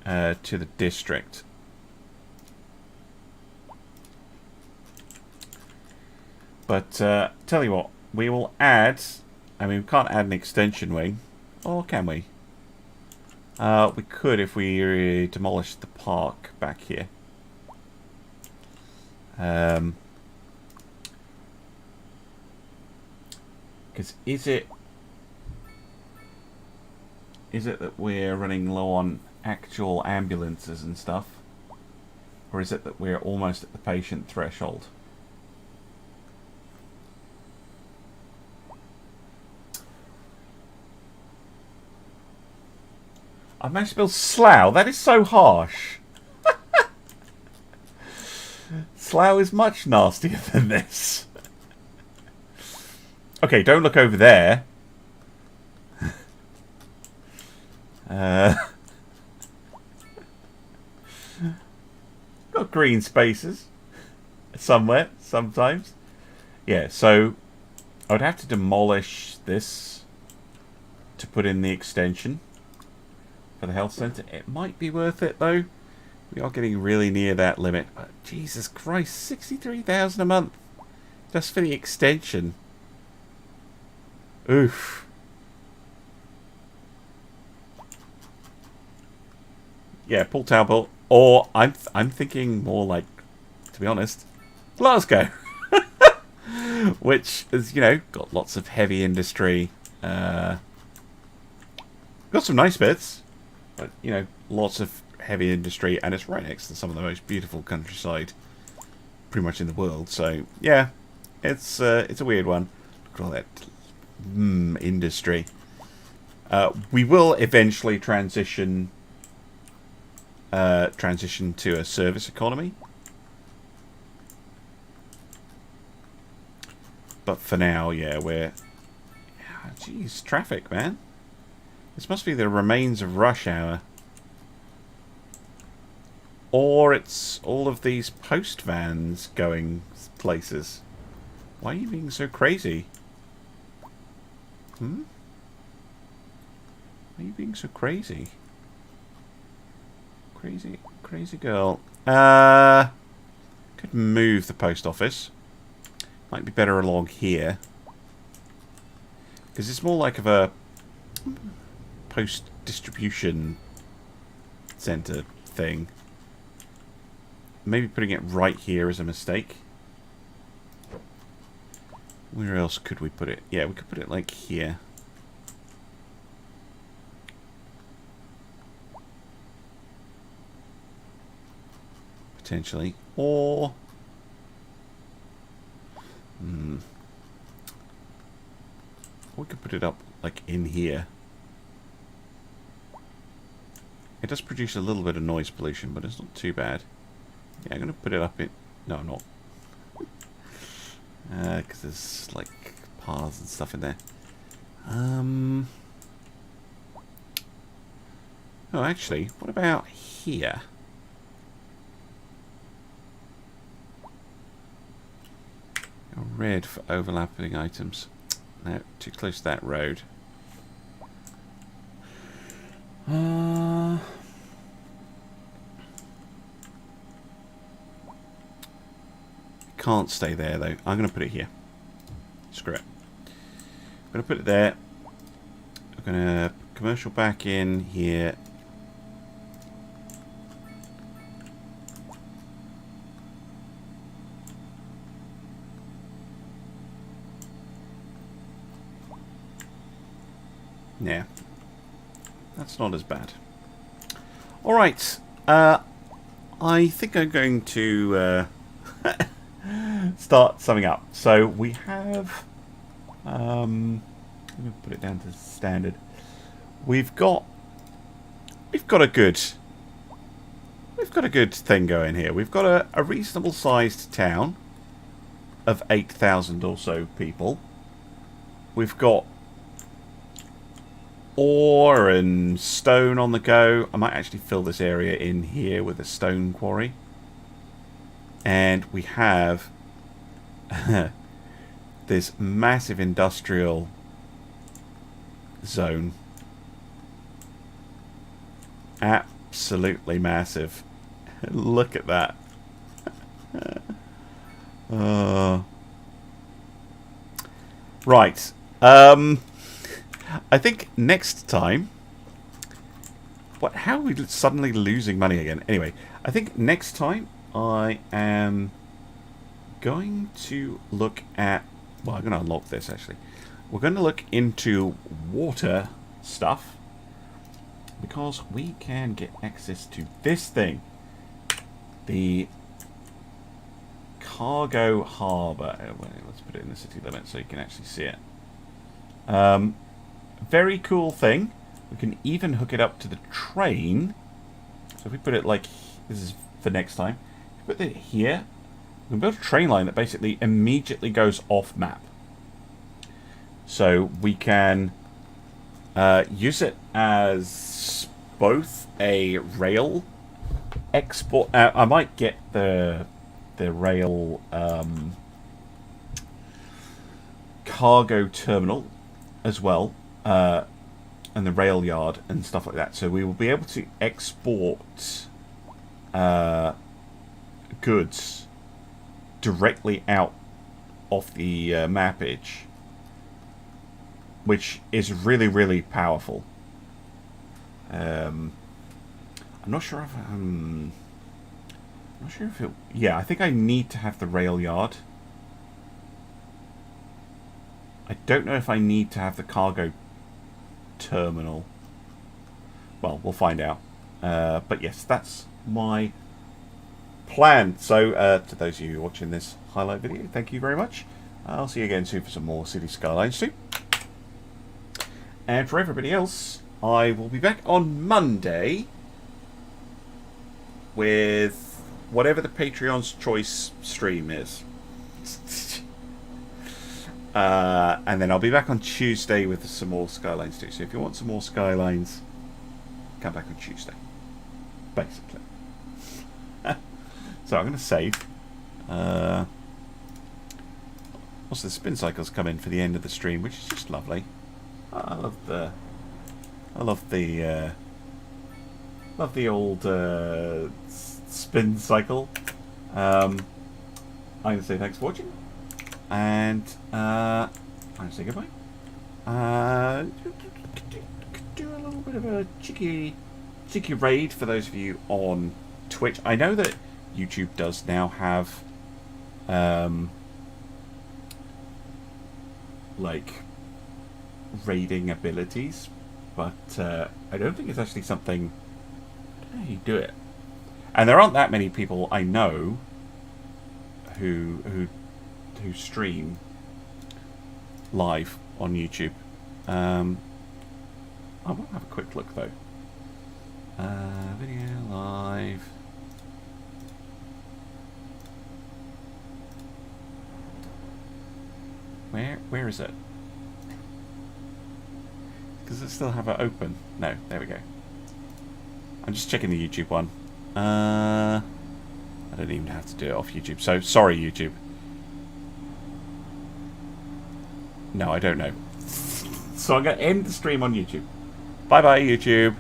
A: to the district. But tell you what, we will add... I mean, we can't add an extension wing. Or can we? We could if we demolished the park back here. Because is it that we're running low on actual ambulances and stuff? Or is it that we're almost at the patient threshold? I've managed to build Slough. That is so harsh. Slough is much nastier than this. Okay, don't look over there. got green spaces somewhere, sometimes. Yeah, so I would have to demolish this to put in the extension for the health centre. It might be worth it, though. We are getting really near that limit. But Jesus Christ, 63,000 a month just for the extension. Oof. Yeah, Paul Talbot. Or I'm thinking more like, to be honest, Glasgow. Which is, you know, got lots of heavy industry. Got some nice bits. But, you know, lots of heavy industry. And it's right next to some of the most beautiful countryside pretty much in the world. So, yeah, it's a weird one. Look at all that industry. We will eventually transition to a service economy. But for now, yeah, we're... Jeez, traffic, man. This must be the remains of rush hour. Or it's all of these post vans going places. Why are you being so crazy? Why are you being so crazy? Crazy girl. Could move the post office. Might be better along here. Because it's more like of a post distribution center thing. Maybe putting it right here is a mistake. Where else could we put it? Yeah, we could put it like here. Potentially. Or... we could put it up like in here. It does produce a little bit of noise pollution, but it's not too bad. Yeah, I'm going to put it up in... No, I'm not. Because there's like paths and stuff in there. Oh, actually, what about here? Red for overlapping items. No, too close to that road. Can't stay there though. I'm going to put it here. Screw it. I'm going to put it there. I'm going to put commercial back in here. Yeah, that's not as bad. Alright, I think I'm going to start summing up. So we have, let me put it down to standard. We've got a good thing going here. We've got a reasonable sized town of 8,000 or so people. We've got ore and stone on the go. I might actually fill this area in here with a stone quarry. And we have this massive industrial zone. Absolutely massive. Look at that. Right. I think next time... How are we suddenly losing money again? Anyway, I think next time I am going to look at... Well, I'm going to unlock this, actually. We're going to look into water stuff. Because we can get access to this thing. The cargo harbour. Let's put it in the city limit so you can actually see it. Very cool thing. We can even hook it up to the train. So if we put it like... This is for next time. If we put it here, we can build a train line that basically immediately goes off map. So we can use it as both a rail export. I might get the rail cargo terminal as well, and the rail yard and stuff like that. So we will be able to export goods directly out of the mappage, which is really, really powerful. I'm not sure if it. Yeah, I think I need to have the rail yard. I don't know if I need to have the cargo terminal. Well, we'll find out. But yes, that's my plan. So, to those of you watching this highlight video, thank you very much. I'll see you again soon for some more City Skylines too. And for everybody else, I will be back on Monday with whatever the Patreon's choice stream is. And then I'll be back on Tuesday with some more Skylines too. So if you want some more Skylines, come back on Tuesday. Basically. So I'm going to save. Also, the spin cycles come in for the end of the stream, which is just lovely. I love the old spin cycle. I'm going to say thanks for watching, and I'm going to say goodbye. Do a little bit of a cheeky raid for those of you on Twitch. I know that YouTube does now have like raiding abilities, but I don't think it's actually something. I don't know how you do it, and there aren't that many people I know who stream live on YouTube. I will have a quick look though. Video live. Where is it? Does it still have it open? No, there we go. I'm just checking the YouTube one. I don't even have to do it off YouTube. So, sorry, YouTube. No, I don't know. So I'm going to end the stream on YouTube. Bye-bye, YouTube.